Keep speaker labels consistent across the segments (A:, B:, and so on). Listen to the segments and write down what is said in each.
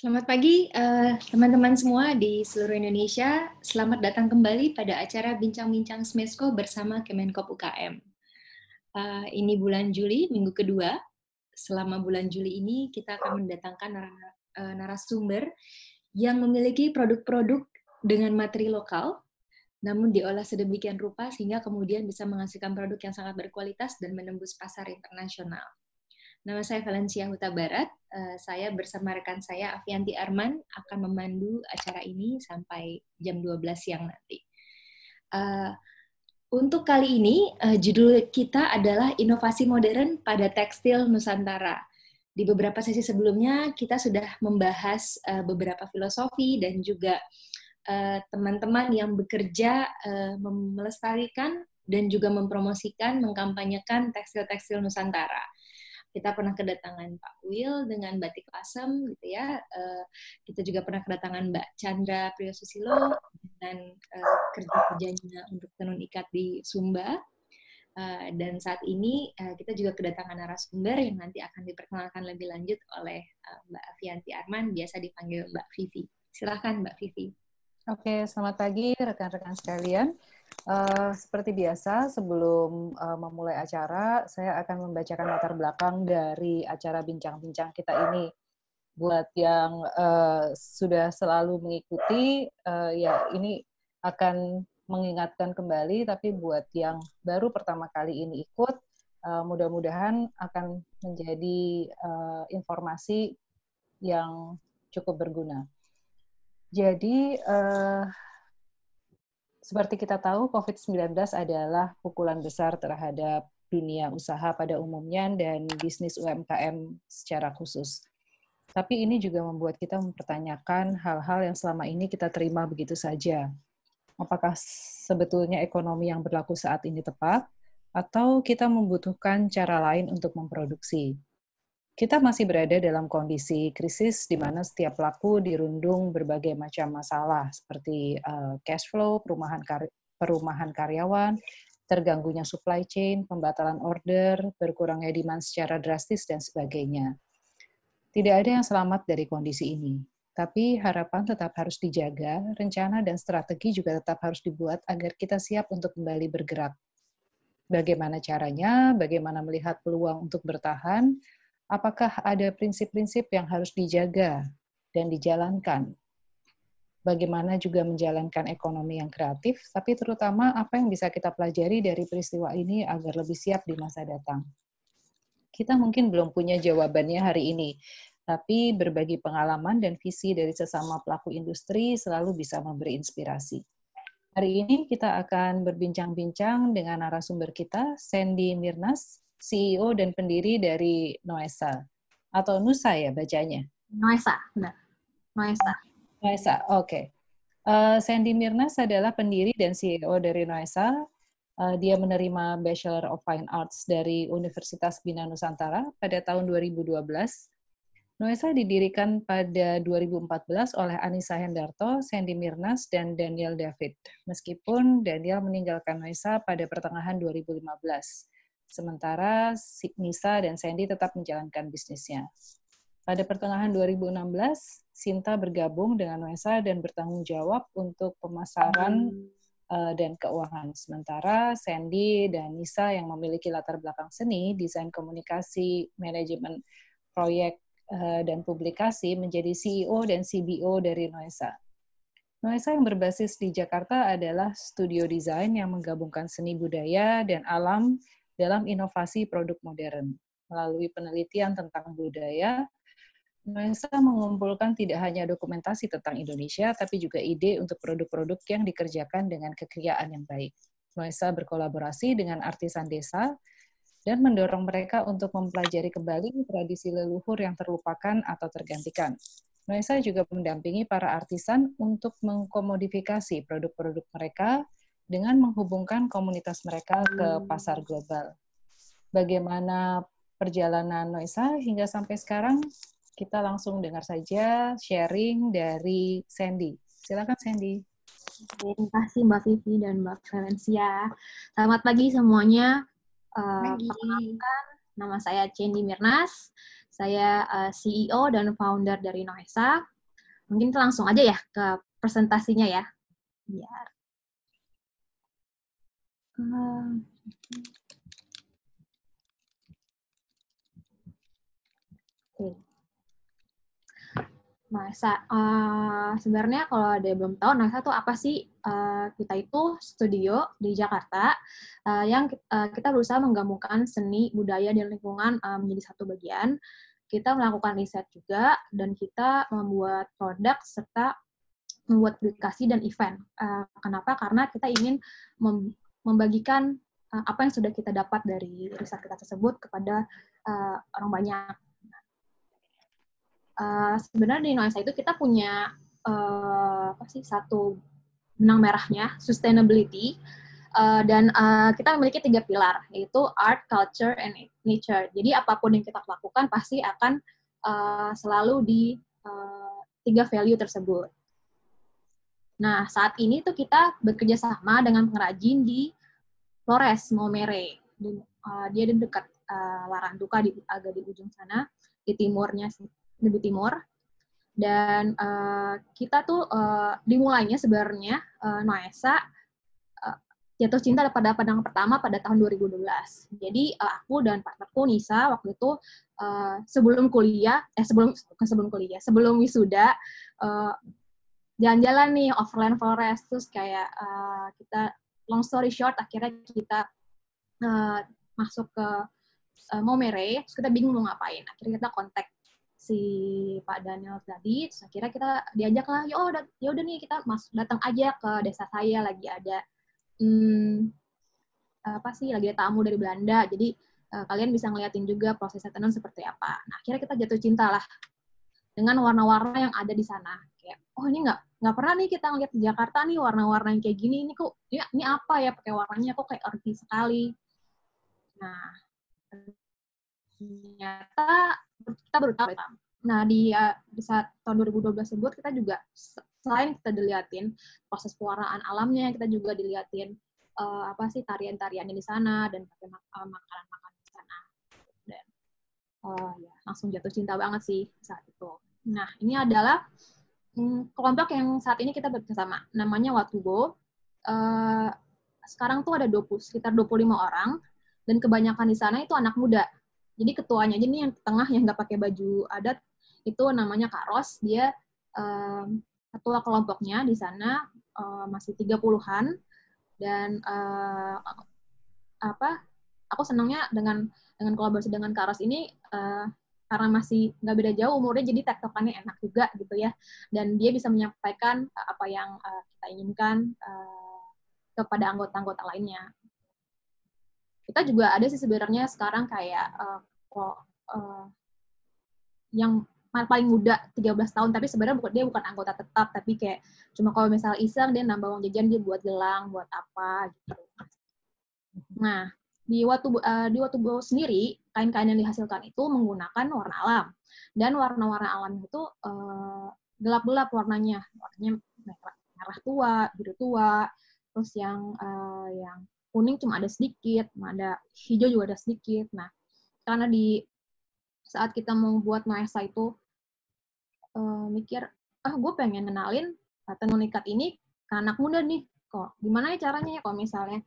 A: Selamat pagi teman-teman semua di seluruh Indonesia. Selamat datang kembali pada acara Bincang-Bincang Smesco bersama Kemenkop UKM. Ini bulan Juli, minggu kedua. Selama bulan Juli ini kita akan mendatangkan narasumber yang memiliki produk-produk dengan materi lokal, namun diolah sedemikian rupa sehingga kemudian bisa menghasilkan produk yang sangat berkualitas dan menembus pasar internasional. Nama saya Valencia Huta Barat. Saya bersama rekan saya Afianti Arman akan memandu acara ini sampai jam 12 siang nanti. Untuk kali ini, judul kita adalah Inovasi Modern pada Tekstil Nusantara. Di beberapa sesi sebelumnya, kita sudah membahas beberapa filosofi dan juga teman-teman yang bekerja melestarikan dan juga mempromosikan, mengkampanyekan tekstil-tekstil Nusantara. Kita pernah kedatangan Pak Will dengan batik lasem, gitu ya. Kita juga pernah kedatangan Mbak Chandra Priyosusilo dengan kerja-kerjanya untuk tenun ikat di Sumba. Dan saat ini kita juga kedatangan narasumber yang nanti akan diperkenalkan lebih lanjut oleh Mbak Afianti Arman, biasa dipanggil Mbak Vivi. Silakan Mbak Vivi.
B: Oke, selamat pagi rekan-rekan sekalian. Seperti biasa, sebelum memulai acara, saya akan membacakan latar belakang dari acara bincang-bincang kita ini. Buat yang sudah selalu mengikuti, ya ini akan mengingatkan kembali, tapi buat yang baru pertama kali ini ikut, mudah-mudahan akan menjadi informasi yang cukup berguna. Jadi, seperti kita tahu, COVID-19 adalah pukulan besar terhadap dunia usaha pada umumnya dan bisnis UMKM secara khusus. Tapi ini juga membuat kita mempertanyakan hal-hal yang selama ini kita terima begitu saja. Apakah sebetulnya ekonomi yang berlaku saat ini tepat, atau kita membutuhkan cara lain untuk memproduksi? Kita masih berada dalam kondisi krisis di mana setiap pelaku dirundung berbagai macam masalah seperti cash flow, perumahan karyawan, terganggunya supply chain, pembatalan order, berkurangnya demand secara drastis, dan sebagainya. Tidak ada yang selamat dari kondisi ini, tapi harapan tetap harus dijaga, rencana dan strategi juga tetap harus dibuat agar kita siap untuk kembali bergerak. Bagaimana caranya, bagaimana melihat peluang untuk bertahan, apakah ada prinsip-prinsip yang harus dijaga dan dijalankan? Bagaimana juga menjalankan ekonomi yang kreatif, tapi terutama apa yang bisa kita pelajari dari peristiwa ini agar lebih siap di masa datang. Kita mungkin belum punya jawabannya hari ini, tapi berbagi pengalaman dan visi dari sesama pelaku industri selalu bisa memberi inspirasi. Hari ini kita akan berbincang-bincang dengan narasumber kita, Sandy Mirnas, CEO dan pendiri dari Noesa. Atau Nusa ya bacanya?
C: Noesa, benar.
B: Noesa, oke. Sandy Mirnas adalah pendiri dan CEO dari Noesa. Dia menerima Bachelor of Fine Arts dari Universitas Bina Nusantara pada tahun 2012. Noesa didirikan pada 2014 oleh Anissa Hendarto, Sandy Mirnas, dan Daniel David. Meskipun Daniel meninggalkan Noesa pada pertengahan 2015. Sementara Nisa dan Sandy tetap menjalankan bisnisnya. Pada pertengahan 2016, Sinta bergabung dengan Noesa dan bertanggung jawab untuk pemasaran dan keuangan. Sementara Sandy dan Nisa yang memiliki latar belakang seni, desain komunikasi, manajemen proyek, dan publikasi menjadi CEO dan CBO dari Noesa. Noesa yang berbasis di Jakarta adalah studio desain yang menggabungkan seni budaya dan alam dalam inovasi produk modern. Melalui penelitian tentang budaya, Noesa mengumpulkan tidak hanya dokumentasi tentang Indonesia, tapi juga ide untuk produk-produk yang dikerjakan dengan kekayaan yang baik. Noesa berkolaborasi dengan artisan desa, dan mendorong mereka untuk mempelajari kembali tradisi leluhur yang terlupakan atau tergantikan. Noesa juga mendampingi para artisan untuk mengkomodifikasi produk-produk mereka dengan menghubungkan komunitas mereka ke pasar global. Bagaimana perjalanan Noesa hingga sampai sekarang? Kita langsung dengar saja sharing dari Sandy. Silakan Sandy.
C: Terima kasih Mbak Vivi dan Mbak Valencia. Selamat pagi semuanya. Perkenalkan, nama saya Sandy Mirnas. Saya CEO dan founder dari Noesa. Mungkin kita langsung aja ya ke presentasinya ya. Biar. Oke. Nuesa, sebenarnya kalau ada yang belum tahu, Nuesa itu apa sih? Kita itu studio di Jakarta yang kita berusaha menggabungkan seni, budaya, dan lingkungan menjadi satu bagian. Kita melakukan riset juga, dan kita membuat produk serta membuat aplikasi dan event. Kenapa? Karena kita ingin membagikan apa yang sudah kita dapat dari riset kita tersebut kepada orang banyak. Sebenarnya di Nuesa itu kita punya satu benang merahnya, sustainability, dan kita memiliki 3 pilar, yaitu art, culture, and nature. Jadi apapun yang kita lakukan pasti akan selalu di 3 value tersebut. Nah, saat ini tuh kita bekerja sama dengan pengrajin di Flores, Maumere. Dia di dekat Warantuka, agak di ujung sana, di timurnya, lebih timur. Dan kita tuh dimulainya sebenarnya Nuesa jatuh cinta pada pandangan pertama pada tahun 2012. Jadi aku dan partnerku Nisa waktu itu sebelum wisuda jalan-jalan nih overland forest, terus kayak kita long story short akhirnya kita masuk ke Maumere, terus kita bingung mau ngapain. Akhirnya kita kontak si Pak Daniel tadi, terus akhirnya kita diajak lah, ya udah nih kita datang aja ke desa saya, lagi ada lagi ada tamu dari Belanda, jadi kalian bisa ngeliatin juga prosesnya tenun seperti apa. Nah, akhirnya kita jatuh cinta lah dengan warna-warna yang ada di sana. Kayak, oh ini nggak pernah nih kita ngeliat di Jakarta nih warna-warna yang kayak gini, ini apa ya pakai warnanya kok kayak earthy sekali. Nah, ternyata kita baru tahu. Nah, di saat tahun 2012 tersebut, kita juga selain kita dilihatin proses pewarnaan alamnya, kita juga dilihatin tarian-tariannya di sana, dan pakai makanan-makanan di sana. Dan langsung jatuh cinta banget sih saat itu. Nah, ini adalah kelompok yang saat ini kita bersama. Namanya Watubo. Sekarang tuh ada sekitar 25 orang, dan kebanyakan di sana itu anak muda. Jadi ketuanya aja nih yang tengah yang nggak pakai baju adat, itu namanya Kak Ros. Dia ketua kelompoknya di sana, masih 30-an. Dan aku senangnya dengan kolaborasi dengan Kak Ros ini, karena masih nggak beda jauh umurnya, jadi tektokannya enak juga gitu ya. Dan dia bisa menyampaikan apa yang kita inginkan kepada anggota-anggota lainnya. Kita juga ada sih sebenarnya sekarang kayak yang paling muda 13 tahun, tapi sebenarnya dia bukan anggota tetap, tapi kayak cuma kalau misal iseng dia nambah uang jajan, dia buat gelang, buat apa gitu. Nah, di Watubo sendiri, kain-kain yang dihasilkan itu menggunakan warna alam. Dan warna-warna alam itu gelap-gelap warnanya merah tua, biru tua, terus yang kuning cuma ada sedikit, ada hijau juga ada sedikit. Nah, karena di saat kita mau buat Nuesa itu mikir, gue pengen kenalin tenun ikat ini ke anak muda nih. Kok gimana ya caranya ya kalau misalnya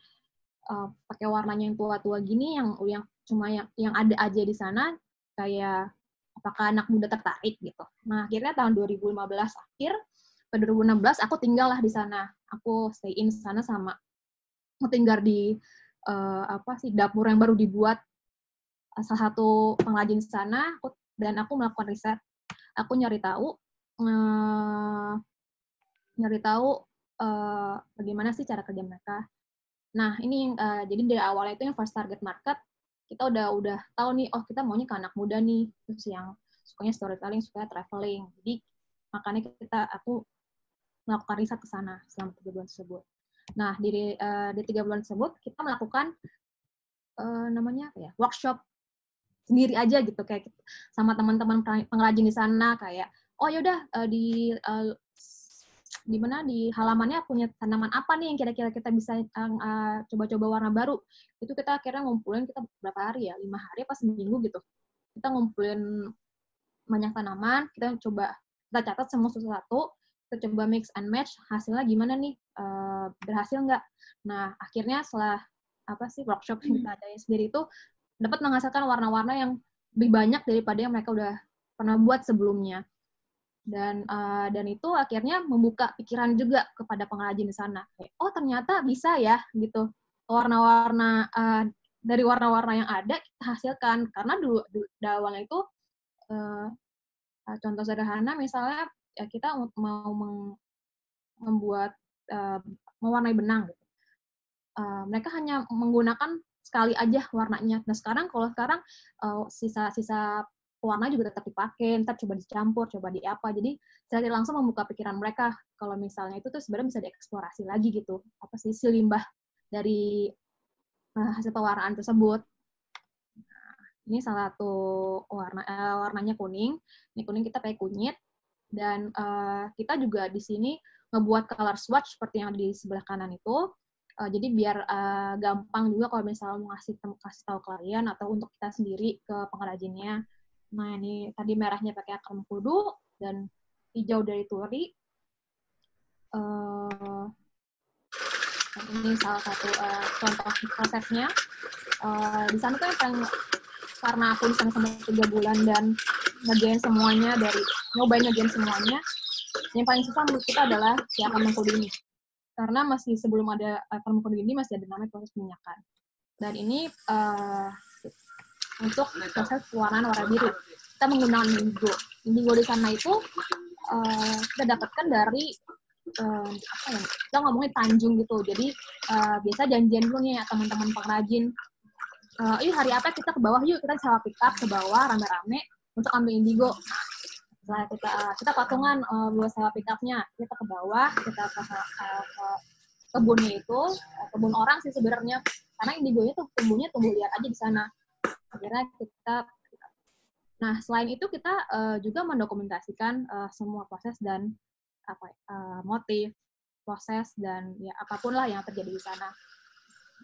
C: pakai warnanya yang tua-tua gini, yang cuma yang ada aja di sana, kayak apakah anak muda tertarik gitu. Nah, akhirnya tahun 2015 akhir ke 2016 aku tinggal lah di sana. Aku stay in sana sama aku tinggal di dapur yang baru dibuat salah satu pengrajin di sana, dan aku melakukan riset. Aku nyari tahu bagaimana sih cara kerja mereka. Nah, ini jadi dari awalnya itu yang first target market, kita udah tahu nih, kita maunya ke anak muda nih, terus yang sukanya storytelling, sukanya traveling. Jadi makanya aku melakukan riset ke sana selama 3 bulan tersebut. Nah, di 3 bulan tersebut kita melakukan workshop sendiri aja gitu, kayak sama teman-teman pengrajin di sana, kayak yaudah di mana di halamannya punya tanaman apa nih yang kira-kira kita bisa coba-coba warna baru. Itu kita akhirnya ngumpulin, kita berapa hari ya, 5 hari apa seminggu gitu. Kita ngumpulin banyak tanaman, kita coba kita catat semua satu-satu, kita coba mix and match, hasilnya gimana nih, berhasil nggak? Nah, akhirnya setelah workshop yang kita adain sendiri itu dapat menghasilkan warna-warna yang lebih banyak daripada yang mereka udah pernah buat sebelumnya. Dan itu akhirnya membuka pikiran juga kepada pengrajin di sana. Oh, ternyata bisa ya gitu. Warna-warna dari warna-warna yang ada kita hasilkan, karena dulu di awalnya itu contoh sederhana misalnya ya kita mau membuat mewarnai benang gitu. Mereka hanya menggunakan sekali aja warnanya. Nah, sekarang sisa-sisa warna juga tetap dipakai, ntar coba dicampur, coba di apa. Jadi secara langsung membuka pikiran mereka kalau misalnya itu tuh sebenarnya bisa dieksplorasi lagi gitu. Apa sih si limbah dari hasil pewarnaan tersebut. Nah, ini salah satu warnanya kuning. Ini kuning kita pakai kunyit. Dan kita juga di sini ngebuat color swatch seperti yang di sebelah kanan itu. Jadi biar gampang juga kalau misalnya mau kasih tahu klien atau untuk kita sendiri ke pengrajinnya. Nah, ini tadi merahnya pakai akar mengkudu dan hijau dari turi. Ini salah satu contoh prosesnya. Di sana tuh yang paling, karena aku di sana sama 3 bulan dan ngerjain semuanya, nyobain semuanya, yang paling susah menurut kita adalah si akar mengkudu ini. Karena masih sebelum ada akar mengkudu ini masih ada namanya proses peminyakan. Dan ini untuk proses pewarnaan warna biru. Kita menggunakan indigo. Indigo di sana itu kita dapatkan dari kita ngomongin Tanjung gitu. Jadi biasa janjian dulu nih ya teman-teman pengrajin. Hari apa kita ke bawah yuk, kita sewa pick up ke bawah rame-rame untuk ambil indigo. Nah, kita patungan buat sewa pick up-nya. Kita ke bawah, kita ke kebunnya itu, kebun orang sih sebenarnya. Karena indigonya tuh tumbuh liar aja di sana. Akhirnya nah, selain itu kita juga mendokumentasikan semua proses dan motif, proses dan ya apapun lah yang terjadi di sana.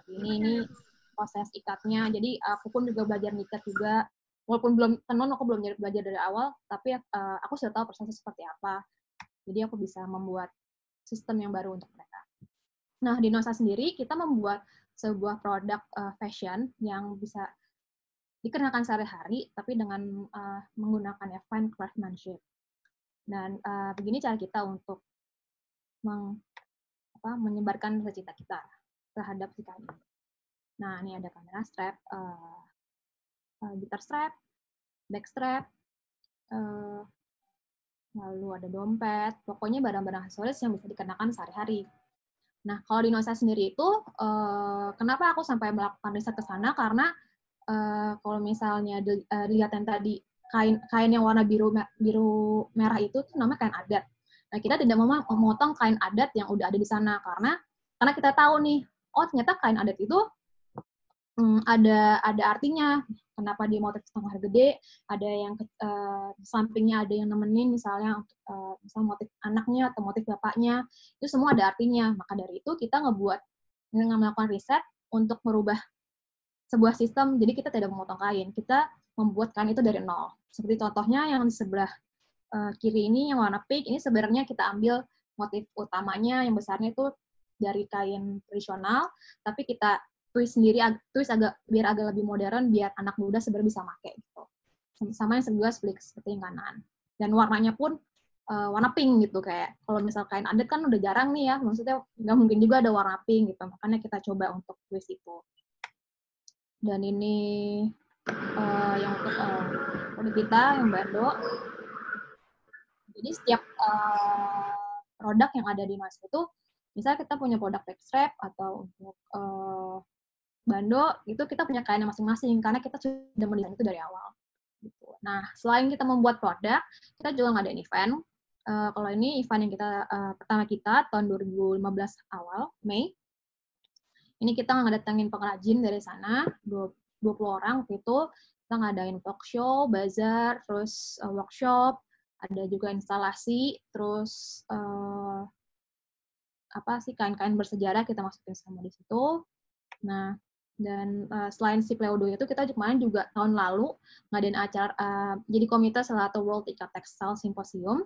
C: Ini proses ikatnya. Jadi aku pun juga belajar ngikat juga. Walaupun belum tenun, aku belum belajar dari awal, tapi aku sudah tahu prosesnya seperti apa. Jadi aku bisa membuat sistem yang baru untuk mereka. Nah, di Nosa sendiri kita membuat sebuah produk fashion yang bisa dikenakan sehari-hari, tapi dengan menggunakan fine craftsmanship. Dan begini cara kita untuk menyebarkan cita kita terhadap si kain. Nah, ini ada kamera strap, gitar strap, back strap, lalu ada dompet, pokoknya barang-barang aksesoris yang bisa dikenakan sehari-hari. Nah, kalau di Nosa sendiri itu, kenapa aku sampai melakukan riset ke sana? Karena kalau misalnya dilihat yang tadi, kain yang warna biru merah itu tuh namanya kain adat. Nah, kita tidak mau memotong kain adat yang udah ada di sana karena kita tahu nih, oh ternyata kain adat itu ada artinya. Kenapa dia motif setengah gede, ada yang sampingnya ada yang nemenin, misalnya motif anaknya atau motif bapaknya, itu semua ada artinya. Maka dari itu kita dengan melakukan riset untuk merubah sebuah sistem, jadi kita tidak memotong kain, kita membuat kain itu dari nol. Seperti contohnya yang di sebelah kiri ini, yang warna pink, ini sebenarnya kita ambil motif utamanya, yang besarnya itu dari kain tradisional, tapi kita twist biar agak lebih modern, biar anak muda sebenarnya bisa pakai gitu. Sama yang sebelah seperti yang kanan. Dan warnanya pun warna pink gitu, kayak kalau misal kain adat kan udah jarang nih ya, maksudnya nggak mungkin juga ada warna pink gitu, makanya kita coba untuk twist itu. Dan ini yang untuk produk kita yang bando. Jadi setiap produk yang ada di Nosa itu, misalnya kita punya produk backstrap atau untuk bando, itu kita punya kainnya masing-masing karena kita sudah mendesain itu dari awal. Gitu. Nah, selain kita membuat produk, kita juga ngadain event. Kalau ini event yang pertama kita tahun 2015 awal, Mei. Ini kita ngedatengin pengrajin dari sana, 20 orang waktu itu. Kita ngadain talk show, bazar, terus workshop, ada juga instalasi, terus kain-kain bersejarah kita masukin sama di situ. Nah, dan selain si Pleudo itu, kita kemarin juga tahun lalu ngadain acara, jadi komite salah satu World Ikat Textile Symposium.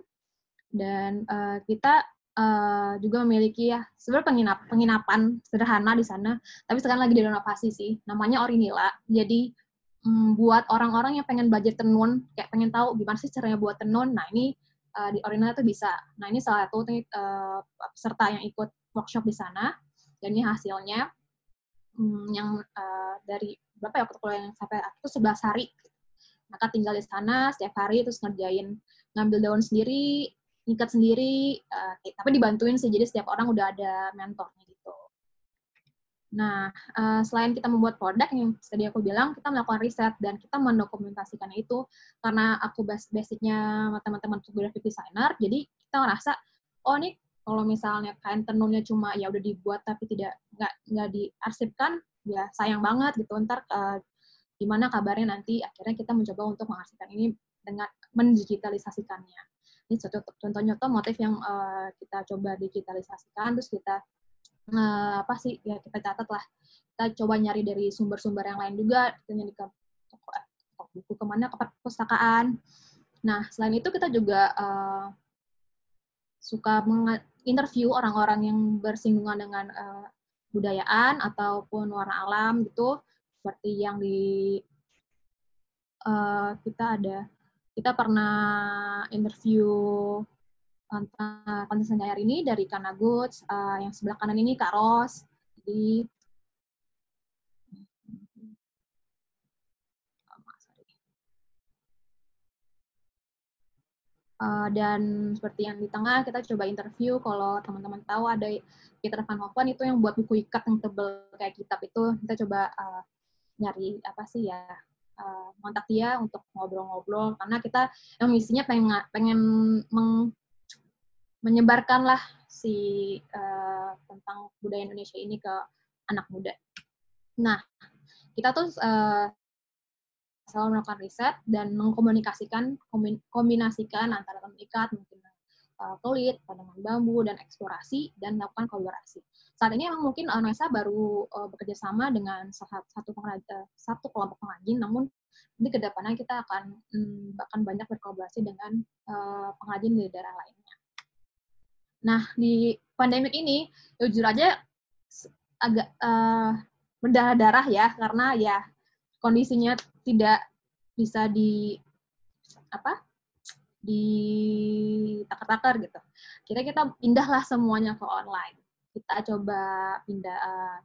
C: Dan kita juga memiliki ya sebenarnya penginapan sederhana di sana, tapi sekarang lagi direnovasi sih. Namanya Orinila. Jadi buat orang-orang yang pengen belajar tenun, kayak pengen tahu gimana sih caranya buat tenun. Nah ini di Orinila tuh bisa. Nah ini salah satu peserta yang ikut workshop di sana. Dan ini hasilnya yang dari berapa ya waktu yang sampai itu 11 hari. Maka tinggal di sana setiap hari terus ngambil daun sendiri, ikat sendiri, tapi dibantuin sih, jadi setiap orang udah ada mentornya gitu. Nah, selain kita membuat produk, yang tadi aku bilang, kita melakukan riset, dan kita mendokumentasikannya itu, karena aku basicnya teman-teman graphic designer, jadi kita ngerasa, oh nih, kalau misalnya kain tenunnya cuma ya udah dibuat tapi nggak diarsipkan, ya sayang banget gitu, ntar gimana kabarnya nanti. Akhirnya kita mencoba untuk mengarsipkan ini dengan mendigitalisasikannya. Ini contoh-contoh motif yang kita coba digitalisasikan, terus kita kita catat lah. Kita coba nyari dari sumber-sumber yang lain juga, kita nyari ke toko buku kemana, ke perpustakaan. Nah, selain itu kita juga suka interview orang-orang yang bersinggungan dengan budayaan ataupun warna alam gitu, seperti yang kita pernah interview konten Nyayar ini dari Kana Goods, yang sebelah kanan ini Kak Ros. Jadi dan seperti yang di tengah kita coba interview, kalau teman-teman tahu ada Peter Van Hoven itu yang buat buku ikat yang tebel kayak kitab itu, kita coba nyari kontak dia untuk ngobrol-ngobrol, karena kita yang misinya pengen menyebarkan lah tentang budaya Indonesia ini ke anak muda. Nah, kita tuh selalu melakukan riset dan kombinasikan antara tenun ikat, mungkin kulit, tanaman bambu, dan eksplorasi, dan melakukan kolaborasi. Saat ini memang mungkin Noesa baru bekerja sama dengan satu kelompok pengrajin, namun di kedepannya kita akan banyak berkolaborasi dengan pengrajin di daerah lainnya. Nah, di pandemik ini, jujur aja agak berdarah-darah ya, karena ya kondisinya tidak bisa ditakar-takar gitu. Kita pindahlah semuanya ke online. Kita coba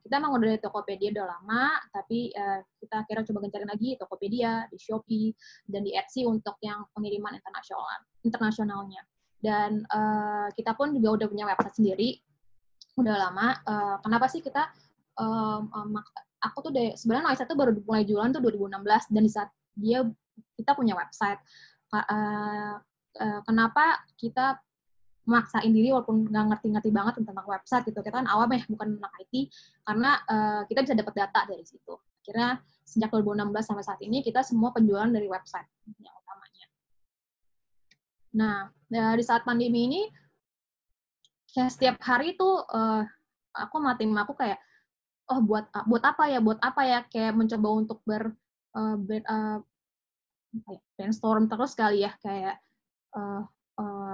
C: kita emang udah dari Tokopedia udah lama, tapi kita akhirnya coba gencarin lagi Tokopedia, di Shopee, dan di Etsy untuk yang pengiriman internasionalnya. Dan kita pun juga udah punya website sendiri, udah lama. Kenapa sih kita aku tuh sebenarnya Noesa tuh baru mulai jualan tuh 2016, dan di saat kita punya website. Kenapa kita memaksain diri walaupun nggak ngerti-ngerti banget tentang website gitu. Kita kan awam ya, bukan anak IT, karena kita bisa dapat data dari situ. Akhirnya sejak 2016 sampai saat ini kita semua penjualan dari website yang utamanya. Nah, di saat pandemi ini kayak setiap hari tuh aku kayak buat apa ya, kayak mencoba untuk brainstorm terus kali ya, kayak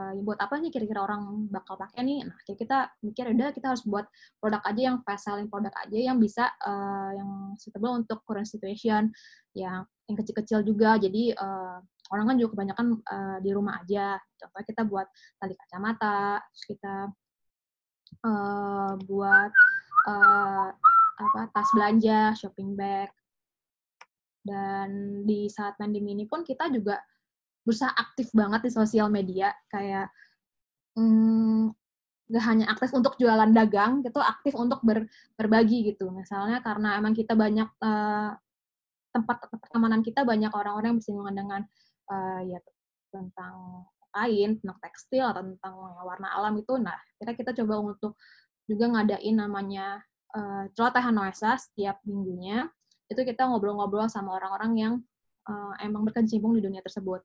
C: buat apa nih kira-kira orang bakal pakai nih. Nah, kita mikir udah kita harus buat produk aja yang fast selling produk aja yang bisa yang suitable untuk current situation, yang kecil-kecil juga. Jadi orang kan juga kebanyakan di rumah aja. Contohnya kita buat tali kacamata, terus kita buat tas belanja, shopping bag. Dan di saat pandemi ini pun kita juga berusaha aktif banget di sosial media, kayak nggak hanya aktif untuk jualan dagang, gitu, aktif untuk berbagi gitu. Misalnya karena emang kita banyak tempat pertemanan kita banyak orang-orang yang bersinggungan dengan tentang kain, tentang tekstil, atau tentang warna alam itu. Nah, kita coba untuk juga ngadain namanya celotehan Noesa setiap minggunya. Itu kita ngobrol-ngobrol sama orang-orang yang emang berkecimpung di dunia tersebut,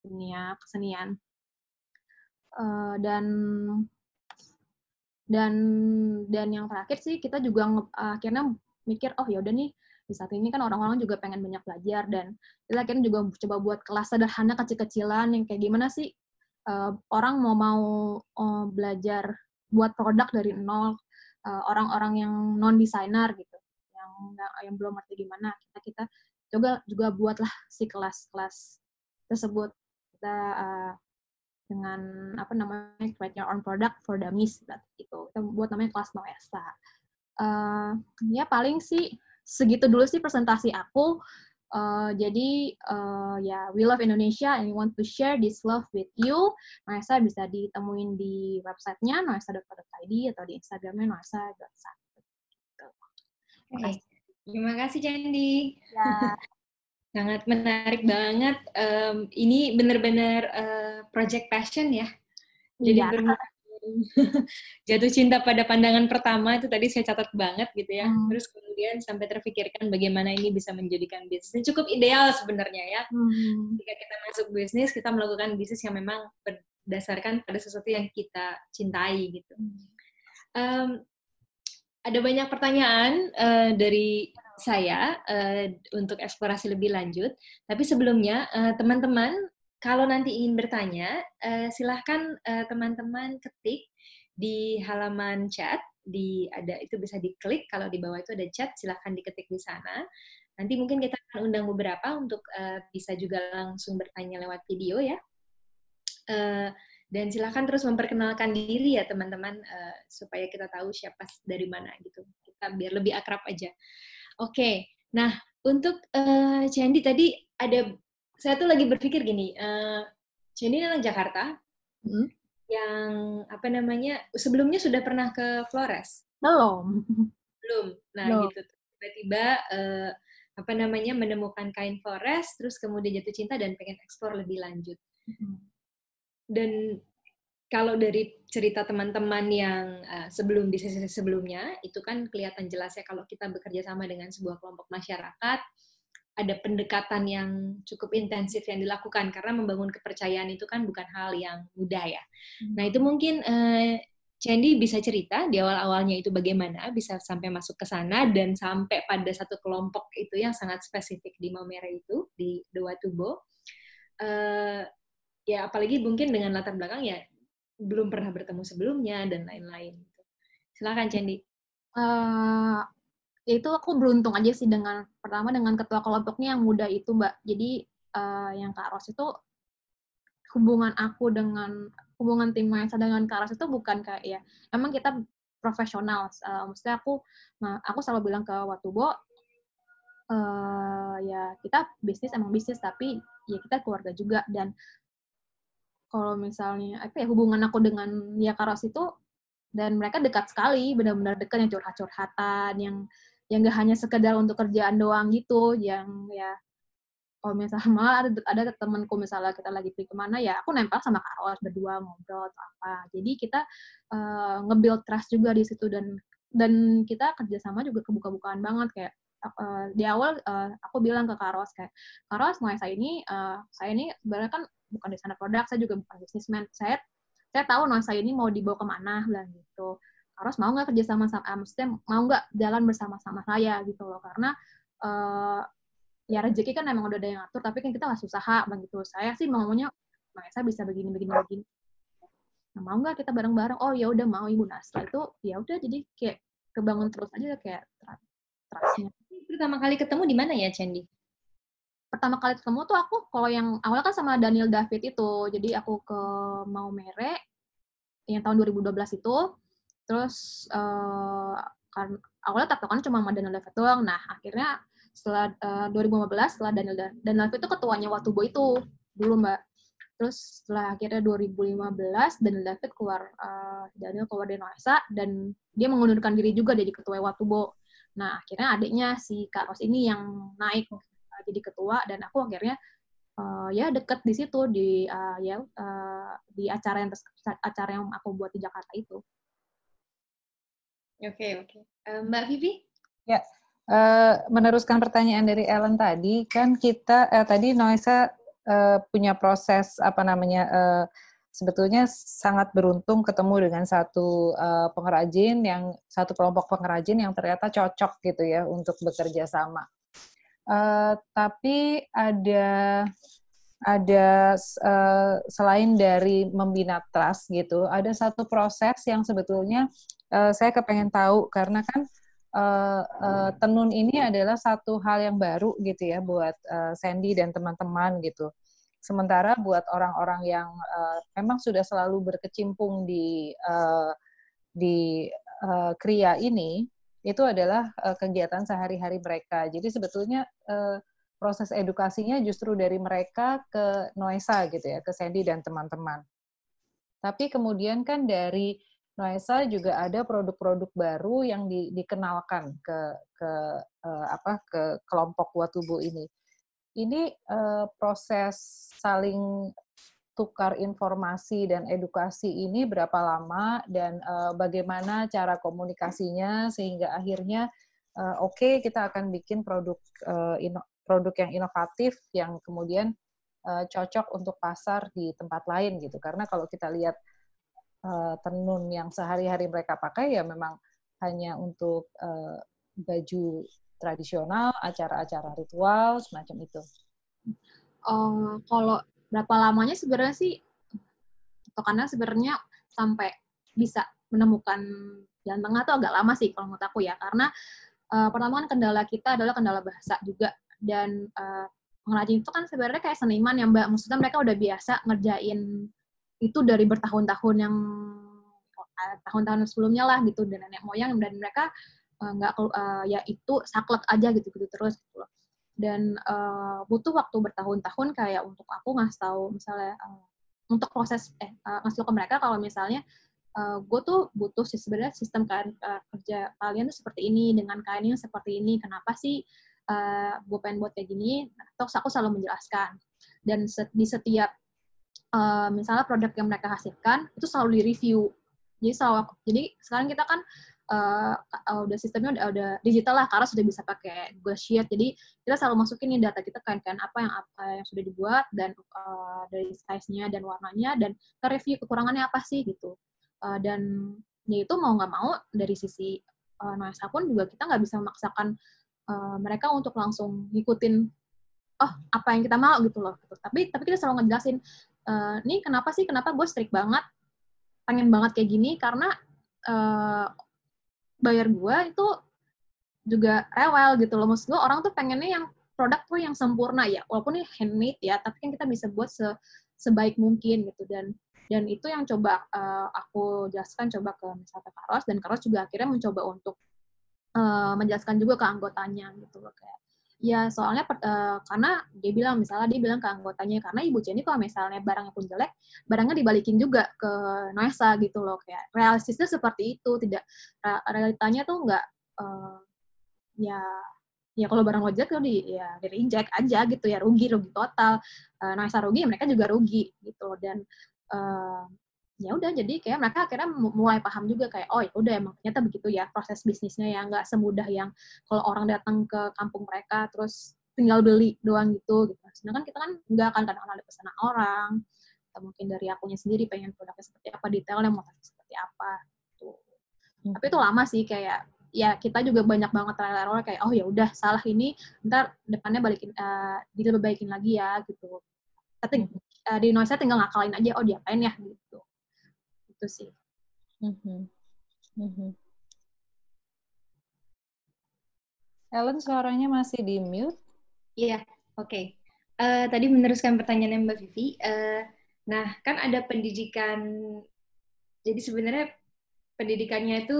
C: dunia kesenian. Dan yang terakhir sih kita juga akhirnya mikir, oh ya udah nih, di saat ini kan orang-orang juga pengen banyak belajar, dan kita akhirnya juga coba buat kelas sederhana kecil-kecilan yang kayak gimana sih orang mau belajar buat produk dari nol, orang-orang yang non designer gitu, yang belum ngerti gimana, kita juga buatlah si kelas-kelas tersebut. Kita dengan create your own product for dummies gitu. Kita buat namanya kelas Noesa. Ya paling sih segitu dulu sih presentasi aku. Jadi ya, we love Indonesia and we want to share this love with you. Noesa bisa ditemuin di websitenya noesa.co.id atau di Instagramnya noesa.sat.
A: Okay. Terima kasih Candy.
C: Ya.
A: Sangat menarik banget. Ini benar-benar project passion ya. Jadi jatuh cinta pada pandangan pertama itu tadi saya catat banget gitu ya. Terus kemudian sampai terfikirkan bagaimana ini bisa menjadikan bisnis. Ini cukup ideal sebenarnya ya. Jika kita masuk bisnis, kita melakukan bisnis yang memang berdasarkan pada sesuatu yang kita cintai gitu. Ada banyak pertanyaan dari saya untuk eksplorasi lebih lanjut. Tapi sebelumnya teman-teman, kalau nanti ingin bertanya, silahkan teman-teman ketik di halaman chat, itu bisa diklik, kalau di bawah itu ada chat, silahkan diketik di sana. Nanti mungkin kita akan undang beberapa untuk bisa juga langsung bertanya lewat video ya. Dan silahkan terus memperkenalkan diri ya teman-teman, supaya kita tahu siapa dari mana gitu. Kita biar lebih akrab aja. Oke, nah untuk Candy tadi saya tuh lagi berpikir gini, Candy anak Jakarta, yang sebelumnya sudah pernah ke Flores?
C: Belum.
A: Nah gitu, tiba-tiba menemukan kain Flores, terus kemudian jatuh cinta dan pengen eksplor lebih lanjut. Dan kalau dari cerita teman-teman yang sebelum di sesi sebelumnya, itu kan kelihatan jelas ya kalau kita bekerja sama dengan sebuah kelompok masyarakat, ada pendekatan yang cukup intensif yang dilakukan, karena membangun kepercayaan itu kan bukan hal yang mudah ya. Nah itu mungkin Candy bisa cerita di awal-awalnya itu bagaimana bisa sampai masuk ke sana dan sampai pada satu kelompok itu yang sangat spesifik di Maumere itu, di Dowa Tubo. Ya apalagi mungkin dengan latar belakang ya belum pernah bertemu sebelumnya dan lain-lain. Silakan Candy.
C: Itu aku beruntung aja sih pertama dengan ketua kelompoknya yang muda itu, Mbak. Jadi yang Kak Ros itu, hubungan tim Noesa dengan Kak Ros itu bukan kayak ya, emang kita profesional. Maksudnya aku selalu bilang ke Watubo, ya kita emang bisnis, tapi ya kita keluarga juga. Dan kalau misalnya hubungan aku dengan Kak Ros itu, dan mereka dekat sekali, benar-benar dekat, yang curhat-curhatan, yang nggak hanya sekedar untuk kerjaan doang gitu, yang ya kalau misalnya malah ada temanku misalnya kita lagi pergi kemana ya aku nempel sama Kak Ros berdua ngobrol atau apa. Jadi kita nge-build trust juga di situ, dan kita kerjasama juga kebuka-bukaan banget. Kayak di awal aku bilang ke Kak Ros kayak, Kak Ros, saya ini sebenarnya kan bukan desainer produk, saya juga bukan businessman. Saya tahu saya ini mau dibawa kemana, bilang gitu. Kak Ros mau nggak kerja maksudnya mau nggak jalan bersama-sama saya gitu loh, karena ya rezeki kan emang udah ada yang atur, tapi kan kita nggak usaha begitu. Saya sih maunya saya bisa begini. Nah, mau nggak kita bareng-bareng? Oh ya udah mau Ibu Nasra. Itu ya udah, jadi kayak kebangun terus aja kayak trust-nya.
A: Pertama kali ketemu di mana ya, Candy?
C: Pertama kali ketemu tuh aku, kalau yang awalnya kan sama Daniel David itu. Jadi aku ke Maumere yang tahun 2012 itu. Terus awalnya taktokan cuma sama Daniel David doang. Nah, akhirnya setelah 2015, setelah Daniel David itu ketuanya Watubo itu dulu, Mbak. Terus setelah akhirnya 2015, Daniel David Daniel keluar dari Noesa, dan dia mengundurkan diri juga jadi ketua Watubo. Nah, akhirnya adiknya si Kak Ros ini yang naik jadi ketua, dan aku akhirnya ya deket di situ di acara yang aku buat di Jakarta itu.
A: Oke. Mbak Vivi?
B: Ya, meneruskan pertanyaan dari Ellen tadi, kan kita tadi Noesa punya proses sebetulnya sangat beruntung ketemu dengan satu kelompok pengrajin yang ternyata cocok gitu ya untuk bekerja sama. Tapi ada ada selain dari membina trust gitu, ada satu proses yang sebetulnya saya kepengen tahu karena kan tenun ini adalah satu hal yang baru gitu ya buat Sandy dan teman-teman gitu. Sementara buat orang-orang yang memang sudah selalu berkecimpung di kriya ini, itu adalah kegiatan sehari-hari mereka. Jadi sebetulnya proses edukasinya justru dari mereka ke Noesa gitu ya, ke Sandy dan teman-teman. Tapi kemudian kan dari Noesa juga ada produk-produk baru yang dikenalkan ke kelompok Watubo ini. Ini proses saling tukar informasi dan edukasi ini berapa lama dan bagaimana cara komunikasinya sehingga akhirnya oke, kita akan bikin produk yang inovatif yang kemudian cocok untuk pasar di tempat lain gitu. Karena kalau kita lihat tenun yang sehari-hari mereka pakai ya memang hanya untuk baju tradisional, acara-acara ritual semacam itu.
C: Kalau berapa lamanya sebenarnya sih, atau karena sebenarnya sampai bisa menemukan jalan tengah tuh agak lama sih kalau menurut aku ya, karena pertama kan kendala kita adalah kendala bahasa juga, dan pengrajin itu kan sebenarnya kayak seniman ya Mbak, maksudnya mereka udah biasa ngerjain itu dari bertahun-tahun yang tahun-tahun sebelumnya lah gitu, dan nenek moyang, dan mereka nggak ya itu saklek aja gitu terus gitu loh. Dan butuh waktu bertahun-tahun kayak untuk aku ngasih tahu misalnya untuk proses ngasih tahu ke mereka kalau misalnya gue tuh butuh sih sebenarnya sistem kerja kalian tuh seperti ini dengan kain ini seperti ini, kenapa sih gue pengen buat kayak gini. Terus aku selalu menjelaskan, dan di setiap misalnya produk yang mereka hasilkan itu selalu di-review. Jadi sekarang kita kan udah sistemnya udah digital lah, karena sudah bisa pakai Google Sheet. Jadi kita selalu masukin nih data kita, kain-kain apa yang sudah dibuat, dan dari size-nya dan warnanya, dan kita review kekurangannya apa sih gitu. Dan ya itu mau nggak mau dari sisi Noesa pun juga kita nggak bisa memaksakan mereka untuk langsung ngikutin apa yang kita mau gitu loh. Tapi kita selalu ngejelasin, nih kenapa gue strict banget, pengen banget kayak gini, karena bayar gue itu juga rewel gitu loh. Maksud gue orang tuh pengennya yang produk tuh yang sempurna ya, walaupun ini handmade ya, tapi kan kita bisa buat sebaik mungkin gitu. Dan itu yang coba aku jelaskan coba ke misalnya Carlos, dan Carlos juga akhirnya mencoba untuk menjelaskan juga ke anggotanya gitu loh, kayak ya soalnya karena dia bilang ke anggotanya, karena Ibu Jenny kalau misalnya barangnya pun jelek, barangnya dibalikin juga ke Noesa gitu loh, kayak realistisnya seperti itu. Tidak realitanya tuh nggak ya kalau barang lo jelek tuh di reject aja gitu ya, rugi total. Noesa rugi, mereka juga rugi gitu. Dan ya udah, jadi kayak mereka akhirnya mulai paham juga kayak oh ya udah, emang ternyata begitu ya proses bisnisnya ya, nggak semudah yang kalau orang datang ke kampung mereka terus tinggal beli doang gitu. Sedangkan kita kan nggak akan kadang ada pesanan orang, atau mungkin dari akunya sendiri pengen produknya seperti apa, detailnya mau seperti apa gitu. Tapi itu lama sih, kayak ya kita juga banyak banget trial kayak oh ya udah salah ini, ntar depannya diperbaikin lagi ya gitu. Tapi di Noesa tinggal ngakalin aja, oh diapain ya gitu. Itu sih.
B: Ellen, suaranya masih di mute.
A: Iya, oke. Tadi meneruskan pertanyaan Mbak Vivi. Nah, kan ada pendidikan, jadi sebenarnya pendidikannya itu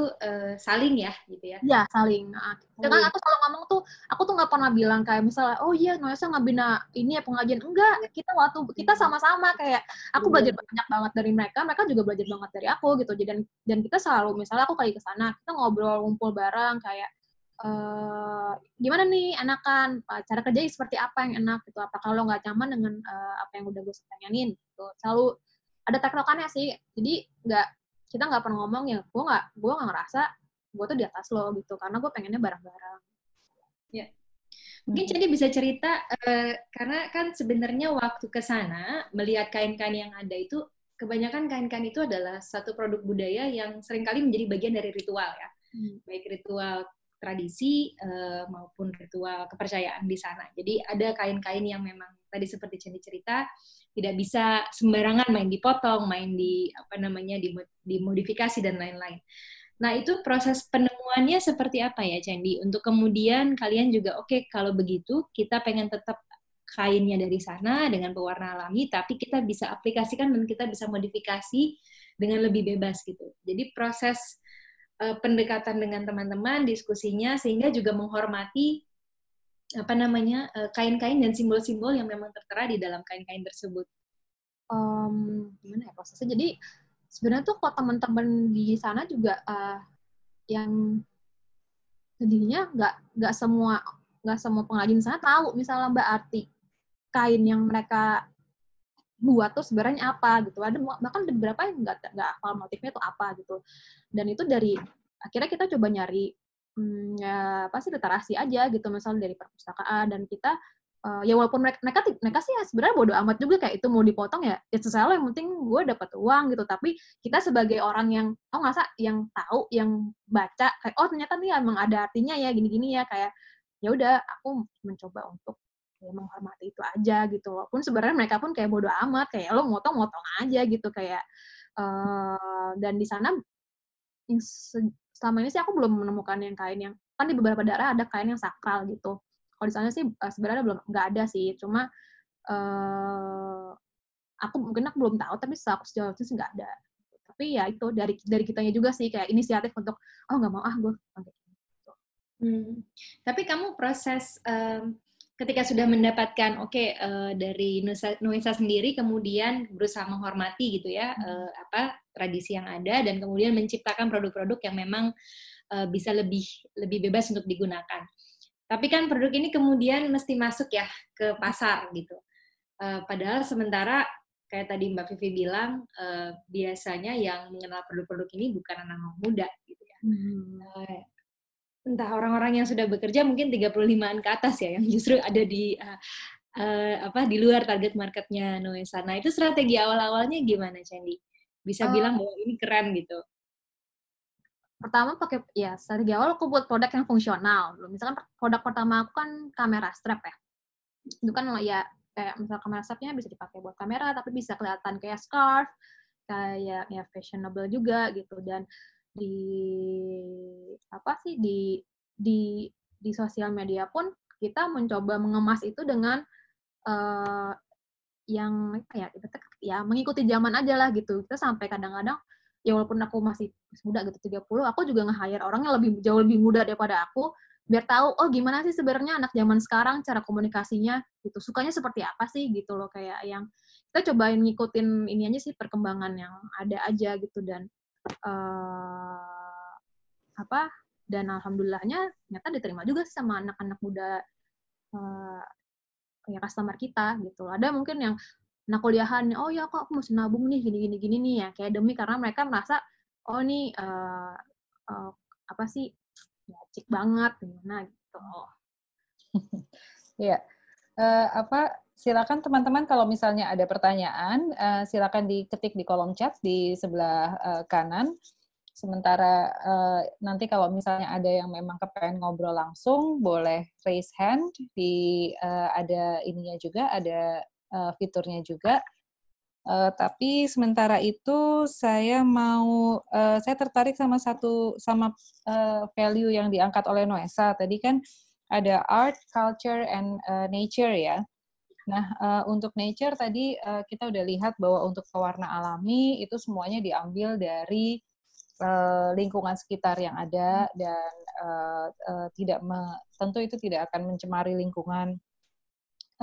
A: saling ya, gitu ya?
C: Iya, saling. Dengan aku selalu ngomong tuh, aku tuh nggak pernah bilang kayak misalnya, oh iya, Noesa nggak bina ini ya pengajian. Enggak, kita sama-sama kayak, aku belajar banyak banget dari mereka juga belajar banget dari aku gitu. Dan kita selalu, misalnya aku kali ke sana, kita ngobrol, ngumpul bareng, kayak, gimana nih enakan, cara kerjanya seperti apa yang enak gitu, apa kalau nggak nyaman dengan apa yang udah gue pengenin gitu. Selalu ada tektokannya sih, jadi kita nggak pernah ngomong ya, gue nggak ngerasa gue tuh di atas lo gitu, karena gue pengennya bareng-bareng.
A: Ya. Mungkin jadi bisa cerita, karena kan sebenarnya waktu ke sana melihat kain-kain yang ada itu, kebanyakan kain-kain itu adalah satu produk budaya yang seringkali menjadi bagian dari ritual ya, baik ritual tradisi maupun ritual kepercayaan di sana. Jadi ada kain-kain yang memang tadi seperti Cendi cerita tidak bisa sembarangan main dipotong, main dimodifikasi dan lain-lain. Nah, itu proses penemuannya seperti apa ya, Cendi? Untuk kemudian kalian juga, oke, kalau begitu kita pengen tetap kainnya dari sana dengan pewarna alami, tapi kita bisa aplikasikan dan kita bisa modifikasi dengan lebih bebas gitu. Jadi proses pendekatan dengan teman-teman, diskusinya, sehingga juga menghormati kain-kain dan simbol-simbol yang memang tertera di dalam kain-kain tersebut.
C: Gimana ya prosesnya? Jadi sebenarnya tuh kalau teman-teman di sana juga yang jadinya nggak semua pengrajin sana tahu misalnya Mbak arti kain yang mereka buat tuh sebenarnya apa gitu. Ada bahkan beberapa yang nggak hafal motifnya tuh apa gitu. Dan itu dari akhirnya kita coba nyari ya pasti literasi aja gitu, misalnya dari perpustakaan, dan kita ya walaupun mereka sih ya sebenarnya bodo amat juga, kayak itu mau dipotong ya terserah lo, yang penting gue dapat uang gitu. Tapi kita sebagai orang yang yang tahu, yang baca kayak oh ternyata nih emang ada artinya ya gini-gini ya, kayak ya udah aku mencoba untuk ya menghormati itu aja gitu. Walaupun sebenarnya mereka pun kayak bodo amat, kayak lo motong aja gitu, kayak dan di sana selama ini sih aku belum menemukan yang kain yang, kan di beberapa daerah ada kain yang sakral gitu. Kalau di sana sih sebenarnya nggak ada sih, cuma aku belum tahu, tapi sejauh itu sih nggak ada. Tapi ya itu dari kitanya juga sih, kayak inisiatif untuk nggak mau gue gitu.
A: Tapi kamu proses ketika sudah mendapatkan dari Nuesa sendiri, kemudian berusaha menghormati gitu ya tradisi yang ada, dan kemudian menciptakan produk-produk yang memang bisa lebih bebas untuk digunakan. Tapi kan produk ini kemudian mesti masuk ya ke pasar gitu. Padahal sementara kayak tadi Mbak Vivi bilang, biasanya yang mengenal produk-produk ini bukan anak muda gitu ya. Entah orang-orang yang sudah bekerja mungkin 35-an ke atas ya, yang justru ada di luar target marketnya Nuesa. Nah, itu strategi awal-awalnya gimana, Cendi? Bisa bilang bahwa ini keren gitu.
C: Pertama strategi awal aku buat produk yang fungsional. Misalkan produk pertama aku kan kamera strap ya. Itu kan ya kayak misal kamera strapnya bisa dipakai buat kamera, tapi bisa kelihatan kayak scarf, kayak ya fashionable juga gitu. Dan di sosial media pun kita mencoba mengemas itu dengan yang mengikuti zaman aja lah gitu. Kita sampai kadang-kadang ya walaupun aku masih muda gitu 30, aku juga nge-hire orang yang jauh lebih muda daripada aku, biar tahu gimana sih sebenarnya anak zaman sekarang cara komunikasinya gitu, sukanya seperti apa sih gitu loh, kayak yang kita cobain ngikutin ini aja sih, perkembangan yang ada aja gitu. Dan dan alhamdulillahnya ternyata diterima juga sih sama anak-anak muda ya customer kita gitu. Ada mungkin yang anak kuliahan, ya kok aku mesti nabung nih gini nih ya, kayak demi karena mereka merasa nih ya cik banget gimana gitu.
B: Iya. Silakan teman-teman kalau misalnya ada pertanyaan, silakan diketik di kolom chat di sebelah kanan. Sementara nanti kalau misalnya ada yang memang kepengen ngobrol langsung, boleh raise hand. Ada ininya juga, ada fiturnya juga. Tapi sementara itu saya tertarik sama value yang diangkat oleh Nuesa. Tadi kan ada art, culture, and nature ya. Nah, untuk nature tadi kita udah lihat bahwa untuk pewarna alami itu semuanya diambil dari lingkungan sekitar yang ada, dan tentu itu tidak akan mencemari lingkungan.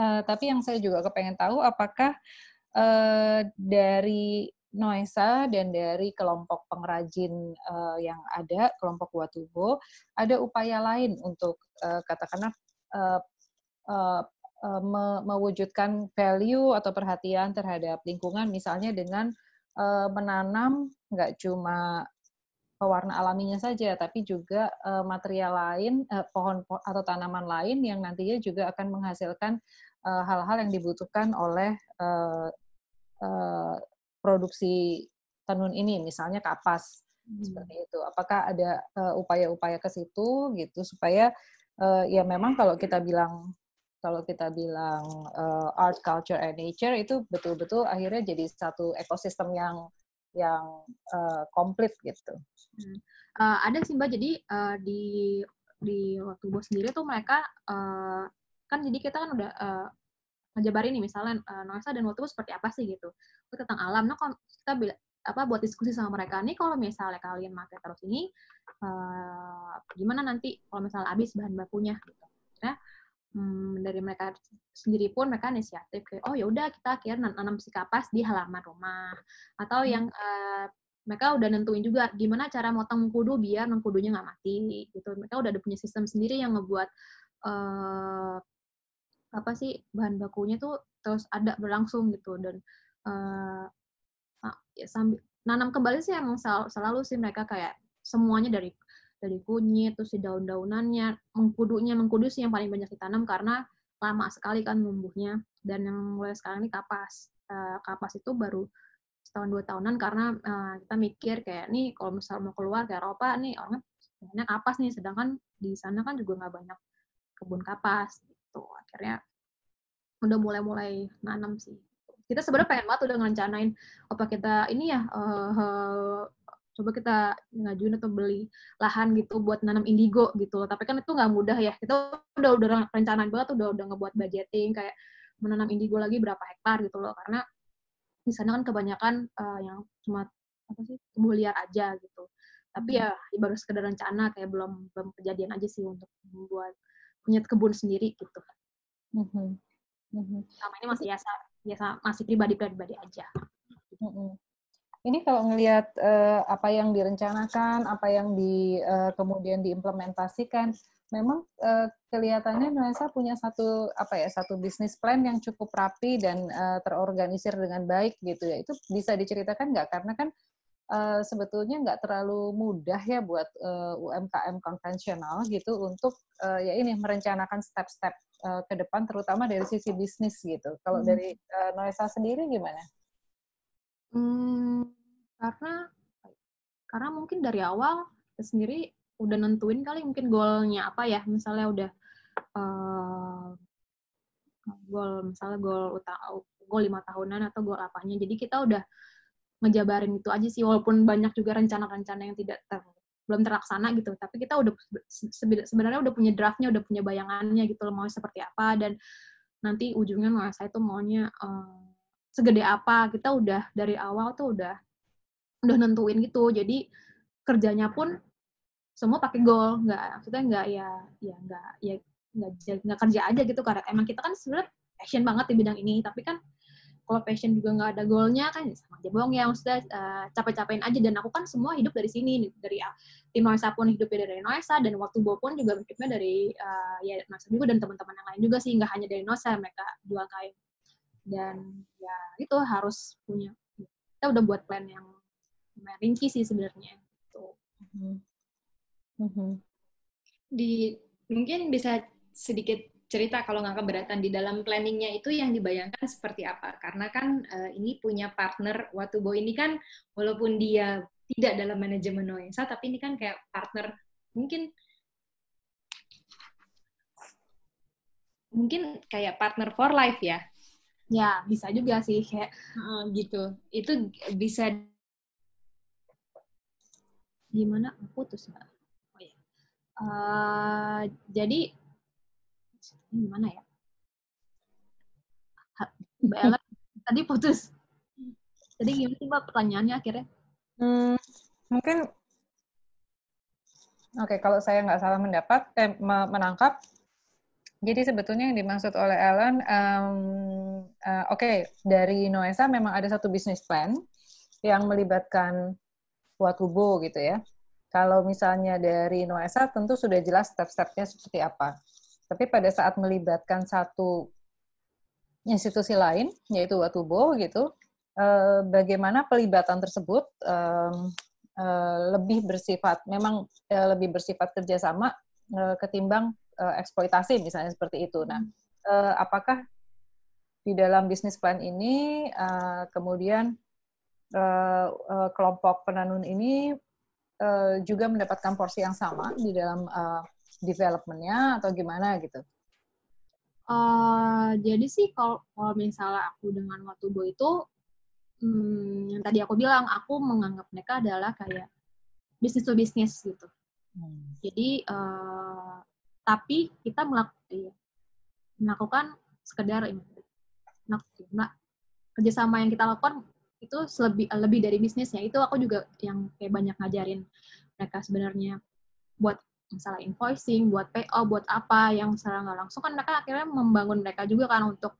B: Tapi yang saya juga kepengen tahu, apakah dari Nuesa dan dari kelompok pengrajin yang ada, kelompok Watubo, ada upaya lain untuk katakanlah mewujudkan value atau perhatian terhadap lingkungan, misalnya dengan menanam nggak cuma pewarna alaminya saja, tapi juga material lain, pohon atau tanaman lain yang nantinya juga akan menghasilkan hal-hal yang dibutuhkan oleh produksi tenun ini, misalnya kapas. Seperti itu. Apakah ada upaya-upaya ke situ gitu supaya ya memang kalau kita bilang art, culture, and nature itu betul-betul akhirnya jadi satu ekosistem yang komplit gitu.
C: Ada sih Mbak, jadi di Watubo sendiri tuh mereka kan jadi kita kan udah ngejabarin nih misalnya Noesa dan Watubo seperti apa sih gitu. Itu tentang alam. Nah, kalau kita buat diskusi sama mereka nih, kalau misalnya kalian pakai terus ini gimana nanti kalau misalnya habis bahan bakunya gitu. Ya, dari mereka sendiri pun mereka inisiatif kayak oh ya udah kita akhirnya nanam si kapas di halaman rumah, atau yang mereka udah nentuin juga gimana cara motong mengkudu biar mengkudunya nggak mati gitu. Mereka udah ada punya sistem sendiri yang ngebuat bahan bakunya tuh terus ada berlangsung gitu. Dan ya sambil nanam kembali sih emang selalu sih mereka kayak semuanya dari kunyit, terus si daun-daunannya, mengkudu sih yang paling banyak ditanam karena lama sekali kan numbuhnya. Dan yang mulai sekarang ini kapas. Kapas itu baru setahun 2 tahunan karena kita mikir kayak nih kalau misalnya mau keluar ke Eropa nih orangnya pengennya kapas nih, sedangkan di sana kan juga nggak banyak kebun kapas gitu. Akhirnya udah mulai nanam sih. Kita sebenarnya pengen banget udah ngerencanain apa kita ini ya coba kita ngajuin atau beli lahan gitu buat nanam indigo gitu. Tapi kan itu nggak mudah ya. Kita udah rencanain banget, udah ngebuat budgeting kayak menanam indigo lagi berapa hektar gitu loh. Karena di sana kan kebanyakan yang cuma tumbuh liar aja gitu. Tapi ya baru sekedar rencana, kayak belum kejadian aja sih untuk membuat punya kebun sendiri gitu. Sama ini masih biasa masih pribadi aja.
B: Ini kalau ngelihat apa yang direncanakan, apa yang kemudian diimplementasikan, memang kelihatannya Noesa punya satu bisnis plan yang cukup rapi dan terorganisir dengan baik gitu ya. Itu bisa diceritakan nggak? Karena kan sebetulnya nggak terlalu mudah ya buat UMKM konvensional gitu untuk ya ini merencanakan step-step ke depan, terutama dari sisi bisnis gitu. Kalau dari Noesa sendiri gimana?
C: Karena mungkin dari awal kita sendiri udah nentuin kali mungkin goalnya apa ya, misalnya udah goal 5 tahunan atau goal apanya, jadi kita udah ngejabarin itu aja sih, walaupun banyak juga rencana-rencana yang belum terlaksana gitu, tapi kita udah sebenarnya udah punya draftnya, udah punya bayangannya gitu mau seperti apa, dan nanti ujungnya saya tuh maunya segede apa, kita udah dari awal tuh udah nentuin gitu. Jadi kerjanya pun semua pakai goal, nggak kerja aja gitu, karena emang kita kan sebenarnya passion banget di bidang ini, tapi kan kalau passion juga nggak ada goalnya kan sama aja bohong ya, maksudnya capek-capekin aja. Dan aku kan semua hidup dari sini, dari tim Noesa pun hidupnya dari Noesa, dan Watubo pun juga hidupnya dari ya Noesa juga dan teman-teman yang lain juga sih, nggak hanya dari Noesa mereka jual kain. Dan ya itu harus punya, kita udah buat plan yang rinci sih sebenarnya.
A: Mungkin bisa sedikit cerita kalau nggak keberatan di dalam planningnya itu yang dibayangkan seperti apa? Karena kan ini punya partner Watubo ini kan walaupun dia tidak dalam manajemen Noesa, tapi ini kan kayak partner mungkin kayak partner for life ya.
C: Ya bisa juga sih kayak
A: gitu. Itu bisa
C: gimana putus Mbak? Oh ya. Jadi gimana ya? Mbak tadi putus. Jadi gimana sih Mbak pertanyaannya akhirnya?
B: Mungkin kalau saya nggak salah menangkap, jadi sebetulnya yang dimaksud oleh Ellen, dari Noesa memang ada satu bisnis plan yang melibatkan Watubo gitu ya. Kalau misalnya dari Noesa tentu sudah jelas step-stepnya seperti apa. Tapi pada saat melibatkan satu institusi lain, yaitu Watubo gitu, bagaimana pelibatan tersebut lebih bersifat kerjasama ketimbang eksploitasi misalnya seperti itu. Nah, apakah di dalam bisnis plan ini kemudian kelompok penanun ini juga mendapatkan porsi yang sama di dalam development-nya atau gimana gitu?
C: Jadi sih kalau misalnya aku dengan Watubo itu, yang tadi aku bilang, aku menganggap mereka adalah kayak bisnis to bisnis gitu. Jadi, tapi kita melakukan sekedar kerjasama yang kita lakukan itu lebih dari bisnisnya. Itu aku juga yang kayak banyak ngajarin mereka sebenarnya buat masalah invoicing, buat PO, buat apa yang secara nggak langsung kan mereka akhirnya membangun mereka juga kan untuk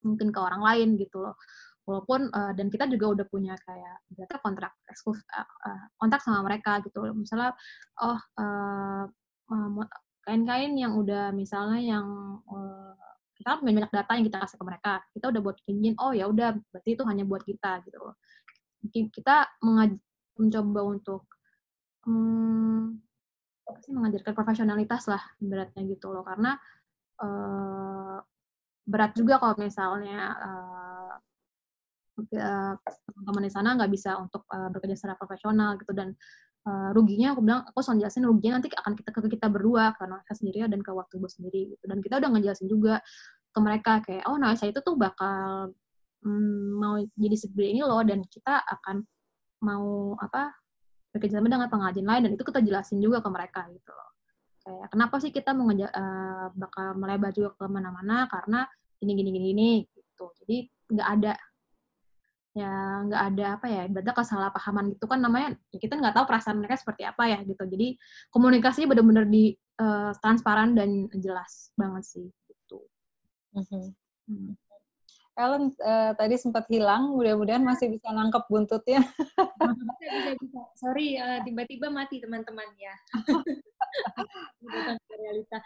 C: mungkin ke orang lain gitu loh. Walaupun dan kita juga udah punya kayak berarti kontrak sama mereka gitu loh. Misalnya kain-kain yang udah misalnya yang kita kan punya banyak data yang kita kasih ke mereka, kita udah buat izin, oh ya udah berarti itu hanya buat kita gitu loh. Mungkin kita mencoba untuk mengajarkan profesionalitas lah beratnya gitu loh, karena berat juga kalau misalnya teman-teman di sana nggak bisa untuk bekerja secara profesional gitu, dan ruginya aku selalu jelasin ruginya nanti akan kita berdua, karena saya sendiri dan ke Watubo sendiri gitu, dan kita udah ngejelasin juga ke mereka kayak saya itu tuh bakal mau jadi seperti ini loh, dan kita akan mau bekerjasama dengan pengrajin lain, dan itu kita jelasin juga ke mereka gitu loh. Kayak kenapa sih kita mau bakal melebar juga ke mana-mana karena gini gitu. Jadi nggak ada berarti kesalahpahaman gitu kan namanya, kita nggak tahu perasaan mereka seperti apa ya gitu. Jadi komunikasinya benar-benar transparan dan jelas banget sih gitu.
B: Ellen tadi sempat hilang, mudah-mudahan masih bisa nangkep buntutnya.
A: Bisa. Sorry, tiba-tiba mati teman-teman ya. Datang ke realita.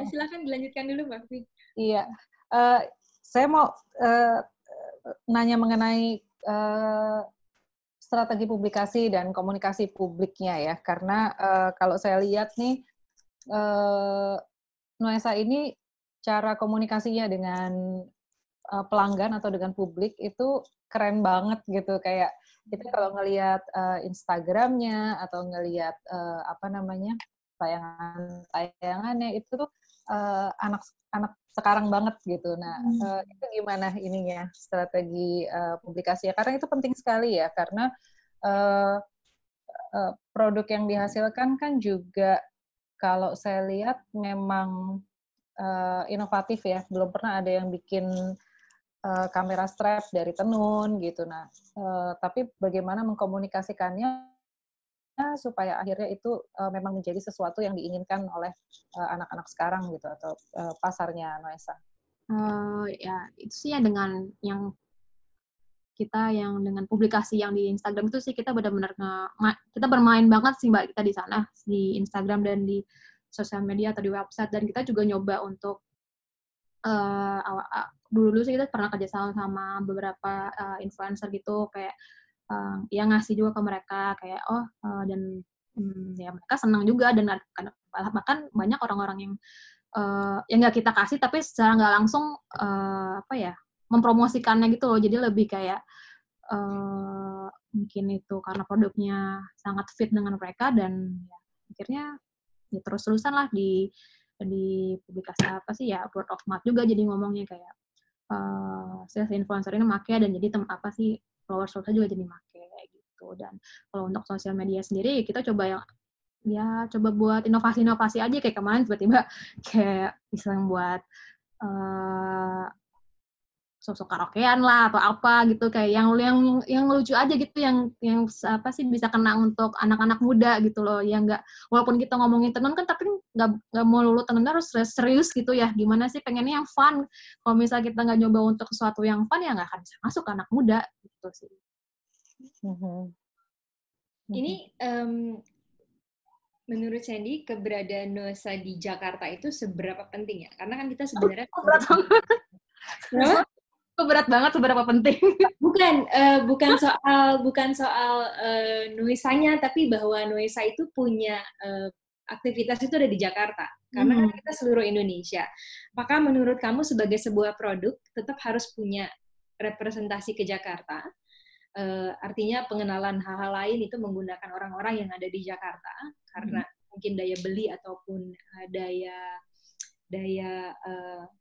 A: Silakan dilanjutkan dulu, Mbak Fi.
B: Iya, saya mau nanya mengenai strategi publikasi dan komunikasi publiknya ya, karena kalau saya lihat nih, Nuesa ini cara komunikasinya dengan pelanggan atau dengan publik itu keren banget gitu, kayak kita kalau ngelihat Instagramnya atau ngelihat tayangannya itu tuh anak sekarang banget gitu. Nah, itu gimana ininya strategi publikasinya? Karena itu penting sekali ya, karena produk yang dihasilkan kan juga kalau saya lihat memang inovatif ya. Belum pernah ada yang bikin kamera strap dari tenun gitu. Nah, tapi bagaimana mengkomunikasikannya supaya akhirnya itu memang menjadi sesuatu yang diinginkan oleh anak-anak sekarang gitu, atau pasarnya Nuesa.
C: Ya itu sih ya, dengan yang dengan publikasi yang di Instagram itu sih kita benar-benar kita bermain banget sih Mbak, kita di sana di Instagram dan di sosial media atau di website, dan kita juga nyoba untuk dulu sih kita pernah kerjasama sama beberapa influencer gitu, kayak yang ngasih juga ke mereka kayak dan ya mereka senang juga, dan bahkan banyak orang-orang yang nggak kita kasih tapi secara nggak langsung mempromosikannya gitu loh. Jadi lebih kayak mungkin itu karena produknya sangat fit dengan mereka, dan ya, akhirnya ya terus-terusan lah di publikasi apa sih ya, word of mouth juga jadi ngomongnya kayak si influencer ini make, dan jadi followers juga jadi make gitu. Dan kalau untuk sosial media sendiri kita coba coba buat inovasi-inovasi aja, kayak kemarin tiba-tiba kayak iseng buat sosok karaokean lah atau apa gitu, kayak yang lucu aja gitu, yang apa sih bisa kena untuk anak-anak muda gitu loh, yang nggak, walaupun kita ngomongin tenun kan tapi nggak mau lulu tenun harus serius gitu ya, gimana sih pengennya yang fun. Kalau misalnya kita nggak nyoba untuk sesuatu yang fun ya nggak akan bisa masuk ke anak muda gitu sih.
A: Ini menurut Sandy, keberadaan Nuesa di Jakarta itu seberapa penting ya? Karena kan kita sebenarnya
C: berat banget seberapa penting.
A: Bukan soal Nuesanya, tapi bahwa Nuesa itu punya aktivitas itu ada di Jakarta. Karena kan kita seluruh Indonesia. Apakah menurut kamu sebagai sebuah produk tetap harus punya representasi ke Jakarta? Artinya pengenalan hal-hal lain itu menggunakan orang-orang yang ada di Jakarta, karena mungkin daya beli ataupun daya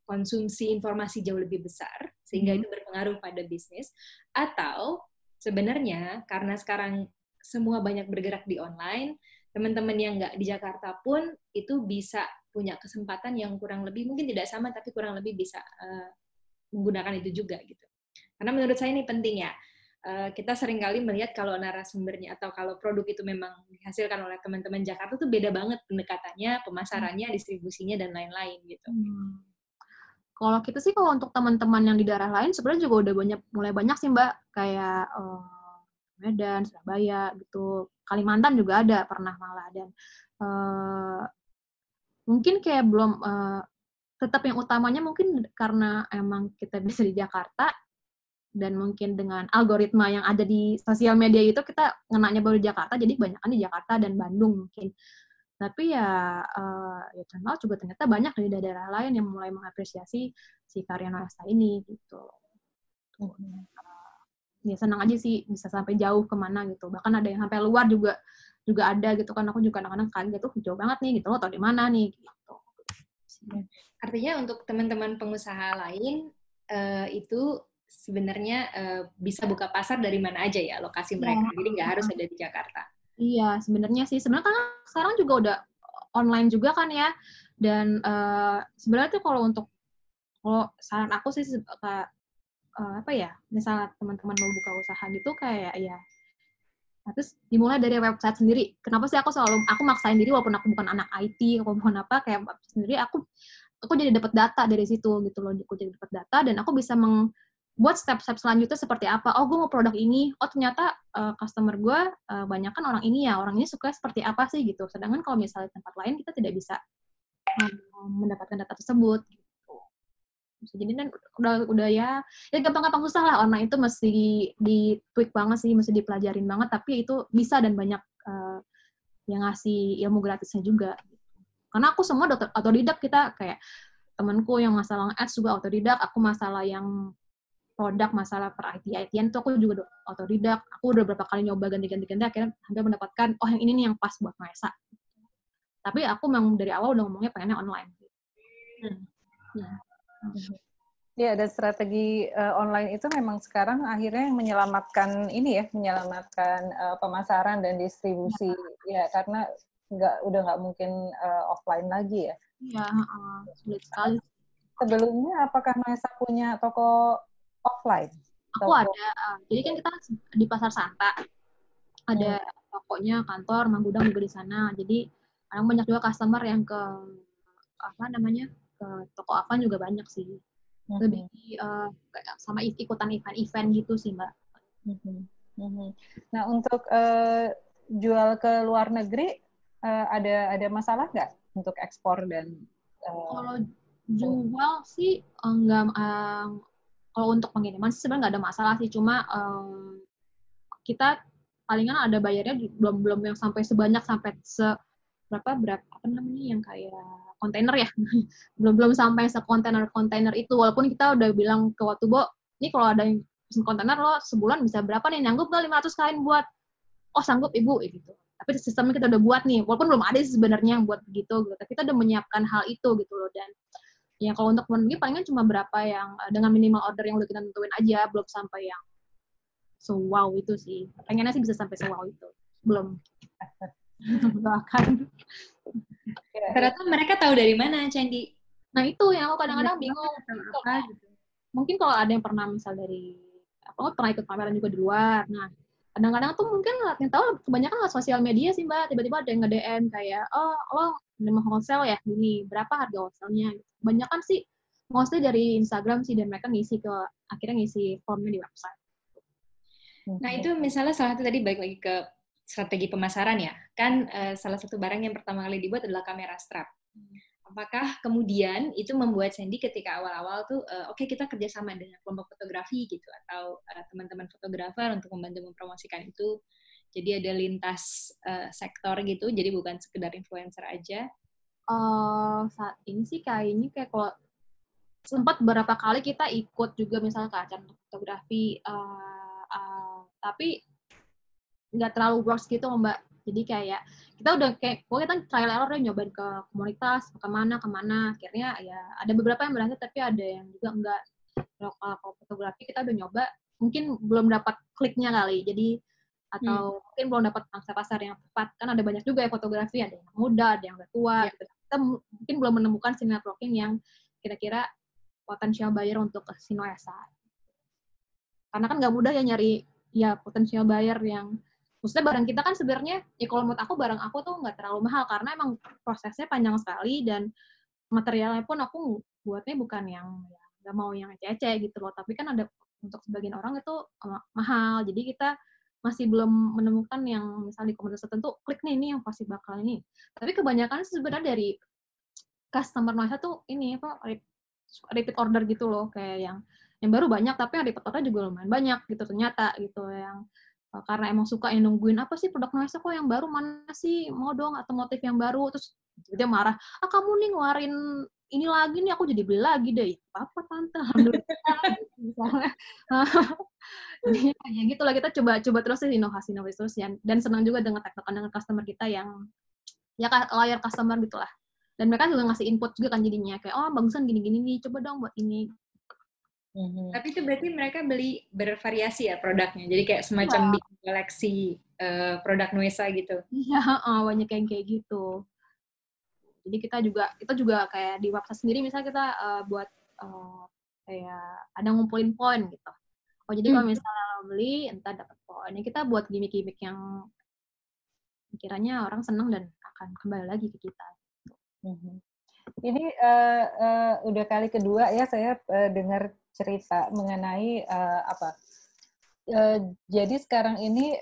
A: konsumsi informasi jauh lebih besar, sehingga itu berpengaruh pada bisnis. Atau sebenarnya karena sekarang semua banyak bergerak di online, teman-teman yang nggak di Jakarta pun itu bisa punya kesempatan yang kurang lebih, mungkin tidak sama, tapi kurang lebih bisa menggunakan itu juga gitu. Karena menurut saya ini penting ya. Kita seringkali melihat kalau narasumbernya atau kalau produk itu memang dihasilkan oleh teman-teman Jakarta tuh beda banget pendekatannya, pemasarannya, distribusinya, dan lain-lain gitu.
C: Kalau kita sih, kalau untuk teman-teman yang di daerah lain sebenarnya juga udah mulai banyak sih Mbak, kayak Medan, Surabaya gitu, Kalimantan juga ada pernah malah, dan mungkin kayak belum tetap yang utamanya mungkin karena emang kita bisa di Jakarta, dan mungkin dengan algoritma yang ada di sosial media itu kita ngenanya baru di Jakarta, jadi kebanyakan di Jakarta dan Bandung mungkin. Tapi ya ternyata juga ternyata banyak dari daerah lain yang mulai mengapresiasi si karya Noesa ini gitu. Ya senang aja sih bisa sampai jauh kemana gitu. Bahkan ada yang sampai luar juga ada gitu kan. Aku juga kadang-kadang kaget tuh, jauh banget nih gitu, lo tau di mana nih gitu.
A: Artinya untuk teman-teman pengusaha lain itu sebenarnya bisa buka pasar dari mana aja ya lokasi mereka. Jadi nggak harus ada di Jakarta.
C: Iya, sebenarnya sih. Sebenarnya kan sekarang juga udah online juga kan ya. Dan sebenarnya tuh kalau saran aku sih misalnya teman-teman mau buka usaha gitu kayak ya, terus dimulai dari website sendiri. Kenapa sih aku maksain diri walaupun aku bukan anak IT, aku bukan apa, kayak sendiri aku jadi dapat data dari situ gitu loh. Aku jadi dapat data dan aku bisa buat step-step selanjutnya seperti apa. Oh, gue mau produk ini. Oh, ternyata customer gue banyak kan orang ini ya. Orang ini suka seperti apa sih gitu. Sedangkan kalau misalnya tempat lain kita tidak bisa mendapatkan data tersebut gitu. Jadi kan udah ya gampang-gampang susah lah. Online itu mesti di-tweak banget sih, mesti dipelajarin banget, tapi itu bisa dan banyak yang ngasih ilmu gratisnya juga. Karena aku semua otodidak, kita kayak temanku yang masalah ads juga otodidak, aku masalah yang produk, masalah per IT-ITan itu aku juga otodidak. Aku udah berapa kali nyoba ganti-ganti, akhirnya hampir mendapatkan, oh yang ini nih yang pas buat Noesa. Tapi aku memang dari awal udah ngomongnya pengennya online.
B: Ya, ada strategi online itu memang sekarang akhirnya yang menyelamatkan pemasaran dan distribusi ya, karena udah nggak mungkin offline lagi ya.
C: Iya, sulit sekali.
B: Sebelumnya apakah Noesa punya toko offline?
C: Aku ada. Jadi kan kita di Pasar Santa ada tokonya, kantor, Manggudang juga di sana. Jadi kadang banyak juga customer yang ke toko Avan juga banyak sih. Lebih sama ikutan event-event gitu sih Mbak.
B: Nah, untuk jual ke luar negeri ada masalah nggak untuk ekspor dan
C: kalau jual sih enggak. Kalau untuk pengiriman sih sebenarnya nggak ada masalah sih, cuma kita palingan ada bayarnya belum yang sampai sebanyak sampai berapa yang kayak kontainer ya. belum sampai sekontainer itu, walaupun kita udah bilang ke waktu Bo, ini kalau ada yang pesen kontainer lo sebulan bisa berapa nih, nyanggup nggak 500 kain buat? Oh sanggup ibu gitu. Tapi sistemnya kita udah buat nih, walaupun belum ada sih sebenarnya yang buat begitu gitu. Tapi kita udah menyiapkan hal itu gitu loh. Dan ya kalau untuk memenuhi palingan cuma berapa yang dengan minimal order yang udah kita tentuin aja, belum sampai yang wow itu sih. Pengennya sih bisa sampai wow itu. Belum. Doakan.
A: Ternyata mereka tahu dari mana, Candi?
C: Nah itu yang aku kadang-kadang bingung.
A: Gitu.
C: Mungkin kalau ada yang pernah misal dari pernah ikut pameran juga di luar. Nah kadang-kadang tuh mungkin yang tahu kebanyakan lewat sosial media sih Mbak. Tiba-tiba ada yang nge-DM kayak, oh lo menerima wholesale ya, gini berapa harga wholesale-nya? Kebanyakan sih mostly dari Instagram sih, dan mereka akhirnya ngisi formnya di website.
A: Nah itu misalnya salah satu tadi balik lagi ke strategi pemasaran ya, kan salah satu barang yang pertama kali dibuat adalah kamera strap. Apakah kemudian itu membuat Sandy ketika awal-awal tuh, oke, kita kerjasama dengan kelompok fotografi gitu, atau teman-teman fotografer untuk membantu mempromosikan itu, jadi ada lintas sektor gitu, jadi bukan sekedar influencer aja?
C: Saat ini sih kayaknya kayak kalau sempat beberapa kali kita ikut juga misalnya ke acara fotografi tapi nggak terlalu works gitu Mbak. Jadi kayak kita udah kayak pokoknya kan trial error ya, nyobain ke komunitas kemana, akhirnya ya ada beberapa yang berhasil tapi ada yang juga enggak. Kalau fotografi kita udah nyoba, mungkin belum dapat kliknya kali, jadi atau mungkin belum dapat pangsa pasar yang tepat, kan ada banyak juga ya fotografi, ada yang muda, ada yang udah tua, gitu. Kita mungkin belum menemukan si networking yang kira-kira potensial buyer untuk ke Sinoesa. Karena kan nggak mudah ya nyari ya potensial buyer yang, maksudnya barang kita kan sebenarnya, ya kalau menurut aku barang aku tuh nggak terlalu mahal, karena emang prosesnya panjang sekali, dan materialnya pun aku buatnya bukan yang nggak mau yang ece-ece gitu loh, tapi kan ada untuk sebagian orang itu mahal, jadi kita masih belum menemukan yang misalnya di komunitas tertentu, klik nih, ini yang pasti bakal ini. Tapi kebanyakan sebenarnya dari customer Noisa tuh ini apa, repeat order gitu loh, kayak yang baru banyak, tapi yang repeat order juga lumayan banyak gitu ternyata gitu, yang karena emang suka yang nungguin apa sih produk Noisa kok yang baru, mana sih, mau dong atau motif yang baru, terus dia marah, kamu nih ngeluarin ini lagi nih, aku jadi beli lagi deh. Apa tante, alhamdulillah. Misalnya, ya gitu lah, kita coba terus sih inovasi terus ya, dan senang juga dengan tektokan dengan customer kita yang ya loyal customer gitulah. Dan mereka juga ngasih input juga kan jadinya kayak, oh bagusan gini-gini nih, coba dong buat ini.
A: Tapi itu berarti mereka beli bervariasi ya produknya, jadi kayak semacam bikin koleksi produk Noisa gitu.
C: Iya, banyak yang kayak gitu. Jadi kita juga kayak di website sendiri misalnya kita buat kayak ada ngumpulin poin gitu. Oh jadi kalau misalnya lo beli entah dapat poinnya, kita buat gimmick-gimmick yang kiranya orang senang dan akan kembali lagi ke kita.
B: Ini udah kali kedua ya saya dengar cerita mengenai jadi sekarang ini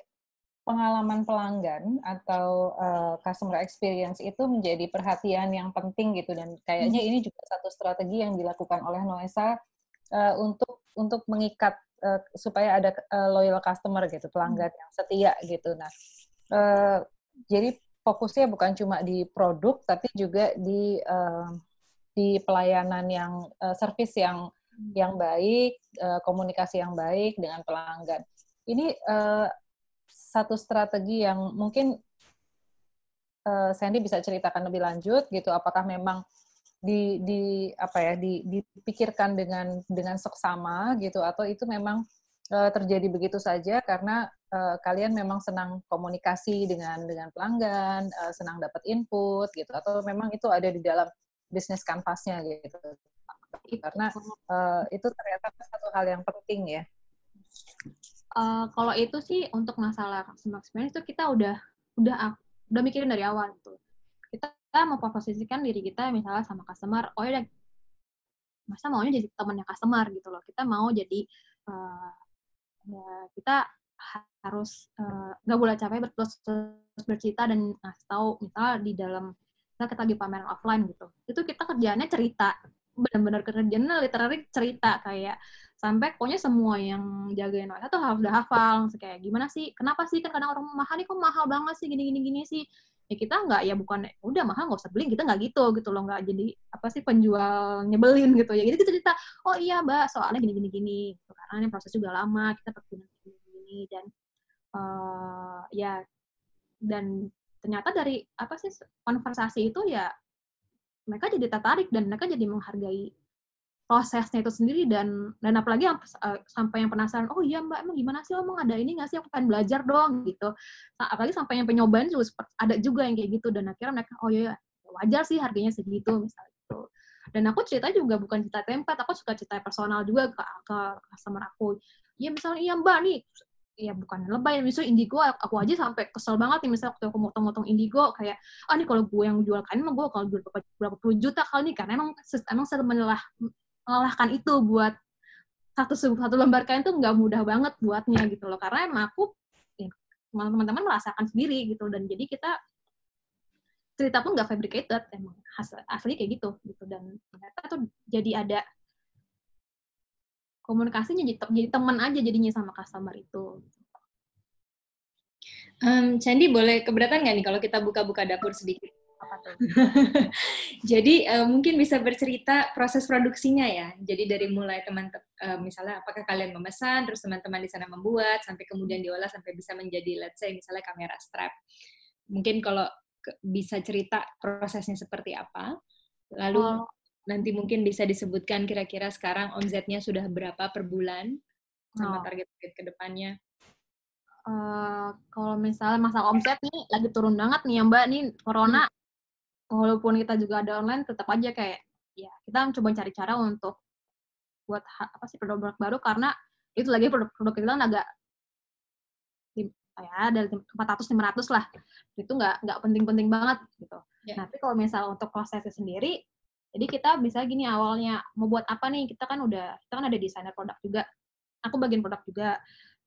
B: pengalaman pelanggan atau customer experience itu menjadi perhatian yang penting gitu, dan kayaknya ini juga satu strategi yang dilakukan oleh Noisa untuk mengikat supaya ada loyal customer gitu, pelanggan yang setia gitu. Nah, jadi fokusnya bukan cuma di produk tapi juga di pelayanan yang service yang baik, komunikasi yang baik dengan pelanggan. Ini satu strategi yang mungkin Sandy bisa ceritakan lebih lanjut gitu, apakah memang dipikirkan dengan seksama gitu, atau itu memang terjadi begitu saja karena kalian memang senang komunikasi dengan pelanggan, senang dapat input gitu, atau memang itu ada di dalam bisnis kanvasnya gitu, karena itu ternyata satu hal yang penting ya.
C: Kalau itu sih untuk masalah customer experience itu kita udah mikirin dari awal gitu. Kita memposisikan diri kita misalnya sama customer, oh ya masa maunya jadi temannya customer gitu loh. Kita mau jadi ya kita harus nggak boleh capek terus bercerita dan ngasih tahu, misalnya di dalam kita lagi pameran offline gitu. Itu kita kerjaannya cerita, benar-benar kerjaannya literally cerita, kayak sampai pokoknya semua yang jagain Noisa tuh harus udah hafal, kayak gimana sih, kenapa sih, kan kadang orang mahal nih, kok mahal banget sih, gini sih. Ya kita nggak, ya bukan udah mahal nggak usah beli, kita nggak gitu loh, nggak jadi apa sih penjual nyebelin gitu ya. Jadi kita cerita, oh iya mbak soalnya gini gitu, karena ini proses juga lama, kita pakai gini dan ya, dan ternyata dari apa sih konversasi itu ya mereka jadi tertarik dan mereka jadi menghargai prosesnya itu sendiri, dan apalagi sampai yang penasaran, oh iya mbak emang gimana sih, emang ada ini nggak sih, aku pengen belajar dong gitu. Apalagi sampai yang penyobain juga ada juga yang kayak gitu, dan akhirnya mereka oh iya wajar sih harganya segitu misalnya gitu. Dan aku cerita juga bukan cerita tempat, aku suka cerita personal juga ke customer aku. Ya misalnya iya mbak nih, ya bukan lebay, misalnya indigo aku aja sampai kesel banget nih, misalnya waktu aku motong indigo kayak, nih kalau gue yang jual kain mah gue kalau jual berapa puluh juta kali nih, karena emang melelahkan itu buat satu lembar kain tuh nggak mudah banget buatnya gitu loh, karena emang aku ya, teman-teman merasakan sendiri gitu, dan jadi kita cerita pun nggak fabricated, emang asli kayak gitu, dan ternyata tuh jadi ada komunikasinya, jadi teman aja jadinya sama customer itu.
A: Sandy boleh keberatan nggak nih kalau kita buka-buka dapur sedikit?
C: tuh.
A: Jadi mungkin bisa bercerita proses produksinya ya. Jadi dari mulai misalnya apakah kalian memesan, terus teman-teman di sana membuat, sampai kemudian diolah sampai bisa menjadi let's say misalnya kamera strap. Mungkin kalau bisa cerita prosesnya seperti apa. Lalu nanti mungkin bisa disebutkan kira-kira sekarang omsetnya sudah berapa per bulan sama target-target ke depannya.
C: Kalau misalnya masalah omset nih lagi turun banget nih ya Mbak, nih corona, walaupun kita juga ada online, tetap aja kayak ya kita coba cari cara untuk buat produk baru, karena itu lagi produk kita kan agak ya dari 400-500 lah, itu nggak penting-penting banget gitu. Nah, tapi kalau misal untuk prosesnya sendiri, jadi kita bisa gini, awalnya mau buat apa nih, kita kan ada desainer produk juga, aku bagian produk juga.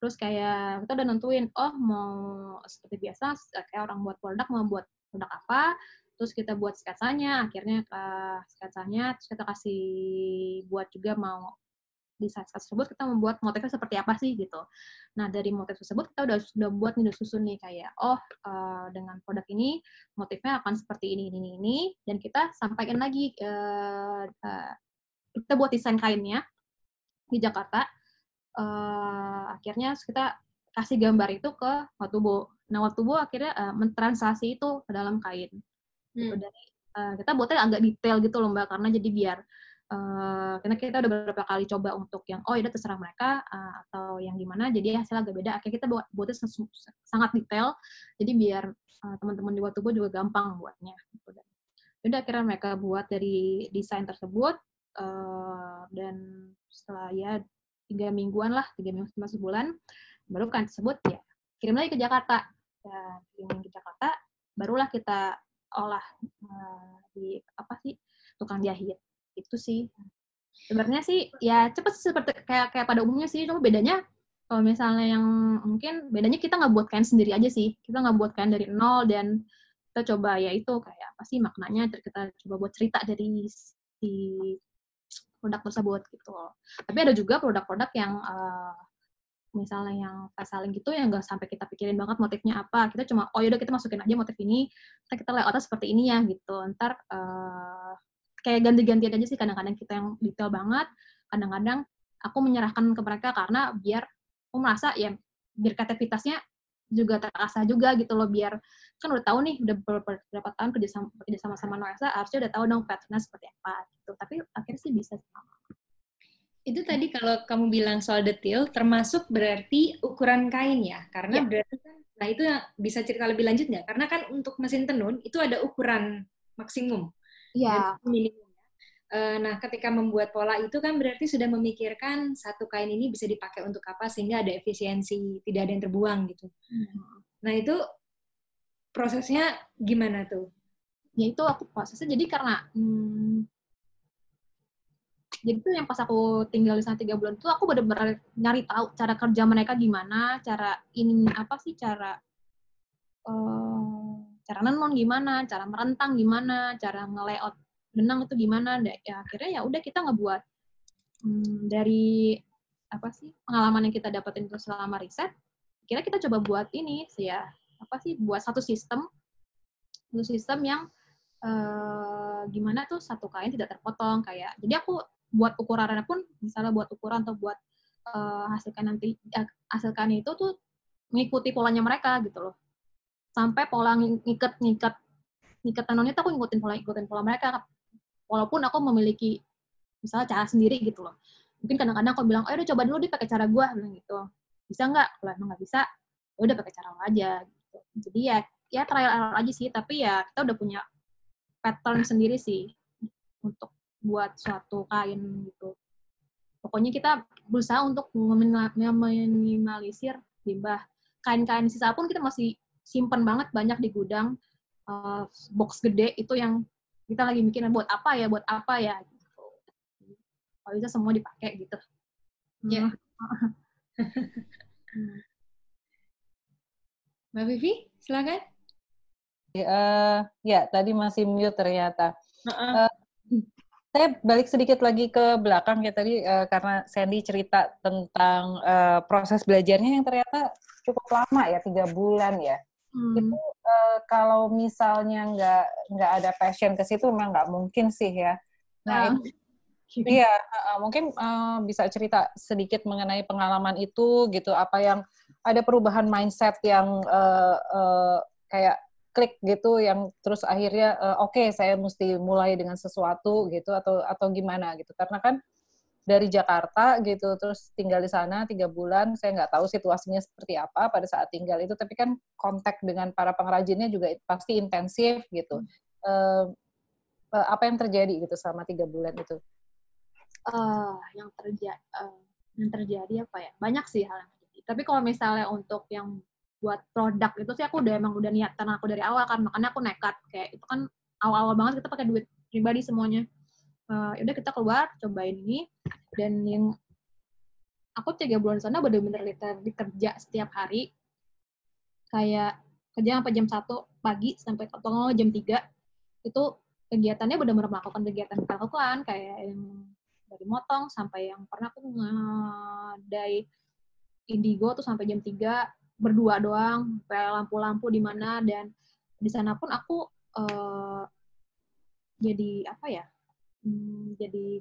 C: Terus kayak kita udah nentuin, mau seperti biasa, kayak orang buat produk, mau buat produk apa, terus kita buat sketsanya, akhirnya sketsanya, terus kita kasih buat juga mau di sketsa tersebut kita membuat motifnya seperti apa sih gitu. Nah, dari motif tersebut kita udah buat nih, udah susun nih kayak, dengan produk ini motifnya akan seperti ini, dan kita sampaikan lagi, kita buat desain kainnya di Jakarta. Akhirnya kita kasih gambar itu ke Watubo. Nah, Watubo akhirnya mentranslasi itu ke dalam kain. Gitu. Dari kita buatnya agak detail gitu loh Mbak, karena jadi biar karena kita udah beberapa kali coba untuk yang ya terserah mereka atau yang gimana, jadi hasilnya agak beda. Akhirnya kita buatnya sangat detail, jadi biar teman-teman di Watubo juga gampang buatnya. Gitu. Udah akhirnya mereka buat dari desain tersebut, dan setelah 3 mingguan lah, 3 minggu sama sebulan, baru kan tersebut ya kirim lagi ke Jakarta. Ya, kirim ke Jakarta, barulah kita olah di tukang jahit. Itu sih. Sebenarnya sih ya cepet seperti kayak pada umumnya sih, cuma bedanya kalau misalnya yang mungkin bedanya kita nggak buat kain sendiri aja sih. Kita nggak buat kain dari nol, dan kita coba ya itu kayak apa sih maknanya, kita coba buat cerita dari si produk tersebut gitu. Tapi ada juga produk-produk yang misalnya yang reselling gitu yang nggak sampai kita pikirin banget motifnya apa, kita cuma yaudah kita masukin aja motif ini, kita layoutnya seperti ini ya gitu. Ntar kayak ganti-gantian aja sih, kadang-kadang kita yang detail banget, kadang-kadang aku menyerahkan ke mereka karena biar aku merasa ya biar kreativitasnya juga terasa juga gitu loh, biar kan udah tahu nih udah berapa tahun kerja sama Noesa, harusnya udah tahu dong patternnya seperti apa gitu. Tapi akhirnya sih bisa sama.
A: Itu tadi kalau kamu bilang soal detail, termasuk berarti ukuran kain ya? Karena berarti kan, nah itu yang bisa cerita lebih lanjut nggak? Karena kan untuk mesin tenun itu ada ukuran maksimum dan minimum. Nah, ketika membuat pola itu kan berarti sudah memikirkan satu kain ini bisa dipakai untuk apa sehingga ada efisiensi, tidak ada yang terbuang gitu. Nah, itu prosesnya gimana tuh?
C: Ya itu aku prosesnya jadi karena jadi tuh yang pas aku tinggal di sana 3 bulan tuh aku benar-benar nyari tahu cara kerja mereka gimana, cara nenun gimana, cara merentang gimana, cara nge-layout benang itu gimana. Ya akhirnya ya udah kita ngebuat dari pengalaman yang kita dapetin itu selama riset, akhirnya kita coba buat ini sih ya, buat satu sistem yang gimana tuh satu kain tidak terpotong kayak. Jadi aku buat ukurannya pun misalnya buat ukuran atau buat hasilkan itu tuh mengikuti polanya mereka gitu loh. Sampai pola ngikat tenunnya tuh aku ngikutin pola mereka. Walaupun aku memiliki misalnya cara sendiri gitu loh. Mungkin kadang-kadang aku bilang, udah coba dulu deh pakai cara gue, bilang gitu. Bisa nggak? Kalau emang nggak bisa, udah pakai cara lo aja. Gitu. Jadi ya trial error aja sih. Tapi ya kita udah punya pattern sendiri sih untuk buat suatu kain gitu. Pokoknya kita berusaha untuk meminimalisir limbah. Kain-kain sisa pun kita masih simpen banget banyak di gudang, box gede itu yang kita lagi mikirin buat apa ya gitu. Kalau bisa semua dipakai gitu.
A: Ya. Mbak Vivi, silakan.
B: Ya, tadi masih mute ternyata. Saya balik sedikit lagi ke belakang ya tadi, karena Sandy cerita tentang proses belajarnya yang ternyata cukup lama ya, 3 bulan ya. Itu kalau misalnya nggak ada passion ke situ memang nggak mungkin sih ya. Nah, iya, mungkin bisa cerita sedikit mengenai pengalaman itu gitu, apa yang ada perubahan mindset yang kayak klik gitu, yang terus akhirnya oke, saya mesti mulai dengan sesuatu gitu, atau gimana gitu. Karena kan dari Jakarta gitu, terus tinggal di sana 3 bulan, saya nggak tahu situasinya seperti apa pada saat tinggal itu, tapi kan kontak dengan para pengrajinnya juga pasti intensif gitu. Apa yang terjadi gitu selama 3 bulan itu?
C: Yang terjadi apa ya? Banyak sih hal yang terjadi. Tapi kalau misalnya untuk yang buat produk itu sih aku udah niatan aku dari awal kan, makanya aku nekat kayak itu kan awal-awal banget kita pakai duit pribadi semuanya. Yaudah kita keluar cobain ini, dan yang aku 3 bulan sana bener-bener literally kerja setiap hari, kayak kerja sampai jam 1 pagi sampai jam 3 itu kegiatannya benar-benar melakukan kegiatan kita lakukan, kayak yang dari motong sampai yang pernah aku ngadai indigo tuh sampai jam 3 berdua doang, kayak lampu-lampu di mana, dan di sana pun aku jadi apa ya? Jadi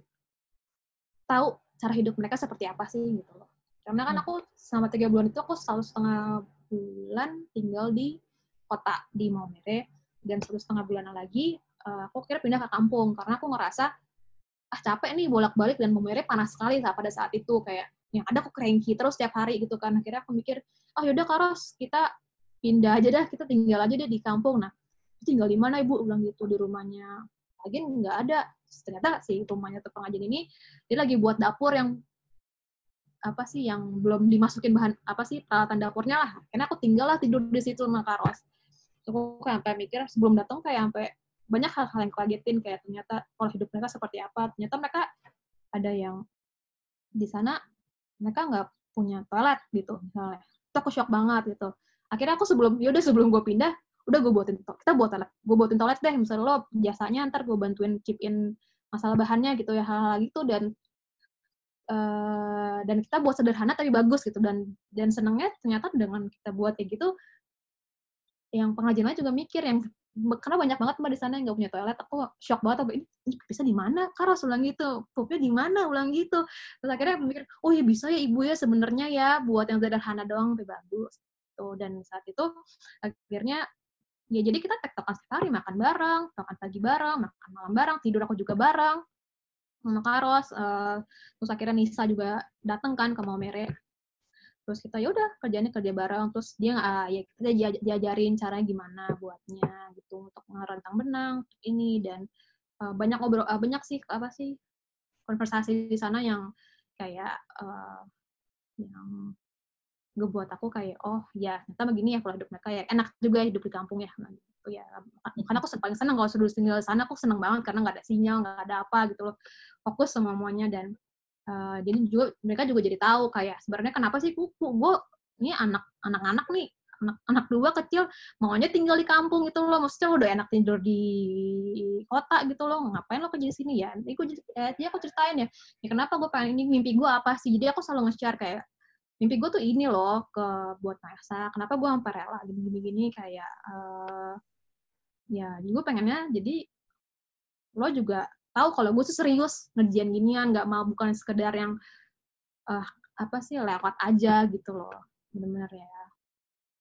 C: tahu cara hidup mereka seperti apa sih gitu loh. Karena kan aku selama 3 bulan itu aku 1,5 bulan tinggal di kota di Maumere, dan 1,5 bulanan lagi aku kira pindah ke kampung karena aku ngerasa capek nih bolak-balik, dan Maumere panas sekali pada saat itu, kayak yang ada aku cranky terus setiap hari gitu kan. Akhirnya aku mikir, yaudah Karos, kita pindah aja dah, kita tinggal aja deh di kampung. Nah, tinggal di mana Ibu? Bilang gitu, di rumahnya. Lagi nggak ada. Ternyata si rumahnya tukang pengrajin ini dia lagi buat dapur yang apa sih yang belum dimasukin bahan apa sih peralatan dapurnya lah. Karena aku tinggal lah tidur di situ sama Karos. Aku kayak sampai mikir sebelum datang kayak sampai banyak hal-hal yang kagetin, kayak ternyata pola hidup mereka seperti apa. Ternyata mereka ada yang di sana mereka nggak punya toilet gitu misalnya. Itu aku shock banget gitu. Akhirnya aku sebelum gue pindah, udah gue buatin toilet deh, misalnya lo jasanya ntar gue bantuin chip in masalah bahannya gitu ya, hal-hal gitu, dan kita buat sederhana tapi bagus gitu, dan senangnya ternyata dengan kita buat kayak gitu yang pengrajin lain juga mikir, yang karena banyak banget Mbak di sana yang nggak punya toilet. Aku shock banget, ini bisa di mana Karos, ulang gitu, pupnya di mana, ulang gitu. Terus akhirnya aku mikir, oh ya bisa ya Ibu ya sebenarnya ya buat yang sederhana doang tapi bagus tuh. Dan saat itu akhirnya ya jadi kita tektokan setiap hari, makan bareng, makan pagi bareng, makan malam bareng, tidur aku juga bareng sama Karos. Terus akhirnya Nisa juga datang kan ke Maumere. Terus kita ya udah kerja bareng, terus dia ya kita diajarin caranya gimana buatnya gitu untuk ngerentang benang ini, dan banyak banyak sih apa sih konversasi di sana yang kayak yang ngebuat aku kayak oh ya ternyata begini ya pola hidup mereka ya, enak juga hidup di kampung ya, nah, gitu ya. Karena aku paling seneng kalau sudah tinggal di sana, aku seneng banget karena nggak ada sinyal, nggak ada apa gitu loh, fokus semuanya. Dan jadi juga mereka juga jadi tahu kayak sebenarnya kenapa sih gue ini anak-anak nih, anak 2 kecil maunya tinggal di kampung gitu loh, maksudnya lo udah enak tidur di kota gitu loh, ngapain lo kerja di sini ya. Jadi aku ceritain ya kenapa gue pengen ini, mimpi gue apa sih. Jadi aku selalu nge-share kayak mimpi gue tuh ini loh buat Maesa, kenapa gue sampai rela gini-gini kayak ya gue pengennya jadi lo juga tahu kalau gue tuh serius ngerjain ginian, nggak mau bukan sekedar yang apa sih lewat aja gitu loh, benar-benar ya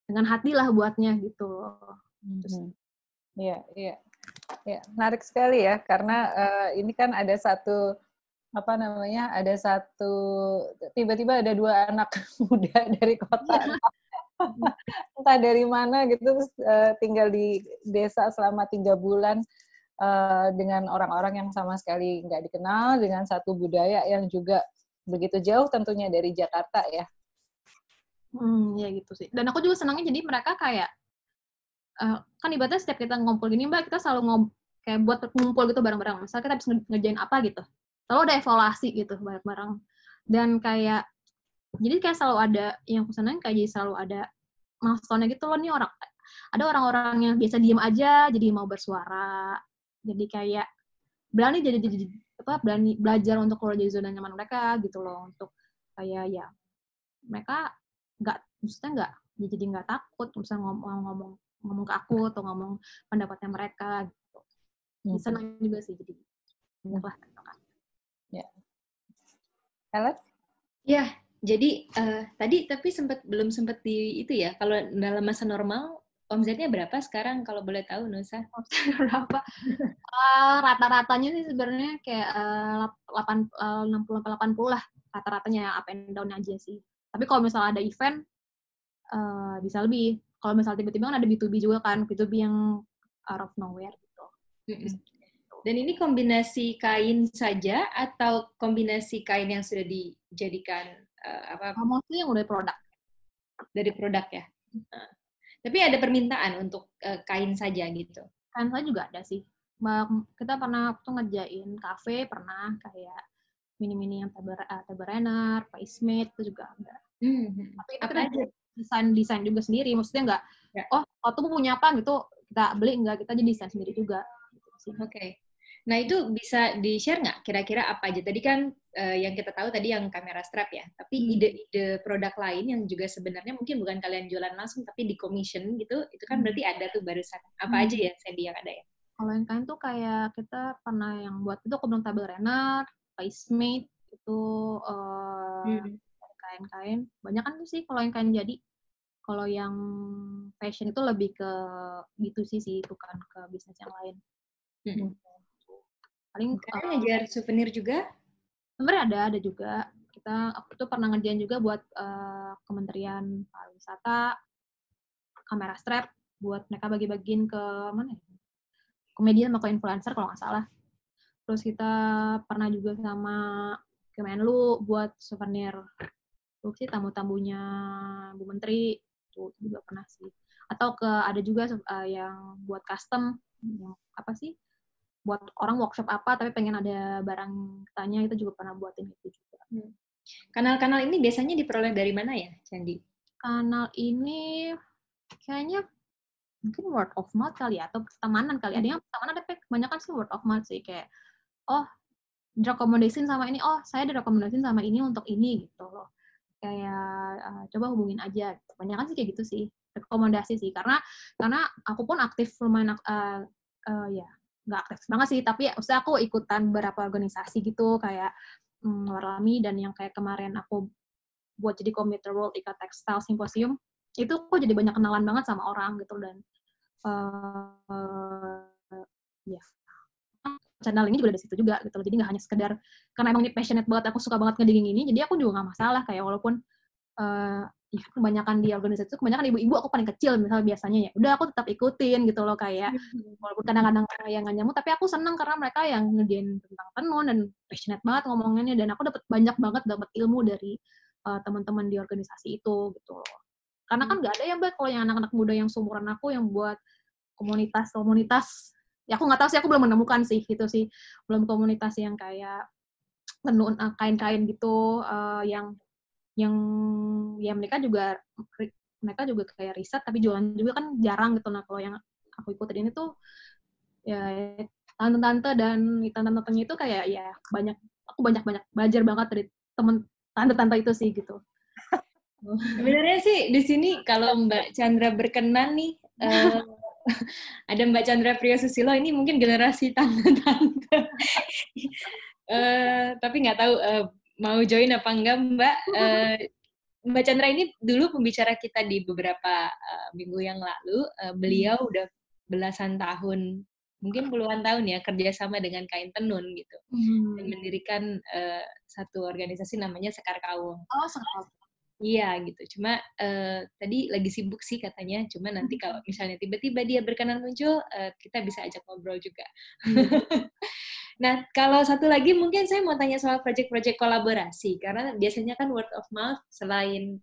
C: dengan hati lah buatnya gitu loh.
B: Iya, menarik sekali ya, karena ini kan ada satu apa namanya, ada satu tiba-tiba ada 2 anak muda dari kota, entah dari mana gitu, terus tinggal di desa selama 3 bulan dengan orang-orang yang sama sekali nggak dikenal, dengan satu budaya yang juga begitu jauh tentunya dari Jakarta ya.
C: Ya gitu sih. Dan aku juga senangnya jadi mereka kayak kan ibaratnya setiap kita ngumpul gini Mbak, kita selalu kayak buat ngumpul gitu bareng-bareng. Misalnya kita bisa ngerjain apa gitu. Selalu ada evaluasi gitu bareng-bareng. Dan kayak jadi kayak selalu ada yang aku senang, kayak jadi selalu ada milestone-nya gitu loh, nih ada orang-orang yang biasa diem aja jadi mau bersuara. Jadi kayak berani berani belajar untuk keluar dari zona nyaman mereka gitu loh, untuk kayak ya mereka maksudnya nggak jadi nggak takut misalnya ngomong ngomong ke aku atau ngomong pendapatnya mereka gitu. Senang juga sih jadi banyak lah.
B: Ya. Alex?
A: Ya, jadi tadi tapi belum sempat di itu ya. Kalau dalam masa normal omsetnya berapa sekarang kalau boleh tahu, Nusa?
C: Berapa? Rata-ratanya sih sebenarnya kayak 60-80 lah rata-ratanya, up and down aja sih. Tapi kalau misalnya ada event bisa lebih. Kalau misalnya tiba-tiba kan ada B2B juga kan, B2B yang out of nowhere gitu.
A: Dan ini kombinasi kain saja atau kombinasi kain yang sudah dijadikan
C: Mostly yang udah produk.
A: Dari produk ya. Tapi ada permintaan untuk kain saja gitu.
C: Kain saja juga ada sih. Kita pernah tuh ngerjain kafe, pernah kayak mini-mini yang table runner, placemate itu juga ada. Tapi itu kita desain juga sendiri. Maksudnya nggak, tuh punya apa gitu, kita beli, nggak, kita jadi desain sendiri juga.
A: Oke. Nah, itu bisa di-share nggak kira-kira apa aja? Tadi kan yang kita tahu tadi yang kamera strap ya, tapi ide-ide produk lain yang juga sebenarnya mungkin bukan kalian jualan langsung, tapi di commission gitu, itu kan berarti ada tuh barusan. Apa aja ya, Sandy, yang ada ya?
C: Kalau yang kain tuh kayak kita pernah yang buat itu, aku bilang table runner, placemate, itu kain-kain. Banyak kan sih kalau yang kain jadi. Kalau yang fashion itu lebih ke B2C sih, bukan ke bisnis yang lain. Paling
A: ngejar souvenir juga?
C: Sebenarnya ada juga. Aku tuh pernah ngerjain juga buat Kementerian Pariwisata, kamera strap buat mereka bagi-bagiin ke mana ya? Ke media sama ke influencer kalau nggak salah. Terus kita pernah juga sama Kemenlu buat souvenir. Terus sih tamu-tamunya Bu Menteri tuh juga pernah sih. Atau ada juga yang buat custom, yang apa sih? Buat orang workshop apa tapi pengen ada barang tanya, itu juga pernah buatin itu juga.
A: Kanal-kanal ini biasanya diperoleh dari mana ya, Sandy?
C: Kanal ini kayaknya mungkin word of mouth kali ya, atau pertemanan kali. Ada yang pertemanan, tapi kebanyakan sih word of mouth sih, kayak direkomendasiin sama ini, saya direkomendasiin sama ini untuk ini gitu loh. Kayak coba hubungin aja. Kebanyakan sih kayak gitu sih, rekomendasi sih. Karena aku pun aktif lumayan ya nggak aktif banget sih, tapi usah aku ikutan beberapa organisasi gitu kayak Warlami, dan yang kayak kemarin aku buat jadi Commuter World Ikat Textile Symposium, itu aku jadi banyak kenalan banget sama orang gitu. Dan ya channel ini juga dari situ juga gitu. Jadi nggak hanya sekedar karena emang ini passionate banget, aku suka banget ngedigging ini, jadi aku juga nggak masalah kayak walaupun ya kebanyakan di organisasi itu kebanyakan ibu-ibu, aku paling kecil misalnya biasanya, ya udah aku tetap ikutin gitu loh, kayak walaupun kadang-kadang yang nggak nyambung, tapi aku seneng karena mereka yang ngerjain tentang tenun dan passionate banget ngomonginnya, dan aku dapat ilmu dari teman-teman di organisasi itu gitu loh. Karena kan nggak ada ya Mbak, kalau yang anak-anak muda yang seumuran aku yang buat komunitas ya aku nggak tahu sih, aku belum menemukan sih gitu sih, belum komunitas yang kayak tenun kain-kain gitu yang ya mereka juga kayak riset tapi jualan juga kan jarang gitu. Nah kalau yang aku ikutin ini tuh ya tante-tante dan tante-tantenya itu kayak ya aku banyak belajar banget dari temen tante-tante itu sih gitu.
A: Sebenarnya sih di sini kalau Mbak Chandra berkenan nih, ada Mbak Chandra Priyosusilo, ini mungkin generasi tante-tante. Tapi nggak tahu mau join apa enggak Mbak. Mbak Chandra ini dulu pembicara kita di beberapa minggu yang lalu. Beliau udah belasan tahun, mungkin puluhan tahun ya, kerjasama dengan Kain Tenun gitu. Dan mendirikan satu organisasi namanya Sekar Kawung.
C: Oh, Sekar.
A: Iya gitu. Cuma tadi lagi sibuk sih katanya. Cuma nanti kalau misalnya tiba-tiba dia berkenan muncul, kita bisa ajak ngobrol juga. Nah, kalau satu lagi mungkin saya mau tanya soal project-project kolaborasi, karena biasanya kan word of mouth, selain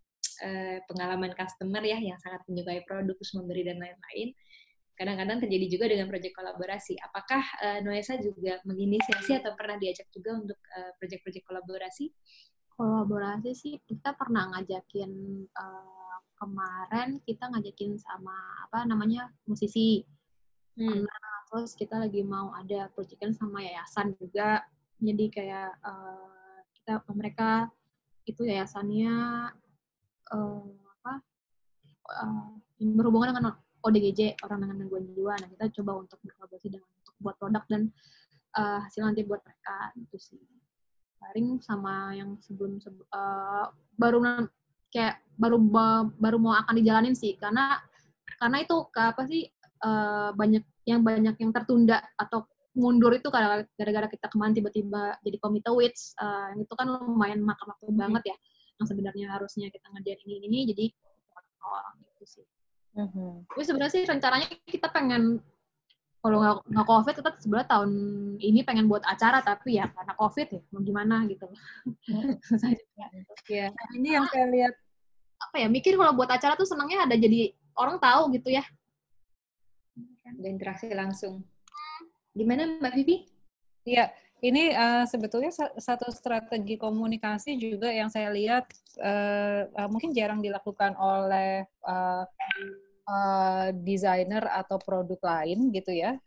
A: pengalaman customer ya yang sangat menyukai produk, terus memberi dan lain-lain, kadang-kadang terjadi juga dengan project kolaborasi. Apakah Noesa juga menginisiasi atau pernah diajak juga untuk project-project kolaborasi?
C: Kolaborasi sih kita pernah ngajakin, kemarin kita ngajakin sama musisi. Terus kita lagi mau ada proyekan sama yayasan juga, jadi kayak mereka itu yayasannya berhubungan dengan ODGJ, orang dengan gangguan jiwa. Nah, kita coba untuk berkolaborasi dengan untuk buat produk dan hasil nanti buat mereka itu sih. Paling sama yang baru kayak baru mau akan dijalanin sih, karena itu apa sih banyak yang tertunda atau mundur itu gara-gara kita kemarin tiba-tiba jadi komite WITS, itu kan lumayan makan waktu banget ya, yang sebenarnya harusnya kita ngerjain ini jadi gitu sih. Tapi sebenarnya sih rencananya kita pengen, kalau nggak COVID, kita sebenarnya tahun ini pengen buat acara, tapi ya karena COVID ya mau gimana gitu.
B: Ya, ini yang saya lihat.
C: Apa ya, mikir kalau buat acara tuh senangnya ada jadi orang tahu gitu ya.
A: Ada interaksi langsung. Gimana Mbak Vivi?
B: Iya, ini sebetulnya satu strategi komunikasi juga yang saya lihat mungkin jarang dilakukan oleh desainer atau produk lain gitu ya,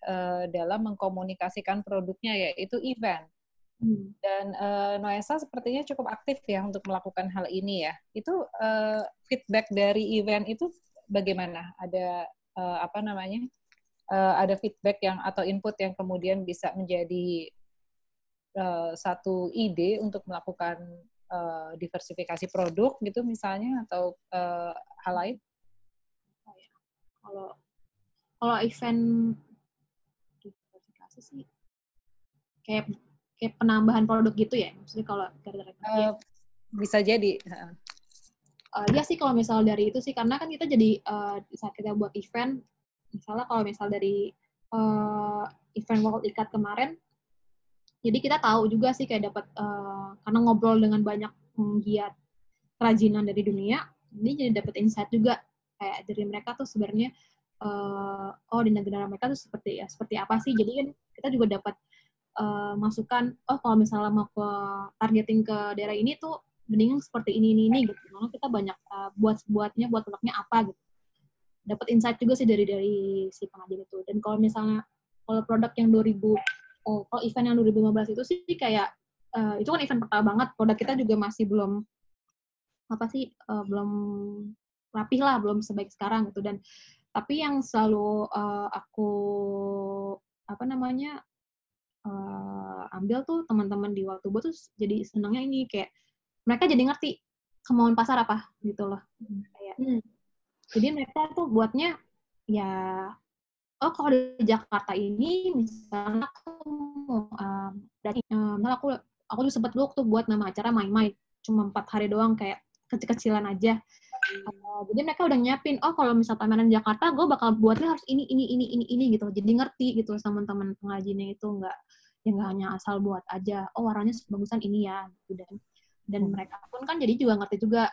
B: dalam mengkomunikasikan produknya, yaitu event. Dan Noesa sepertinya cukup aktif ya untuk melakukan hal ini ya. Itu feedback dari event itu bagaimana? Ada ada feedback yang atau input yang kemudian bisa menjadi satu ide untuk melakukan diversifikasi produk gitu misalnya, atau hal lain?
C: Kalau event diversifikasi sih kayak penambahan produk gitu ya, maksudnya kalau gara-gara
B: bisa jadi.
C: Ya sih kalau misal dari itu sih, karena kan kita jadi saat kita buat event, misalnya kalau misal dari event World ICAT kemarin, jadi kita tahu juga sih kayak dapat karena ngobrol dengan banyak penggiat kerajinan dari dunia, jadi dapat insight juga kayak dari mereka tuh sebenarnya di negara mereka tuh seperti apa sih. Jadi kan kita juga dapat masukan, kalau misalnya mau ke targeting ke daerah ini tuh mending seperti ini gitu. Karena kita banyak buat produknya apa gitu. Dapat insight juga sih dari si pengrajin itu. Dan kalau misalnya produk yang kalau event yang 2015 itu sih kayak itu kan event pertama banget, produk kita juga masih belum belum rapih lah, belum sebaik sekarang gitu. Dan tapi yang selalu aku ambil tuh teman-teman di waktu tuh jadi senangnya ini kayak mereka jadi ngerti kemauan pasar apa gitu loh. Kayak, jadi mereka tuh buatnya ya, kalau di Jakarta ini misalnya aku tuh sempat dulu tuh buat nama acara Mai cuma 4 hari doang, kayak kecil-kecilan aja. Jadi mereka udah nyiapin, kalau misal pameran Jakarta, gue bakal buatnya harus ini gitu. Jadi ngerti gitu sama teman pengrajinnya itu, nggak hanya asal buat aja. Warnanya bagusan ini ya. Gitu. Dan mereka pun kan jadi juga ngerti juga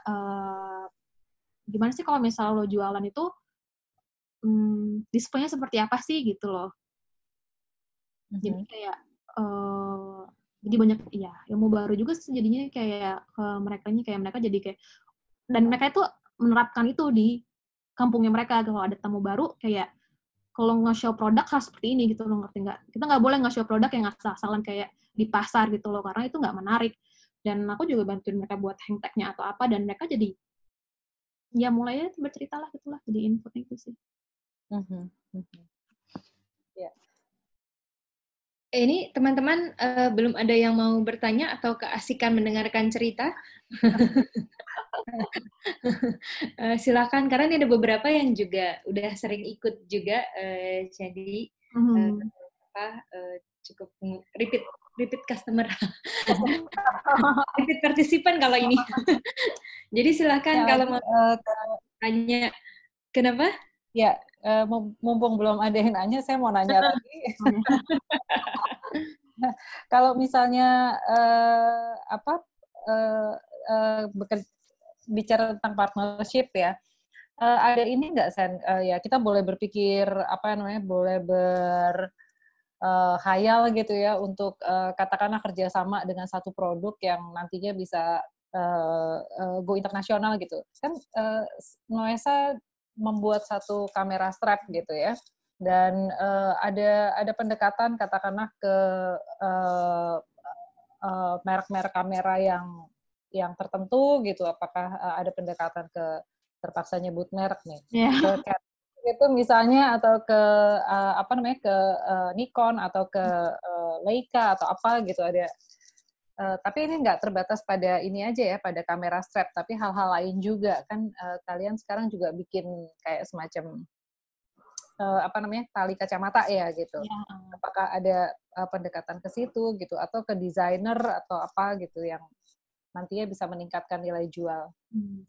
C: gimana sih kalau misal lo jualan itu display-nya seperti apa sih gitu loh. Jadi kayak jadi banyak ilmu baru juga sih jadinya kayak mereka jadi kayak, dan mereka itu menerapkan itu di kampungnya mereka. Kalau ada tamu baru kayak kalau nge-show produk harus seperti ini gitu loh, ngerti nggak? Kita nggak boleh nge-show produk yang asal-asalan kayak di pasar gitu loh, karena itu nggak menarik. Dan aku juga bantuin mereka buat hang tag-nya atau apa, dan mereka jadi ya mulai bercerita lah gitulah, jadi inputnya itu sih.
B: Ya.
A: Ini teman-teman belum ada yang mau bertanya atau keasikan mendengarkan cerita? Silakan, karena ini ada beberapa yang juga udah sering ikut juga, jadi cukup repeat customer, repeat partisipan kalau ini. Jadi silakan kalau mau tanya, kenapa?
B: Ya, mumpung belum ada yang nanya, saya mau nanya lagi. Kalau misalnya bicara tentang partnership ya, ada ini nggak, Sen? Ya kita boleh berpikir boleh berhayal gitu ya untuk katakanlah kerjasama dengan satu produk yang nantinya bisa go internasional gitu. Kan Noesa membuat satu kamera strap gitu ya, dan ada pendekatan katakanlah ke merek-merek kamera yang tertentu gitu. Apakah ada pendekatan ke, terpaksa nyebut merek nih, ke itu misalnya atau ke apa namanya ke Nikon atau ke Leica atau apa gitu ada. Tapi ini nggak terbatas pada ini aja ya, pada kamera strap, tapi hal-hal lain juga kan. Kalian sekarang juga bikin kayak semacam apa namanya tali kacamata ya gitu.
C: Ya.
B: Apakah ada pendekatan ke situ gitu atau ke desainer atau apa gitu yang nantinya bisa meningkatkan nilai jual?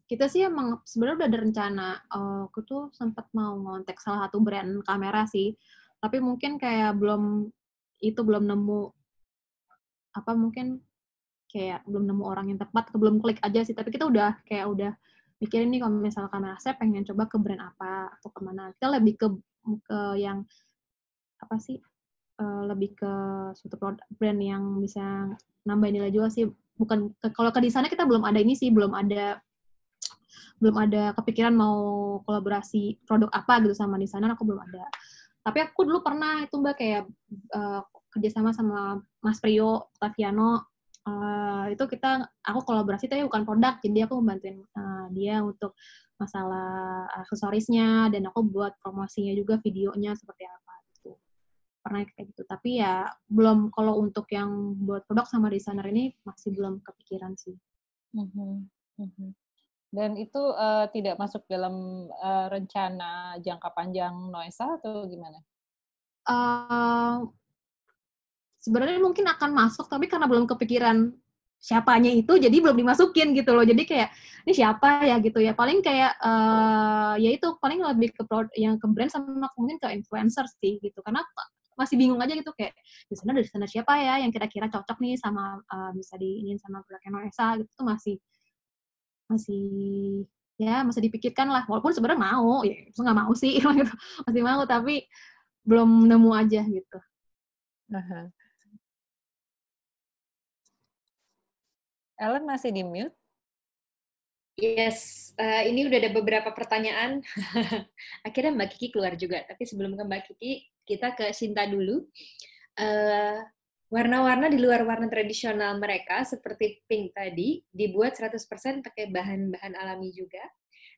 C: Kita sih emang sebenarnya udah ada rencana. Aku tuh sempat mau ngontek salah satu brand kamera sih, tapi mungkin kayak belum nemu apa mungkin kayak belum nemu orang yang tepat atau belum klik aja sih. Tapi kita udah mikirin nih kalau misalnya kamera saya pengen coba ke brand apa atau kemana. Kita lebih ke yang apa sih? Lebih ke suatu produk brand yang bisa nambah nilai jual sih. Bukan kalau ke di sana kita belum ada ini sih, belum ada kepikiran mau kolaborasi produk apa gitu sama desainer, aku belum ada. Tapi aku dulu pernah itu Mbak kayak kerjasama sama Mas Priyo Octaviano. Itu aku kolaborasi tapi bukan produk, jadi aku membantuin dia untuk masalah aksesorisnya dan aku buat promosinya juga, videonya seperti apa gitu. Pernah kayak gitu. Tapi ya belum, kalau untuk yang buat produk sama desainer ini masih belum kepikiran sih.
B: Dan itu tidak masuk dalam rencana jangka panjang Noesa atau gimana?
C: Sebenarnya mungkin akan masuk, tapi karena belum kepikiran siapanya itu, jadi belum dimasukin gitu loh. Jadi kayak, ini siapa ya gitu ya. Paling kayak, ya itu, paling lebih ke yang ke brand sama mungkin ke influencer sih gitu. Karena masih bingung aja gitu, kayak di sana siapa ya yang kira-kira cocok nih sama bisa diinin sama produknya Noesa gitu. Itu masih ya masih dipikirkan lah. Walaupun sebenarnya mau, ya itu nggak mau sih gitu. Masih mau tapi belum nemu aja gitu.
B: Ellen masih di mute?
A: Yes, ini udah ada beberapa pertanyaan. Akhirnya Mbak Kiki keluar juga. Tapi sebelum ke Mbak Kiki, kita ke Sinta dulu. Warna-warna di luar warna tradisional mereka, seperti pink tadi, dibuat 100% pakai bahan-bahan alami juga.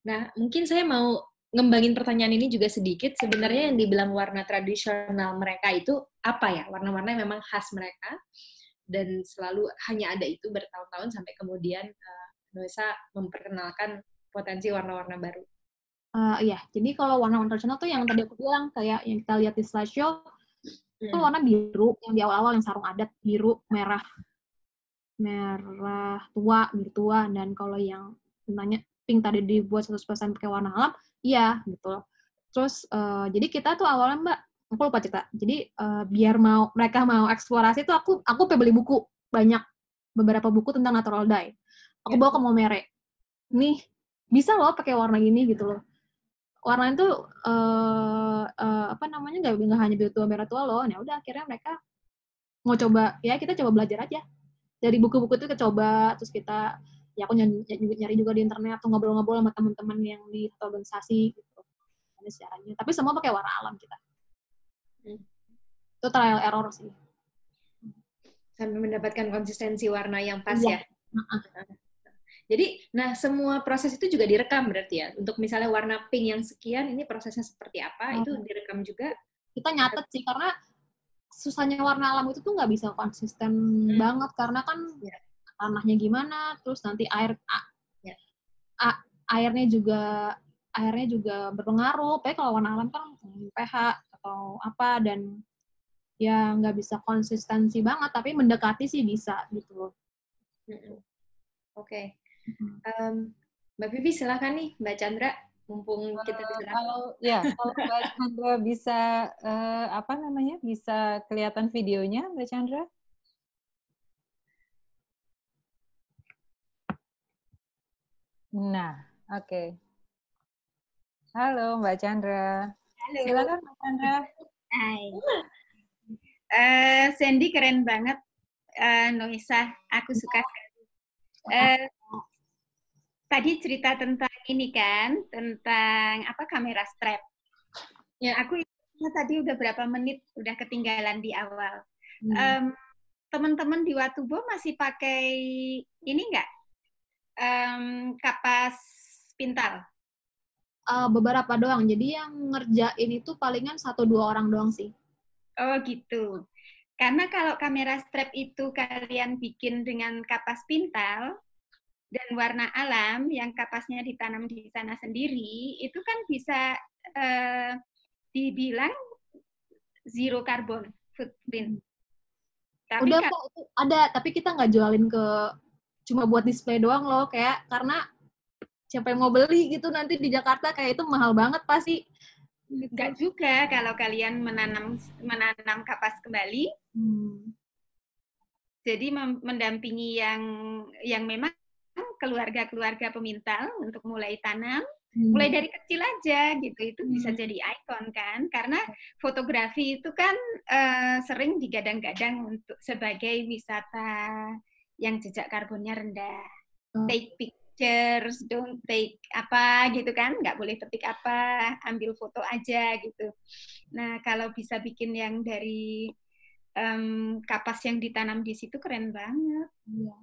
A: Nah, mungkin saya mau ngembangin pertanyaan ini juga sedikit. Sebenarnya yang dibilang warna tradisional mereka itu apa ya? Warna-warna yang memang khas mereka, dan selalu hanya ada itu bertahun-tahun sampai kemudian Noesa memperkenalkan potensi warna-warna baru.
C: Iya, jadi kalau warna-warna tradisional tuh yang tadi aku bilang, kayak yang kita lihat di slideshow, itu warna biru, yang di awal-awal yang sarung adat, biru, merah tua, biru tua, dan kalau yang tentangnya pink tadi dibuat 100% pakai warna alam, iya, gitu. Terus, jadi kita tuh awalnya Mbak, aku lupa cerita, jadi biar mereka mau eksplorasi tuh aku beli buku, banyak, beberapa buku tentang natural dye. Aku bawa ke Momere. Nih, bisa loh pakai warna gini gitu loh. Warna itu apa namanya nggak hanya biru tua merah tua loh. Nah udah akhirnya mereka mau coba, ya kita coba belajar aja dari buku-buku itu, kita coba, terus kita ya aku nyari juga di internet atau ngobrol-ngobrol sama teman-teman yang di organisasi gitu. Caranya. Tapi semua pakai warna alam kita. Itu trial error sih.
A: Sampai mendapatkan konsistensi warna yang pas ya. Jadi, nah semua proses itu juga direkam berarti ya? Untuk misalnya warna pink yang sekian, ini prosesnya seperti apa, itu direkam juga?
C: Kita nyatet sih, karena susahnya warna alam itu tuh nggak bisa konsisten banget, karena kan tanahnya gimana, terus nanti airnya juga berpengaruh. Tapi kalau warna alam kan pH atau apa, dan ya nggak bisa konsistensi banget, tapi mendekati sih bisa gitu loh.
A: Oke. Mbak Vivi silakan nih, Mbak Chandra, mumpung kita bisa
B: kalau Mbak Chandra bisa apa namanya, bisa kelihatan videonya, Mbak Chandra? Nah, oke. Halo Mbak Chandra.
D: Halo.
B: Silakan Mbak Chandra.
D: Hai. Sandy keren banget, Noesa. Aku suka. Tadi cerita tentang ini kan, tentang apa, kamera strap. Ya, aku tadi udah berapa menit udah ketinggalan di awal. Teman-teman di Watubo masih pakai ini nggak? Kapas pintal?
C: beberapa doang. Jadi yang ngerjain itu palingan 1-2 orang doang sih.
D: Oh gitu. Karena kalau kamera strap itu kalian bikin dengan kapas pintal dan warna alam yang kapasnya ditanam di sana sendiri, itu kan bisa dibilang zero carbon footprint. Tapi
C: Udah kok, itu ada, tapi kita nggak jualin cuma buat display doang loh, kayak karena siapa yang mau beli gitu nanti di Jakarta kayak itu mahal banget pasti.
D: Enggak juga kalau kalian menanam kapas kembali. Jadi mendampingi yang memang keluarga-keluarga pemintal untuk mulai tanam, mulai dari kecil aja gitu, itu bisa jadi ikon kan, karena fotografi itu kan sering digadang-gadang untuk sebagai wisata yang jejak karbonnya rendah. Take pictures, don't take apa gitu kan, nggak boleh petik apa, ambil foto aja gitu. Nah kalau bisa bikin yang dari kapas yang ditanam di situ keren banget.
C: Iya.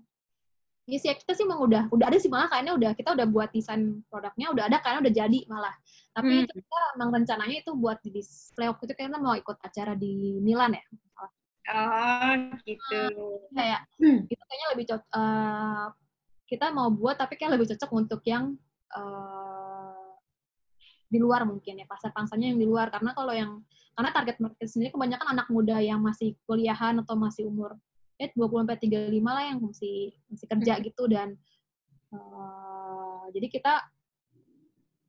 C: Ya sih, kita sih emang udah ada sih, malah kayaknya kita udah buat desain produknya, udah ada, kayaknya udah jadi malah. Tapi itu kita emang rencananya itu buat di display waktu itu kita mau ikut acara di Milan ya.
D: Oh gitu.
C: Kayak itu kayaknya lebih cocok. Kita mau buat tapi kayak lebih cocok untuk yang di luar mungkin ya, pasar-pasarnya yang di luar, karena target market sendiri kebanyakan anak muda yang masih kuliahan atau masih umur 20-35 lah yang masih kerja gitu, dan jadi kita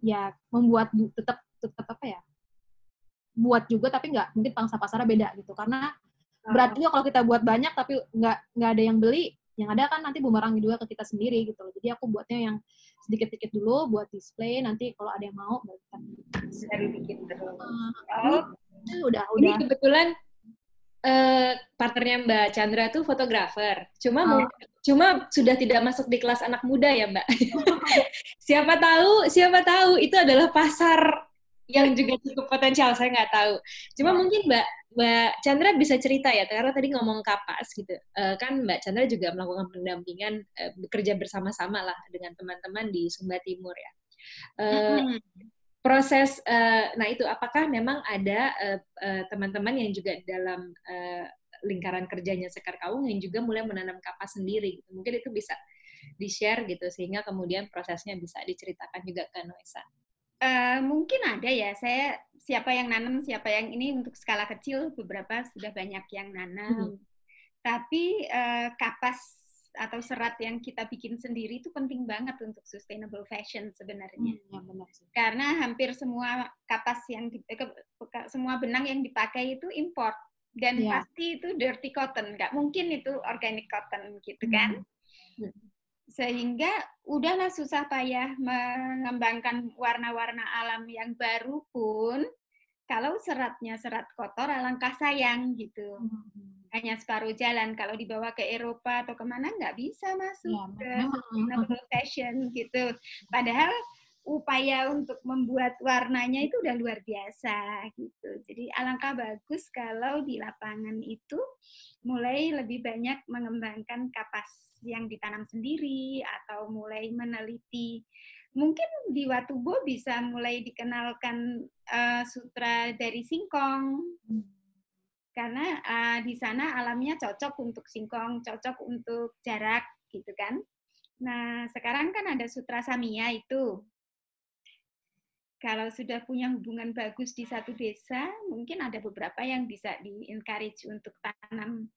C: ya membuat tetap apa ya, buat juga tapi nggak, mungkin pangsa pasarnya beda gitu, karena berat juga kalau kita buat banyak tapi nggak ada yang beli, yang ada kan nanti bumerang juga ke kita sendiri gitu loh. Jadi aku buatnya yang sedikit-sedikit dulu buat display, nanti kalau ada yang mau
D: baru bikin terus.
C: Udah.
A: Ini kebetulan partnernya Mbak Chandra tuh fotografer. Cuma sudah tidak masuk di kelas anak muda ya, Mbak. Siapa tahu itu adalah pasar yang juga cukup potensial, saya nggak tahu. Cuma mungkin Mbak Chandra bisa cerita ya, karena tadi ngomong kapas gitu. Kan Mbak Chandra juga melakukan pendampingan, bekerja bersama-sama lah dengan teman-teman di Sumba Timur ya. Proses, nah itu apakah memang ada teman-teman yang juga dalam lingkaran kerjanya Sekar Kaung yang juga mulai menanam kapas sendiri gitu. Mungkin itu bisa di-share gitu sehingga kemudian prosesnya bisa diceritakan juga ke Noisa.
D: Mungkin ada ya, siapa yang nanam, siapa yang ini untuk skala kecil, beberapa sudah banyak yang nanam. Tapi kapas atau serat yang kita bikin sendiri itu penting banget untuk sustainable fashion sebenarnya.
C: Ya, benar sih.
D: Karena hampir semua kapas semua benang yang dipakai itu import. Dan pasti itu dirty cotton, nggak mungkin itu organic cotton gitu kan. Sehingga udahlah susah payah mengembangkan warna-warna alam yang baru pun, kalau seratnya serat kotor, alangkah sayang gitu. Hanya separuh jalan, kalau dibawa ke Eropa atau kemana nggak bisa masuk ke sustainable fashion gitu. Padahal upaya untuk membuat warnanya itu udah luar biasa gitu. Jadi alangkah bagus kalau di lapangan itu mulai lebih banyak mengembangkan kapas yang ditanam sendiri atau mulai meneliti. Mungkin di Watubo bisa mulai dikenalkan sutra dari singkong. Karena di sana alamnya cocok untuk singkong, cocok untuk jarak gitu kan. Nah, sekarang kan ada sutra Samia itu. Kalau sudah punya hubungan bagus di satu desa, mungkin ada beberapa yang bisa di-encourage untuk tanam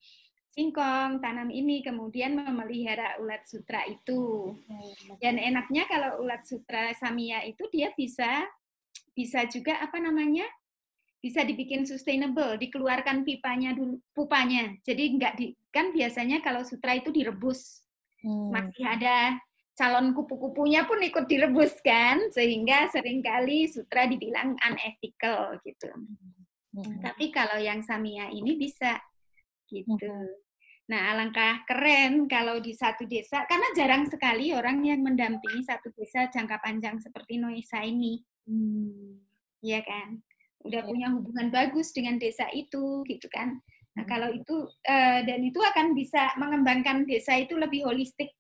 D: singkong, tanam ini, kemudian memelihara ulat sutra itu. Dan enaknya kalau ulat sutra Samia itu dia bisa juga bisa dibikin sustainable, dikeluarkan pupanya. Jadi kan biasanya kalau sutra itu direbus. Masih ada calon kupu-kupunya pun ikut direbus kan, sehingga seringkali sutra dibilang unethical gitu. Tapi kalau yang Samia ini bisa gitu. Nah, alangkah keren kalau di satu desa, karena jarang sekali orang yang mendampingi satu desa jangka panjang seperti Noisa ini. Iya kan? Udah punya hubungan bagus dengan desa itu gitu kan. Nah, kalau itu dan itu akan bisa mengembangkan desa itu lebih holistik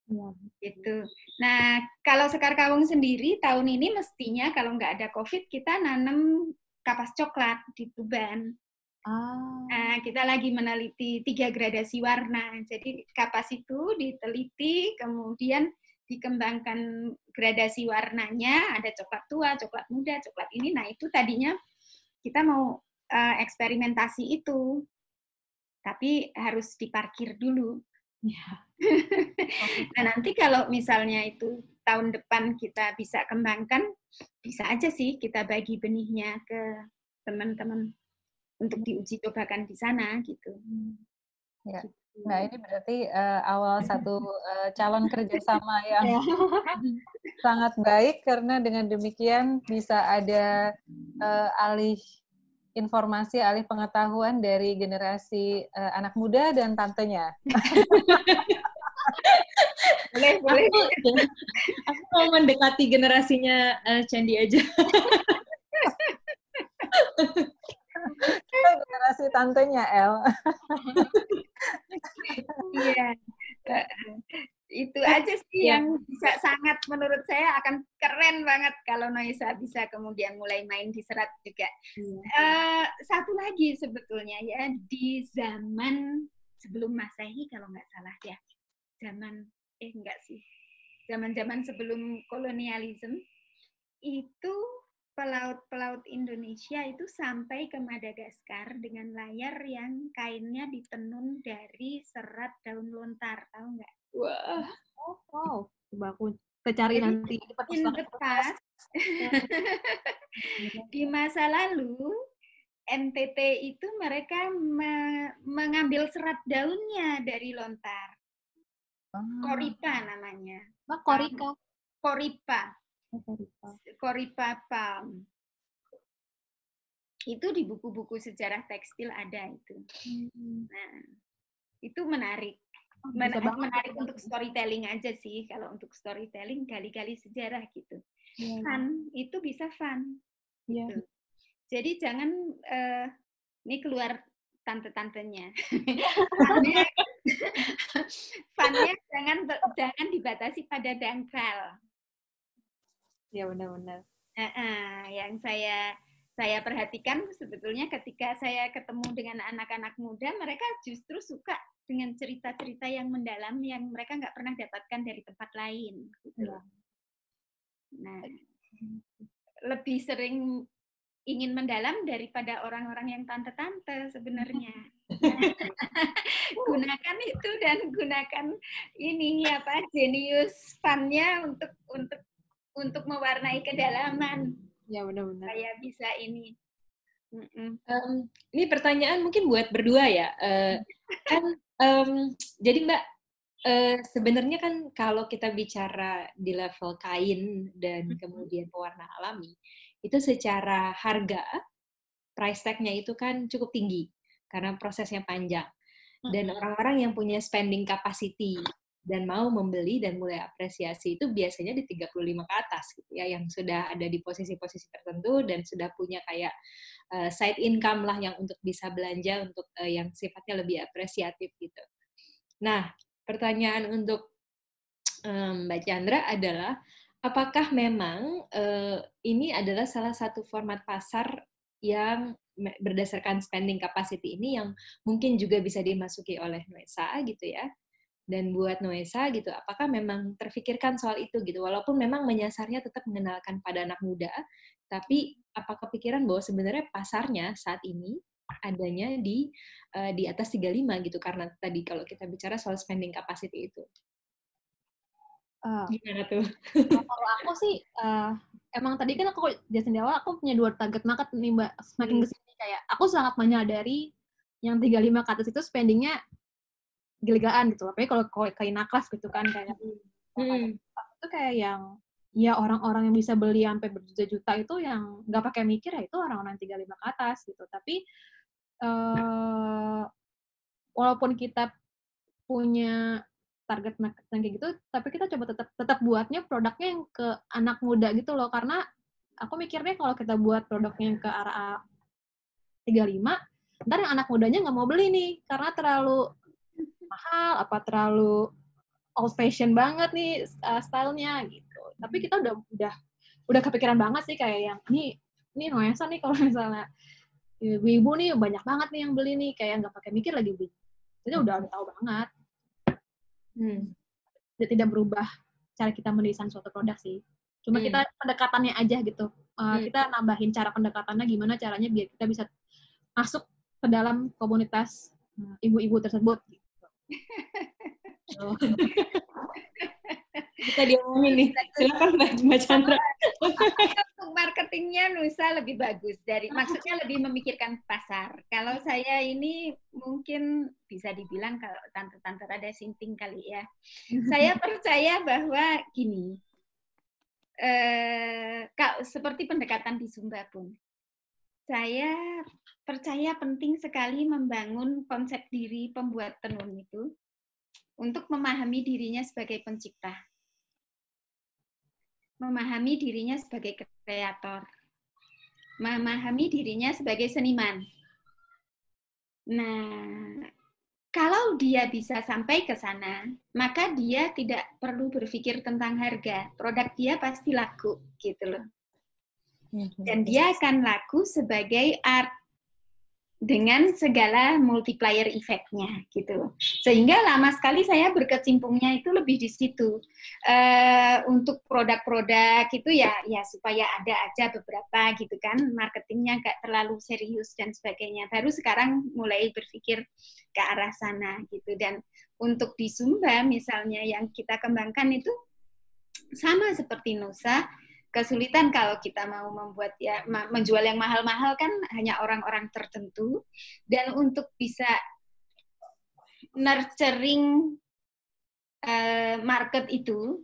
C: Iya.
D: Gitu. Nah, kalau Sekar Kawung sendiri tahun ini mestinya kalau nggak ada COVID kita nanam kapas coklat di Tuban. Kita lagi meneliti 3 gradasi warna. Jadi kapas itu diteliti, kemudian dikembangkan gradasi warnanya, ada coklat tua, coklat muda, coklat ini. Nah, itu tadinya kita mau eksperimentasi itu. Tapi harus diparkir dulu.
C: Ya.
D: Nah, nanti kalau misalnya itu tahun depan kita bisa kembangkan, bisa aja sih kita bagi benihnya ke teman-teman untuk diuji cobakan di sana gitu.
B: Ya. Nah, ini berarti awal satu calon kerjasama yang sangat baik, karena dengan demikian bisa ada alih informasi, alih pengetahuan dari generasi anak muda dan tantenya.
A: Boleh. Aku mau mendekati generasinya Candi aja.
B: Generasi tantenya, El.
D: Iya. Itu aja sih yang bisa sangat menurut saya akan keren banget kalau Noisa bisa kemudian mulai main di serat juga. Satu lagi sebetulnya ya, di zaman sebelum Masehi kalau nggak salah ya, zaman sebelum kolonialisme itu pelaut-pelaut Indonesia itu sampai ke Madagaskar dengan layar yang kainnya ditenun dari serat daun lontar, tahu nggak?
A: Wah.
C: Wow. Coba aku cari nanti.
D: In the past, di masa lalu, NTT itu mereka mengambil serat daunnya dari lontar. Koripa namanya. Koripa palm. Itu di buku-buku sejarah tekstil ada itu. Nah, itu menarik. Menarik untuk storytelling aja sih. Kalau untuk storytelling gali-gali sejarah gitu. Fun itu bisa fun. Gitu. Jadi jangan ini keluar tante-tantenya. Funnya jangan dibatasi pada dangkal.
C: Ya, benar-benar.
D: Yang saya perhatikan sebetulnya ketika saya ketemu dengan anak-anak muda, mereka justru suka dengan cerita-cerita yang mendalam yang mereka nggak pernah dapatkan dari tempat lain. Gitu. Nah, lebih sering ingin mendalam daripada orang-orang yang tante-tante sebenarnya. Gunakan itu dan gunakan ini jenius fun-nya untuk mewarnai kedalaman.
C: Ya, benar-benar.
D: Saya bisa ini.
A: Ini pertanyaan mungkin buat berdua ya. Jadi Mbak, sebenarnya kan kalau kita bicara di level kain dan kemudian pewarna alami, itu secara harga, price tag-nya itu kan cukup tinggi karena prosesnya panjang. Dan orang-orang yang punya spending capacity dan mau membeli dan mulai apresiasi itu biasanya di 35 ke atas gitu ya, yang sudah ada di posisi-posisi tertentu dan sudah punya kayak side income lah yang untuk bisa belanja untuk yang sifatnya lebih apresiatif gitu. Nah, pertanyaan untuk Mbak Chandra adalah, apakah memang ini adalah salah satu format pasar yang berdasarkan spending capacity ini yang mungkin juga bisa dimasuki oleh Noesa gitu ya? Dan buat Noesa gitu, apakah memang terfikirkan soal itu gitu? Walaupun memang menyasarnya tetap mengenalkan pada anak muda, tapi apa kepikiran bahwa sebenarnya pasarnya saat ini adanya di atas 35 gitu, karena tadi kalau kita bicara soal spending capacity itu. Gimana tuh?
C: Kalau aku sih, emang tadi kan aku jelasin di awal, aku punya 2 target market nih Mbak. Semakin kesini kayak, aku sangat menyadari yang 35 ke atas itu spendingnya gila-gilaan gitu. Apalagi kalau kain naklas gitu kan, kayak itu kayak yang, ya orang-orang yang bisa beli sampai berjuta-juta itu yang nggak pakai mikir, ya itu orang-orang 35 ke atas gitu. Tapi, walaupun kita punya target market yang kayak gitu, tapi kita coba tetap buatnya produknya yang ke anak muda gitu loh, karena aku mikirnya kalau kita buat produknya yang ke arah 35, ntar yang anak mudanya nggak mau beli nih, karena terlalu mahal, apa terlalu old fashion banget nih stylenya gitu. Tapi kita udah kepikiran banget sih kayak yang ini Noesa nih kalau misalnya ibu-ibu nih banyak banget nih yang beli nih, kayak nggak pakai mikir lagi beli. Jadi udah tahu banget. Dia tidak berubah cara kita mendesain suatu produk sih. Cuma kita pendekatannya aja gitu. Kita nambahin cara pendekatannya gimana caranya biar kita bisa masuk ke dalam komunitas ibu-ibu tersebut. Gitu.
A: Kita diomongin nih. Silakan Mbak Chandra.
D: Untuk marketingnya Nusa lebih bagus maksudnya lebih memikirkan pasar. Kalau saya ini mungkin bisa dibilang kalau tante-tante rada sinting kali ya. Saya percaya bahwa gini, seperti pendekatan di Sumba pun, saya percaya penting sekali membangun konsep diri pembuat tenun itu untuk memahami dirinya sebagai pencipta. Memahami dirinya sebagai kreator, memahami dirinya sebagai seniman. Nah, kalau dia bisa sampai ke sana, maka dia tidak perlu berpikir tentang harga. Produk dia pasti laku, gitu loh. Dan dia akan laku sebagai art dengan segala multiplier effect-nya gitu. Sehingga lama sekali saya berkecimpungnya itu lebih di situ. Untuk produk-produk itu ya supaya ada aja beberapa gitu kan, marketingnya nggak terlalu serius dan sebagainya. Baru sekarang mulai berpikir ke arah sana gitu. Dan untuk di Sumba misalnya yang kita kembangkan itu sama seperti Nusa, kesulitan kalau kita mau membuat menjual yang mahal-mahal kan hanya orang-orang tertentu, dan untuk bisa nurturing market itu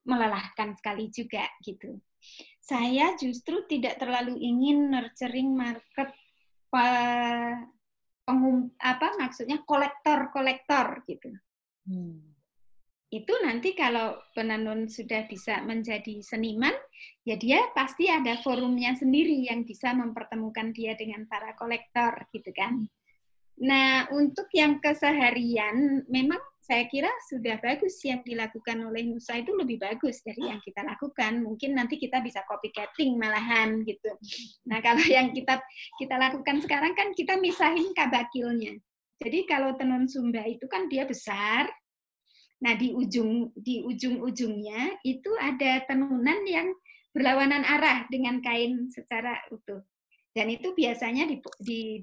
D: melelahkan sekali juga gitu. Saya justru tidak terlalu ingin nurturing market maksudnya kolektor gitu. Itu nanti kalau penenun sudah bisa menjadi seniman, ya dia pasti ada forumnya sendiri yang bisa mempertemukan dia dengan para kolektor, gitu kan. Nah, untuk yang keseharian, memang saya kira sudah bagus yang dilakukan oleh Nusa itu lebih bagus dari yang kita lakukan. Mungkin nanti kita bisa copycatting malahan, gitu. Nah, kalau yang kita lakukan sekarang kan kita misahin kabakilnya. Jadi kalau tenun Sumba itu kan dia besar. Nah, di ujung-ujungnya itu ada tenunan yang berlawanan arah dengan kain secara utuh. Dan itu biasanya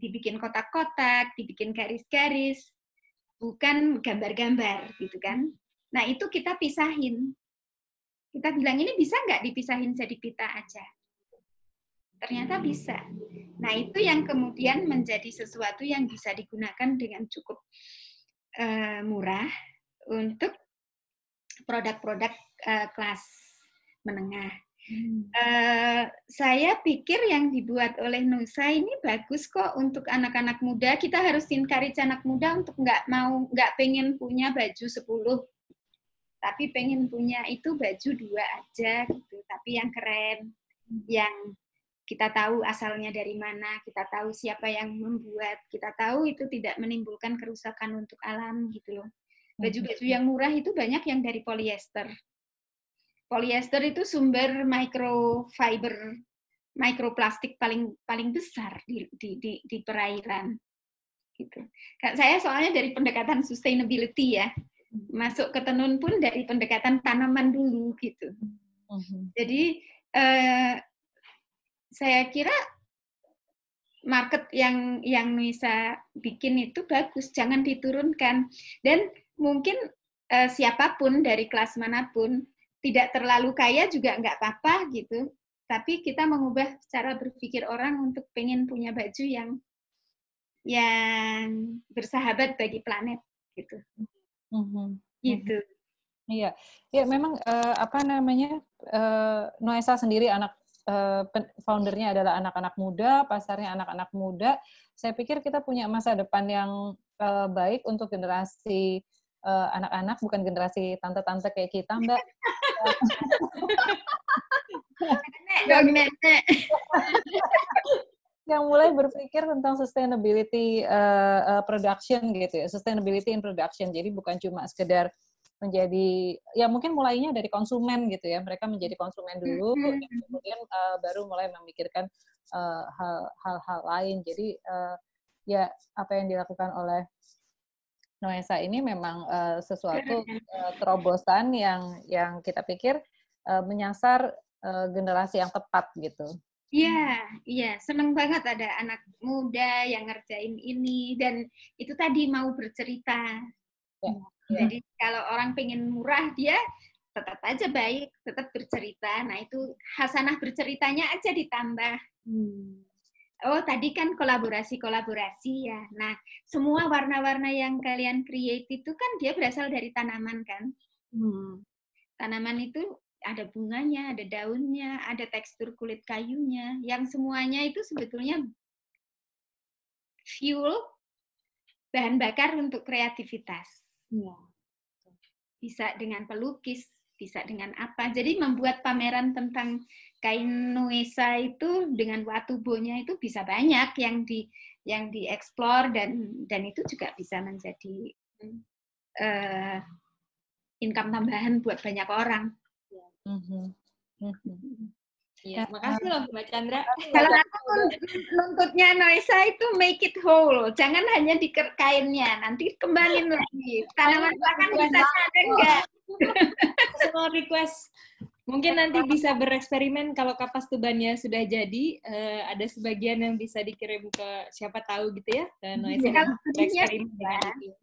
D: dibikin kotak-kotak, dibikin garis-garis, bukan gambar-gambar gitu kan. Nah, itu kita pisahin. Kita bilang ini bisa nggak dipisahin jadi pita aja? Ternyata bisa. Nah, itu yang kemudian menjadi sesuatu yang bisa digunakan dengan cukup murah untuk produk-produk kelas menengah. Saya pikir yang dibuat oleh Nusa ini bagus kok untuk anak-anak muda. Kita harus encourage anak muda untuk nggak pengen punya baju 10, tapi pengen punya itu baju 2 aja gitu. Tapi yang keren, yang kita tahu asalnya dari mana, kita tahu siapa yang membuat, kita tahu itu tidak menimbulkan kerusakan untuk alam gitu loh. Baju-baju yang murah itu banyak yang dari polyester. Polyester itu sumber mikroplastik paling besar di perairan. Gitu. Saya soalnya dari pendekatan sustainability ya, masuk ke tenun pun dari pendekatan tanaman dulu gitu. Jadi saya kira market yang bisa bikin itu bagus, jangan diturunkan. Dan mungkin siapapun dari kelas manapun, tidak terlalu kaya juga nggak apa-apa gitu. Tapi kita mengubah cara berpikir orang untuk pengen punya baju yang bersahabat bagi planet gitu. Gitu.
B: Iya, ya memang Noesa sendiri foundernya adalah anak-anak muda, pasarnya anak-anak muda. Saya pikir kita punya masa depan yang baik untuk generasi anak-anak, bukan generasi tante-tante kayak kita, Mbak. Yang mulai berpikir tentang sustainability production gitu ya, sustainability in production. Jadi bukan cuma sekedar menjadi ya mungkin mulainya dari konsumen gitu ya, mereka menjadi konsumen dulu dan kemudian baru mulai memikirkan hal-hal lain. Jadi ya apa yang dilakukan oleh Noesa ini memang sesuatu terobosan yang kita pikir menyasar generasi yang tepat gitu.
D: Iya, seneng banget ada anak muda yang ngerjain ini, dan itu tadi mau bercerita. Jadi kalau orang pengen murah, dia tetap aja baik, tetap bercerita. Nah itu hasanah berceritanya aja ditambah. Oh tadi kan kolaborasi ya. Nah semua warna-warna yang kalian create itu kan dia berasal dari tanaman kan. Tanaman itu ada bunganya, ada daunnya, ada tekstur kulit kayunya, yang semuanya itu sebetulnya fuel, bahan bakar untuk kreativitas. Bisa dengan pelukis, bisa dengan apa. Jadi membuat pameran tentang kain Noesa itu dengan watubonya itu bisa banyak yang dieksplor, dan itu juga bisa menjadi income tambahan buat banyak orang.
A: Ya, makasih loh Mbak Chandra.
D: Kalau aku nuntutnya Noesa itu make it whole, jangan hanya di kainnya, nanti kembangin lagi. Tanaman bahkan bisa ada enggak?
A: Personal request. Mungkin nanti bisa bereksperimen kalau kapas tubannya sudah jadi, ada sebagian yang bisa dikirim ke siapa tahu gitu ya. Dan Noesa bereksperimen dengan itu.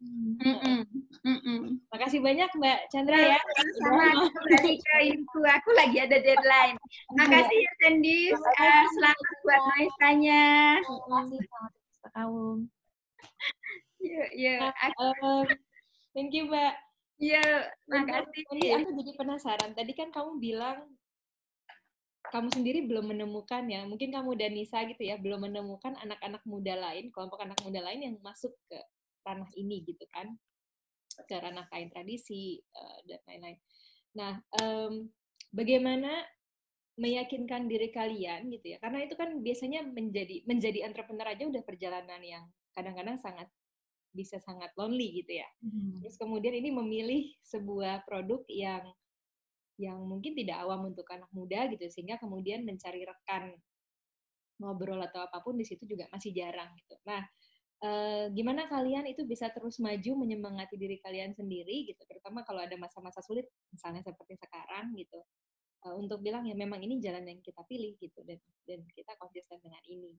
A: Makasih banyak Mbak Chandra ya.
D: Sama kembali ke info, aku lagi ada deadline. Makasih ya Sandy, selamat buat Noesanya.
A: Thank you Mbak.
D: Iya, makasih.
A: Tadi aku jadi penasaran. Tadi kan kamu bilang kamu sendiri belum menemukan ya, mungkin kamu dan Nisa gitu ya, belum menemukan anak-anak muda lain, kelompok anak muda lain yang masuk ke ranah ini gitu kan, ke ranah kain tradisi dan lain-lain. Nah, bagaimana meyakinkan diri kalian gitu ya, karena itu kan biasanya menjadi entrepreneur aja udah perjalanan yang kadang-kadang bisa sangat lonely gitu ya. Terus kemudian ini memilih sebuah produk yang mungkin tidak awam untuk anak muda gitu, sehingga kemudian mencari rekan ngobrol atau apapun di situ juga masih jarang gitu. Nah, gimana kalian itu bisa terus maju menyemangati diri kalian sendiri gitu, terutama kalau ada masa-masa sulit, misalnya seperti sekarang gitu, untuk bilang ya memang ini jalan yang kita pilih gitu, dan kita konsisten dengan ini.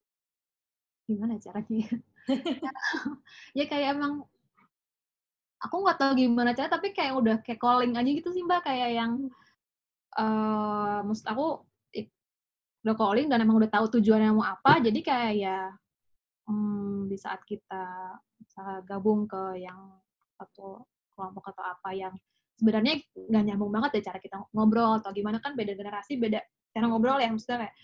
C: Gimana caranya? Ya kayak emang aku nggak tahu gimana cara, tapi kayak udah kayak calling aja gitu sih Mbak, kayak yang maksud aku udah calling dan emang udah tahu tujuannya mau apa, jadi kayak ya di saat kita gabung ke yang satu kelompok atau apa yang sebenarnya nggak nyambung banget ya cara kita ngobrol atau gimana, kan beda generasi, beda cara ngobrol ya, maksudnya kayak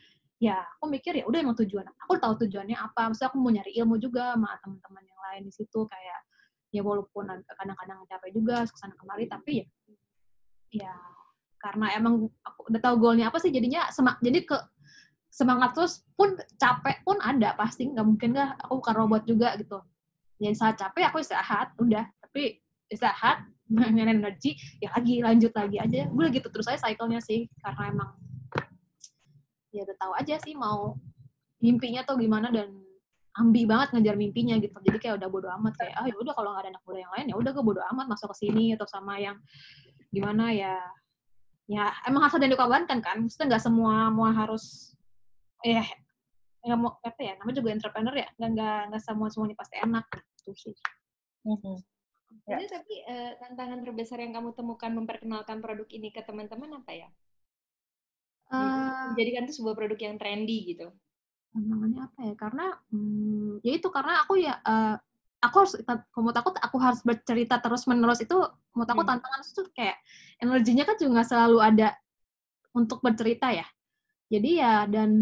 C: ya aku mikir ya udah emang aku tahu tujuannya apa, maksudnya aku mau nyari ilmu juga sama teman-teman yang lain di situ, kayak ya walaupun kadang-kadang capek juga kesana kemari, tapi ya karena emang aku udah tahu goalnya apa sih, jadinya jadi semangat terus, pun capek pun ada pasti, nggak mungkin aku bukan robot juga gitu. Jadi saat capek aku istirahat udah, tapi istirahat dengan energi ya lanjut lagi aja, gue gitu terus aja cycle-nya sih, karena emang ya udah tahu aja sih mau mimpinya tuh gimana, dan ambi banget ngejar mimpinya gitu. Jadi kayak udah bodo amat, kayak ya udah kalau nggak ada anak muda yang lain ya udah gue bodo amat masuk ke sini atau sama yang gimana ya emang harus ada yang dikobarkan kan, maksudnya nggak semua harus nggak mau apa ya, namanya juga entrepreneur ya, nggak semuanya pasti enak gitu sih.
A: Jadi tapi tantangan terbesar yang kamu temukan memperkenalkan produk ini ke teman-teman apa ya? Menjadikan itu sebuah produk yang trendy gitu.
C: Tantangannya apa ya? Karena ya itu, karena aku harus bercerita terus-menerus, itu menurut aku tantangan itu kayak energinya kan juga nggak selalu ada untuk bercerita ya. Jadi ya, dan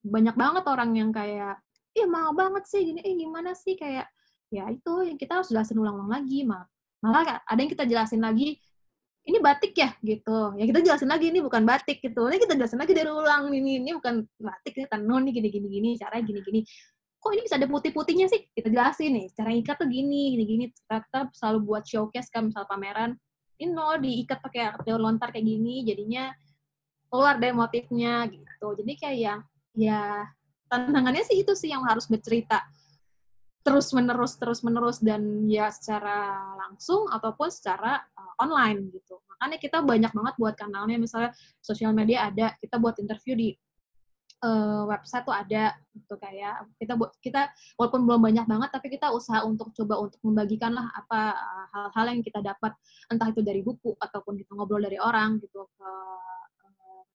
C: banyak banget orang yang kayak mahal banget sih gini, gimana sih, kayak ya itu yang kita harus jelasin ulang-ulang lagi, malah ada yang kita jelasin lagi, ini batik ya gitu, ya kita jelasin lagi ini bukan batik gitu, ini kita jelasin lagi dari ulang, ini bukan batik, ini tenun, ini gini caranya gini, kok ini bisa ada putih-putihnya sih, kita jelasin nih cara ikat tuh gini, kita selalu buat showcase kan, misal pameran diikat pakai daun lontar kayak gini, jadinya keluar deh motifnya gitu. Jadi kayak ya tantangannya sih itu sih yang harus bercerita terus menerus dan ya secara langsung ataupun secara online gitu. Makanya kita banyak banget buat kanalnya, misalnya sosial media ada, kita buat interview di website tuh ada gitu, kayak kita walaupun belum banyak banget tapi kita usaha untuk coba untuk membagikan lah apa hal-hal yang kita dapat, entah itu dari buku ataupun kita ngobrol dari orang gitu ke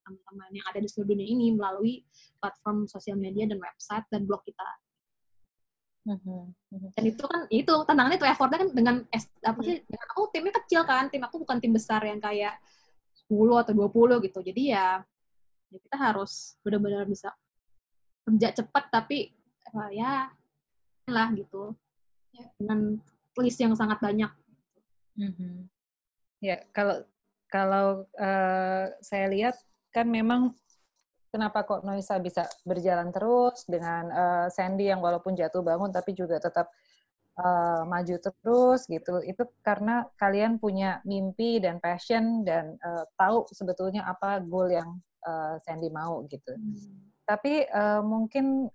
C: teman-teman yang ada di seluruh dunia ini melalui platform sosial media dan website dan blog kita. Dan itu kan tantangannya itu effortnya kan dengan aku timnya kecil kan, tim aku bukan tim besar yang kayak 10 atau 20 gitu. Jadi ya kita harus benar-benar bisa kerja cepat tapi ya lah gitu. Dengan list yang sangat banyak.
B: Ya, kalau saya lihat kan memang kenapa kok Noisa bisa berjalan terus dengan Sandy yang walaupun jatuh bangun tapi juga tetap maju terus gitu. Itu karena kalian punya mimpi dan passion dan tahu sebetulnya apa goal yang Sandy mau gitu. Tapi mungkin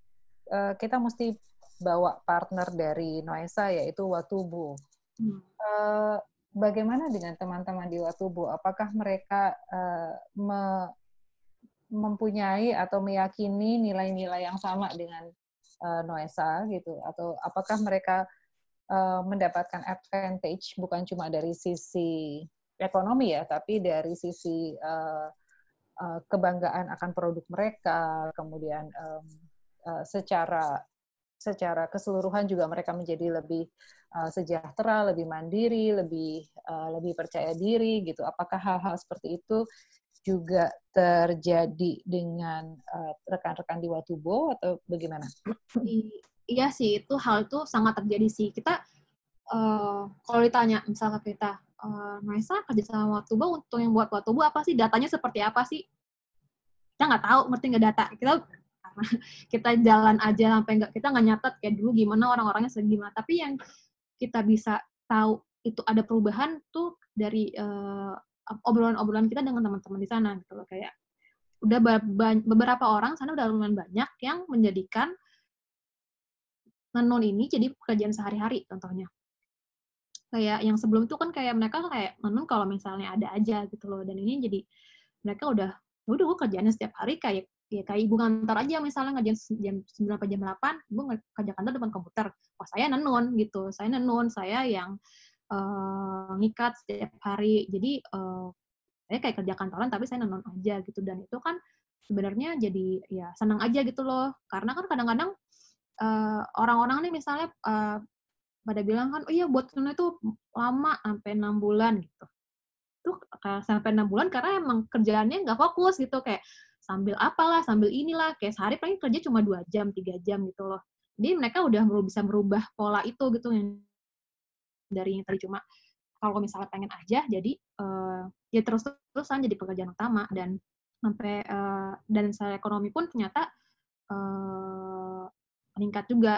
B: kita mesti bawa partner dari Noisa yaitu Watubo. Bagaimana dengan teman-teman di Watubo? Apakah mereka mempunyai atau meyakini nilai-nilai yang sama dengan Noisa gitu, atau apakah mereka mendapatkan advantage bukan cuma dari sisi ekonomi ya, tapi dari sisi kebanggaan akan produk mereka, kemudian secara keseluruhan juga mereka menjadi lebih sejahtera, lebih mandiri, lebih percaya diri gitu. Apakah hal-hal seperti itu juga terjadi dengan rekan-rekan di Watubo atau bagaimana?
C: Iya sih, hal itu sangat terjadi sih. Kita kalau ditanya misalnya kita Noisa kerja sama Watubo, untuk yang buat Watubo apa sih, datanya seperti apa sih? Kita nggak tahu, ngerti nggak data. Kita jalan aja sampai kita nggak nyatet kayak dulu gimana orang-orangnya segimana. Tapi yang kita bisa tahu itu ada perubahan tuh dari obrolan-obrolan kita dengan teman-teman di sana gitu loh. Kayak udah beberapa orang sana udah lumayan banyak yang menjadikan menun ini jadi pekerjaan sehari-hari contohnya. Kayak yang sebelum itu kan kayak mereka kayak menun kalau misalnya ada aja gitu loh, dan ini jadi mereka udah gue kerjaannya setiap hari kayak ibu kantor aja misalnya ngajian jam 9 sampai jam 8, gue kerja kantor depan komputer. Wah, saya nenun gitu. Saya yang ngikat setiap hari. Jadi saya kayak kerja kantoran tapi saya nenun aja gitu, dan itu kan sebenarnya jadi ya senang aja gitu loh, karena kan kadang-kadang orang-orang nih misalnya pada bilang kan, oh iya buat nenun itu lama sampai 6 bulan gitu. Tuh sampai 6 bulan karena emang kerjaannya nggak fokus gitu, kayak sambil apalah, sambil inilah, kayak sehari paling kerja cuma 2 jam, 3 jam gitu loh. Jadi mereka udah bisa merubah pola itu gitu, yang dari yang tadi cuma kalau misalnya pengen aja, jadi ya terus-terusan jadi pekerjaan utama, dan sampai dan secara ekonomi pun ternyata meningkat juga.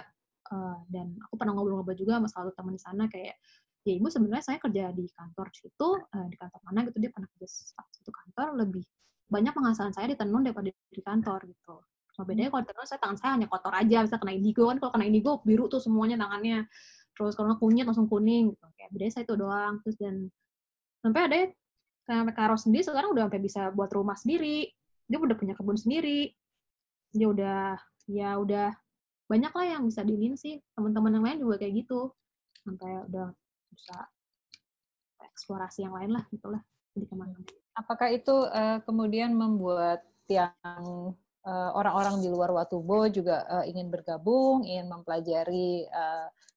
C: Dan aku pernah ngobrol-ngobrol juga sama salah satu teman di sana, kayak ya ibu sebenarnya saya kerja di kantor situ, di kantor mana gitu, dia pernah kerja satu kantor, lebih banyak penghasilan saya di tenun daripada di kantor gitu. Cuma bedanya kalau di tenun saya tangan saya hanya kotor aja, bisa kena indigo kan, kalau kena indigo biru tuh semuanya tangannya. Terus kalau kunyit langsung kuning gitu. Kayak bedanya saya itu doang. Terus dan sampai ada sampai Karo sendiri sekarang udah sampai bisa buat rumah sendiri. Dia udah punya kebun sendiri. Dia udah banyak lah yang bisa diinin sih. Teman-teman yang lain juga kayak gitu. Sampai udah bisa eksplorasi yang lain lah gitulah di kemana-mana.
B: Apakah itu kemudian membuat yang orang-orang di luar Watubo juga ingin bergabung, ingin mempelajari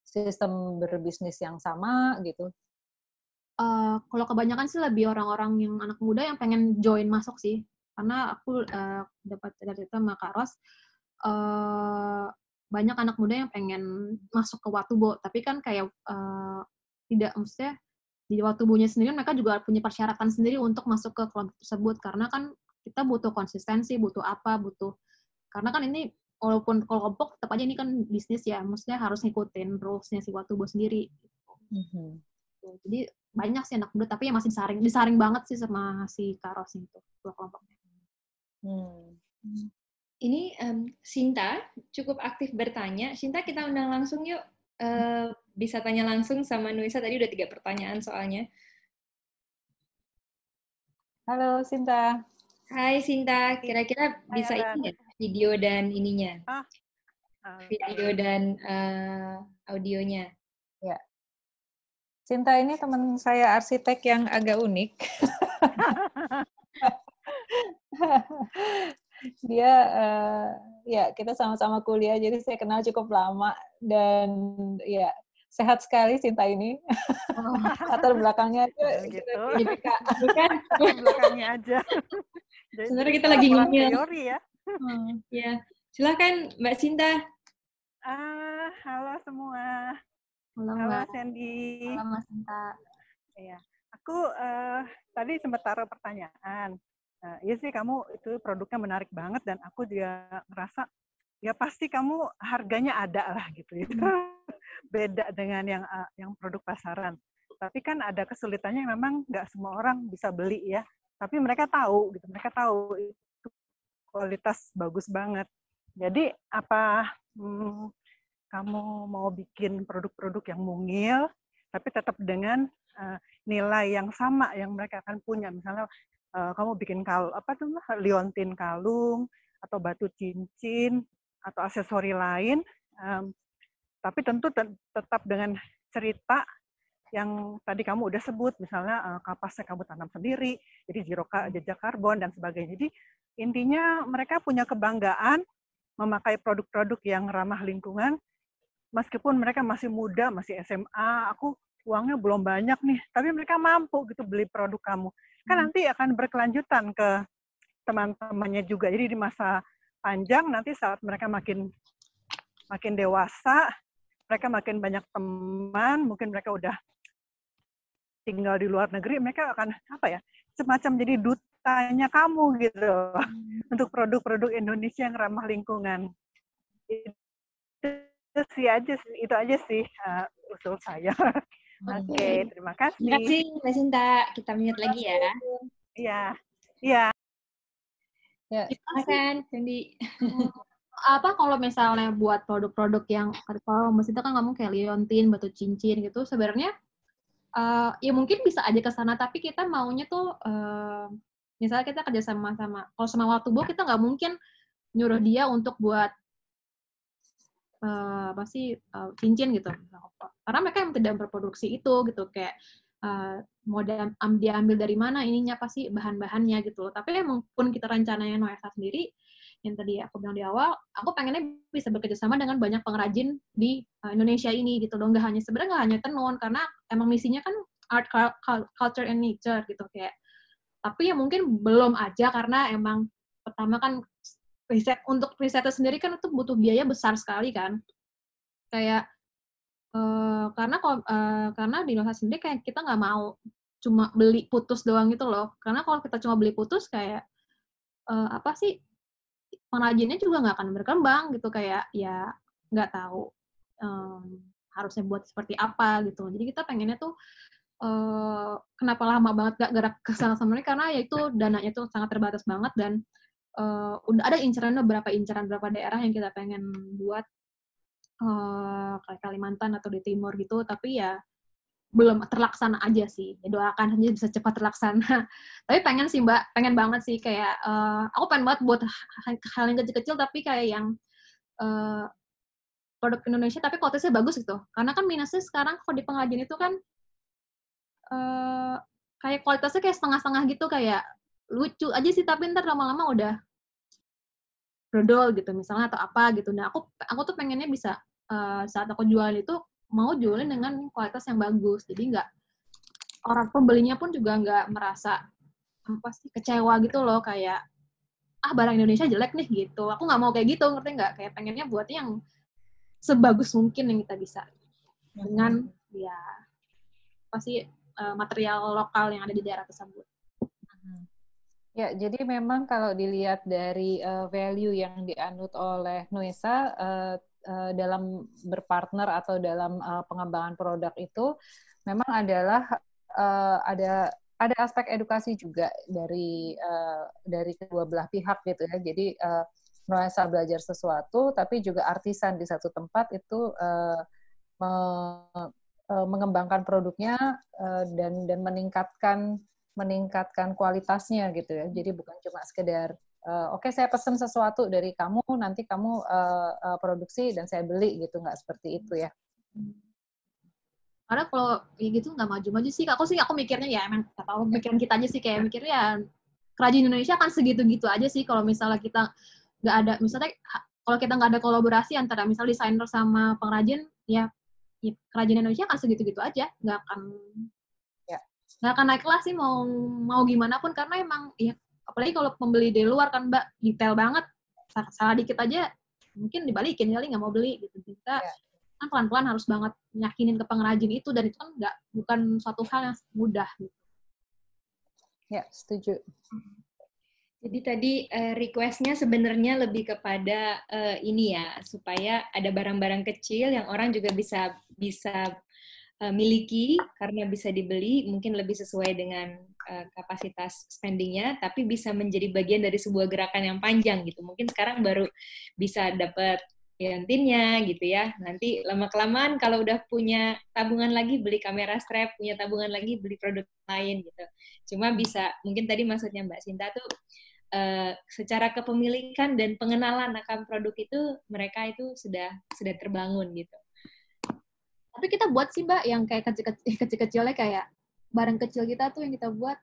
B: sistem berbisnis yang sama gitu?
C: Kalau kebanyakan sih lebih orang-orang yang anak muda yang pengen join masuk sih, karena aku dapat cerita sama Kak Ros, banyak anak muda yang pengen masuk ke Watubo, tapi kan kayak tidak, maksudnya di Watubonya sendiri mereka juga punya persyaratan sendiri untuk masuk ke kelompok tersebut, karena kan kita butuh konsistensi, karena kan ini walaupun kelompok tetap aja ini kan bisnis ya, maksudnya harus ngikutin rules-nya si Watubo sendiri. gitu. Jadi banyak sih anak muda, tapi yang masih disaring banget sih sama si Karos itu, dua kelompoknya.
A: Ini Sinta cukup aktif bertanya. Sinta, kita undang langsung yuk. Bisa tanya langsung sama Nuisa, tadi udah 3 pertanyaan soalnya.
B: Halo Sinta.
A: Hai Sinta, kira-kira bisa ini nggak video dan ininya? Video dan audionya.
B: Ya. Sinta ini teman saya arsitek yang agak unik. Dia ya kita sama-sama kuliah, jadi saya kenal cukup lama dan ya sehat sekali Sinta ini. Latar belakangnya
E: gitu.
A: Bukan
E: belakangnya aja.
A: Sebenarnya kita lagi ngomongin
E: teori ya.
A: Ya, silakan Mbak Sinta.
E: Halo semua.
C: Halo
E: Sandy.
C: Halo Mas Sinta.
E: Iya, aku tadi sempat taruh pertanyaan. Iya sih, kamu itu produknya menarik banget dan aku juga ngerasa ya pasti kamu harganya ada lah gitu ya. Beda dengan yang produk pasaran. Tapi kan ada kesulitannya, memang nggak semua orang bisa beli ya. Tapi mereka tahu gitu, mereka tahu itu kualitas bagus banget. Jadi apa kamu mau bikin produk-produk yang mungil, tapi tetap dengan nilai yang sama yang mereka akan punya. Misalnya kamu bikin liontin kalung atau batu cincin atau aksesori lain, tapi tentu tetap dengan cerita yang tadi kamu udah sebut, misalnya kapasnya kamu tanam sendiri, jadi jejak karbon dan sebagainya. Jadi intinya mereka punya kebanggaan memakai produk-produk yang ramah lingkungan, meskipun mereka masih muda, masih SMA, aku uangnya belum banyak nih, tapi mereka mampu gitu beli produk kamu. Kan nanti akan berkelanjutan ke teman-temannya juga. Jadi di masa panjang nanti saat mereka makin dewasa, mereka makin banyak teman, mungkin mereka udah tinggal di luar negeri, mereka akan semacam jadi dutanya kamu gitu untuk produk-produk Indonesia yang ramah lingkungan. Itu aja sih usul saya. Oke, terima kasih.
A: Terima kasih Mbak Sinta. Kita minat lagi ya.
E: Iya.
B: Ya.
A: Silakan, Sandy.
C: Kalau misalnya buat produk-produk yang kalau Mbak Sinta kan ngomong kayak liontin, batu cincin gitu, sebenarnya ya mungkin bisa aja ke sana, tapi kita maunya tuh misalnya kita kerja sama kalau sama waktu kita nggak mungkin nyuruh dia untuk buat cincin gitu, karena mereka yang tidak berproduksi itu gitu, kayak mau dia ambil dari mana ininya, pasti bahan-bahannya gitu loh. Tapi emang pun kita rencananya Noesa sendiri, yang tadi aku bilang di awal, aku pengennya bisa bekerja sama dengan banyak pengrajin di Indonesia ini gitu loh. Sebenarnya nggak hanya tenun, karena emang misinya kan art, culture, and nature gitu kayak. Tapi ya mungkin belum aja, karena emang pertama kan untuk risetnya sendiri kan itu butuh biaya besar sekali kan. Kayak karena di Noesa sendiri kayak kita nggak mau cuma beli putus doang gitu loh. Karena kalau kita cuma beli putus kayak pengrajinnya juga nggak akan berkembang gitu, kayak ya nggak tahu harusnya buat seperti apa gitu. Jadi kita pengennya tuh kenapa lama banget gak gerak ke sana sama mereka, karena ya itu dananya tuh sangat terbatas banget, dan udah ada beberapa daerah yang kita pengen buat kayak Kalimantan atau di Timur gitu, tapi ya belum terlaksana aja sih. Ya doakan aja bisa cepat terlaksana. Tapi pengen sih Mbak, pengen banget sih kayak aku pengen banget buat hal yang kecil-kecil tapi kayak yang produk Indonesia tapi kualitasnya bagus gitu. Karena kan minusnya sekarang kalau di pengrajin itu kan kayak kualitasnya kayak setengah-setengah gitu, kayak lucu aja sih tapi ntar lama-lama udah brodol gitu misalnya atau apa gitu. Nah aku tuh pengennya bisa saat aku jualan itu mau jualin dengan kualitas yang bagus, jadi nggak, orang pembelinya pun juga nggak merasa kecewa gitu loh, kayak barang Indonesia jelek nih gitu. Aku nggak mau kayak gitu, ngerti nggak? Kayak pengennya buat yang sebagus mungkin yang kita bisa dengan ya material lokal yang ada di daerah tersebut.
B: Ya, jadi memang kalau dilihat dari value yang dianut oleh Nuesa dalam berpartner atau dalam pengembangan produk itu, memang adalah ada aspek edukasi juga dari kedua belah pihak gitu ya. Jadi Noesa belajar sesuatu, tapi juga artisan di satu tempat itu mengembangkan produknya dan meningkatkan kualitasnya gitu ya. Jadi bukan cuma sekedar oke, saya pesan sesuatu dari kamu, nanti kamu produksi dan saya beli gitu, nggak seperti itu ya.
C: Karena kalau kayak gitu nggak maju-maju sih. Aku mikirnya ya emang nggak tahu pikiran kita aja sih, kayak mikirnya ya kerajin Indonesia kan segitu-gitu aja sih kalau misalnya kita nggak ada, misalnya kalau kita nggak ada kolaborasi antara misal desainer sama pengrajin, ya kerajin Indonesia kan segitu-gitu aja, nggak akan naik kelas sih mau gimana pun, karena emang ya apalagi kalau pembeli dari luar kan Mbak, detail banget, salah dikit aja mungkin dibalikin kali nggak mau beli gitu. Kita kan pelan-pelan harus banget yakinin ke pengrajin itu, dan itu kan bukan suatu hal yang mudah gitu.
B: Ya, setuju.
A: Jadi tadi request-nya sebenarnya lebih kepada ini ya, supaya ada barang-barang kecil yang orang juga bisa miliki karena bisa dibeli, mungkin lebih sesuai dengan kapasitas spending-nya, tapi bisa menjadi bagian dari sebuah gerakan yang panjang gitu. Mungkin sekarang baru bisa dapat gantinya gitu ya. Nanti lama-kelamaan kalau udah punya tabungan lagi beli kamera strap, punya tabungan lagi beli produk lain gitu. Cuma bisa, mungkin tadi maksudnya Mbak Sinta tuh secara kepemilikan dan pengenalan akan produk itu mereka itu sudah terbangun gitu.
C: Tapi kita buat sih Mbak yang kayak kecil-kecilnya, kayak barang kecil kita tuh yang kita buat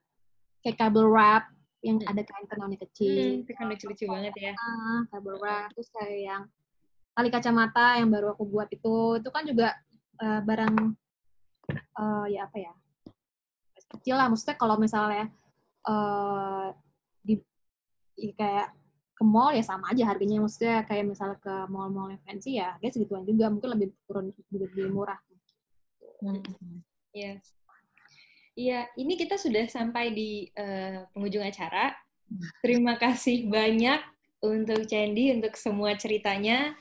C: kayak kabel wrap yang ada kain tenaunya kecil.
A: Itu kan lucu-lucu banget ya.
C: Kabel wrap, terus kayak yang tali kacamata yang baru aku buat itu kan juga barang ya apa ya, kecil lah. Maksudnya kalau misalnya kayak ke mall ya sama aja harganya, maksudnya kayak misalnya ke mall-mall yang fancy ya dia segituan juga, mungkin lebih murah.
A: Iya. Iya, ini kita sudah sampai di penghujung acara. Terima kasih banyak untuk Candy, untuk semua ceritanya.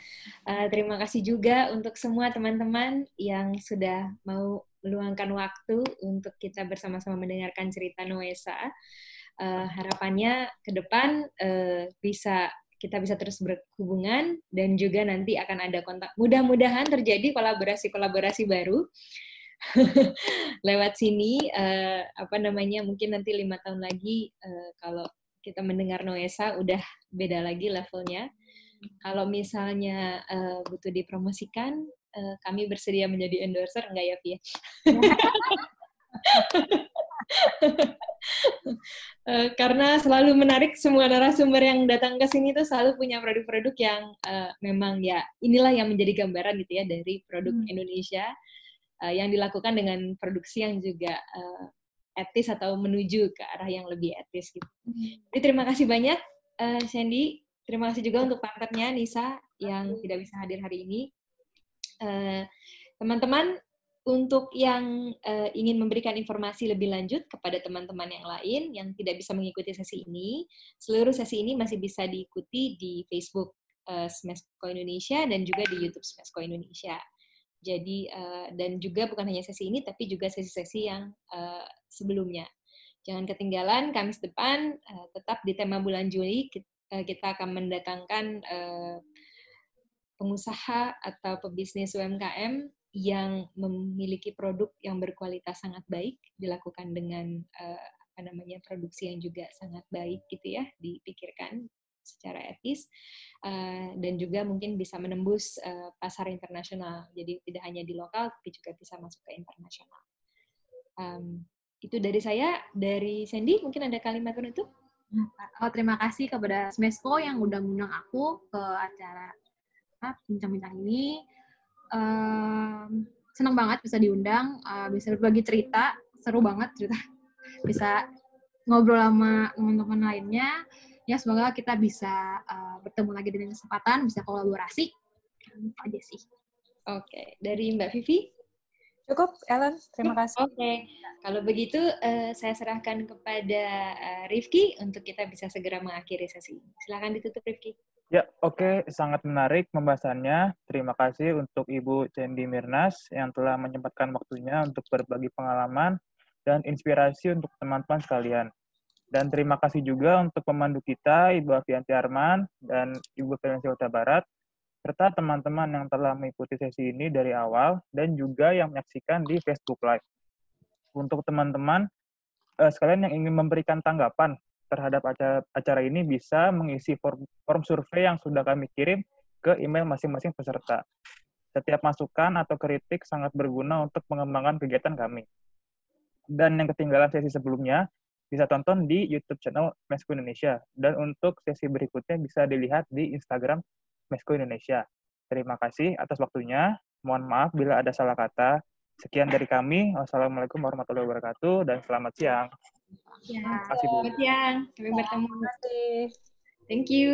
A: Terima kasih juga untuk semua teman-teman yang sudah mau meluangkan waktu untuk kita bersama-sama mendengarkan cerita Noesa. Harapannya ke depan kita bisa terus berhubungan, dan juga nanti akan ada kontak. Mudah-mudahan terjadi kolaborasi baru lewat sini. Mungkin nanti 5 tahun lagi kalau kita mendengar Noesa udah beda lagi levelnya. Kalau misalnya butuh dipromosikan, kami bersedia menjadi endorser, enggak ya, Pia? Karena selalu menarik, semua narasumber yang datang ke sini tuh selalu punya produk-produk yang memang ya inilah yang menjadi gambaran gitu ya dari produk Indonesia yang dilakukan dengan produksi yang juga etis atau menuju ke arah yang lebih etis gitu. Jadi terima kasih banyak Sandy, terima kasih juga untuk partnernya Nisa yang tidak bisa hadir hari ini. Teman-teman, untuk yang ingin memberikan informasi lebih lanjut kepada teman-teman yang lain yang tidak bisa mengikuti sesi ini, seluruh sesi ini masih bisa diikuti di Facebook Smesco Indonesia dan juga di YouTube Smesco Indonesia. Jadi dan juga bukan hanya sesi ini, tapi juga sesi-sesi yang sebelumnya. Jangan ketinggalan, Kamis depan tetap di tema bulan Juli kita akan mendatangkan pengusaha atau pebisnis UMKM yang memiliki produk yang berkualitas sangat baik, dilakukan dengan produksi yang juga sangat baik gitu ya, dipikirkan secara etis, dan juga mungkin bisa menembus pasar internasional. Jadi tidak hanya di lokal, tapi juga bisa masuk ke internasional. Itu dari saya. Dari Sandy, mungkin ada kalimat penutup?
C: Terima kasih kepada Smesco yang udah ngundang aku ke acara bincang-bincang ini. Senang banget bisa diundang, bisa berbagi cerita, seru banget cerita, bisa ngobrol sama teman-teman lainnya. Ya semoga kita bisa bertemu lagi dengan kesempatan, bisa kolaborasi. Itu aja sih.
A: Oke, dari Mbak Vivi?
B: Cukup, Ellen. Terima kasih.
A: Oke. Kalau begitu, saya serahkan kepada Rifki untuk kita bisa segera mengakhiri sesi ini. Silakan ditutup, Rifki.
F: Ya, oke. sangat menarik pembahasannya. Terima kasih untuk Ibu Sandy Mirnas yang telah menyempatkan waktunya untuk berbagi pengalaman dan inspirasi untuk teman-teman sekalian. Dan terima kasih juga untuk pemandu kita, Ibu Avianti Arman dan Ibu Ferensi Huta Barat, serta teman-teman yang telah mengikuti sesi ini dari awal dan juga yang menyaksikan di Facebook Live. Untuk teman-teman sekalian yang ingin memberikan tanggapan terhadap acara ini bisa mengisi form survei yang sudah kami kirim ke email masing-masing peserta. Setiap masukan atau kritik sangat berguna untuk mengembangkan kegiatan kami. Dan yang ketinggalan sesi sebelumnya, bisa tonton di YouTube channel Mesco Indonesia. Dan untuk sesi berikutnya bisa dilihat di Instagram Mesco Indonesia. Terima kasih atas waktunya. Mohon maaf bila ada salah kata. Sekian dari kami. Wassalamualaikum warahmatullahi wabarakatuh dan selamat siang.
A: Ya,
F: Terima kasih, Bu.
A: selamat siang. Sampai bertemu.
B: Terima kasih.
A: Thank you.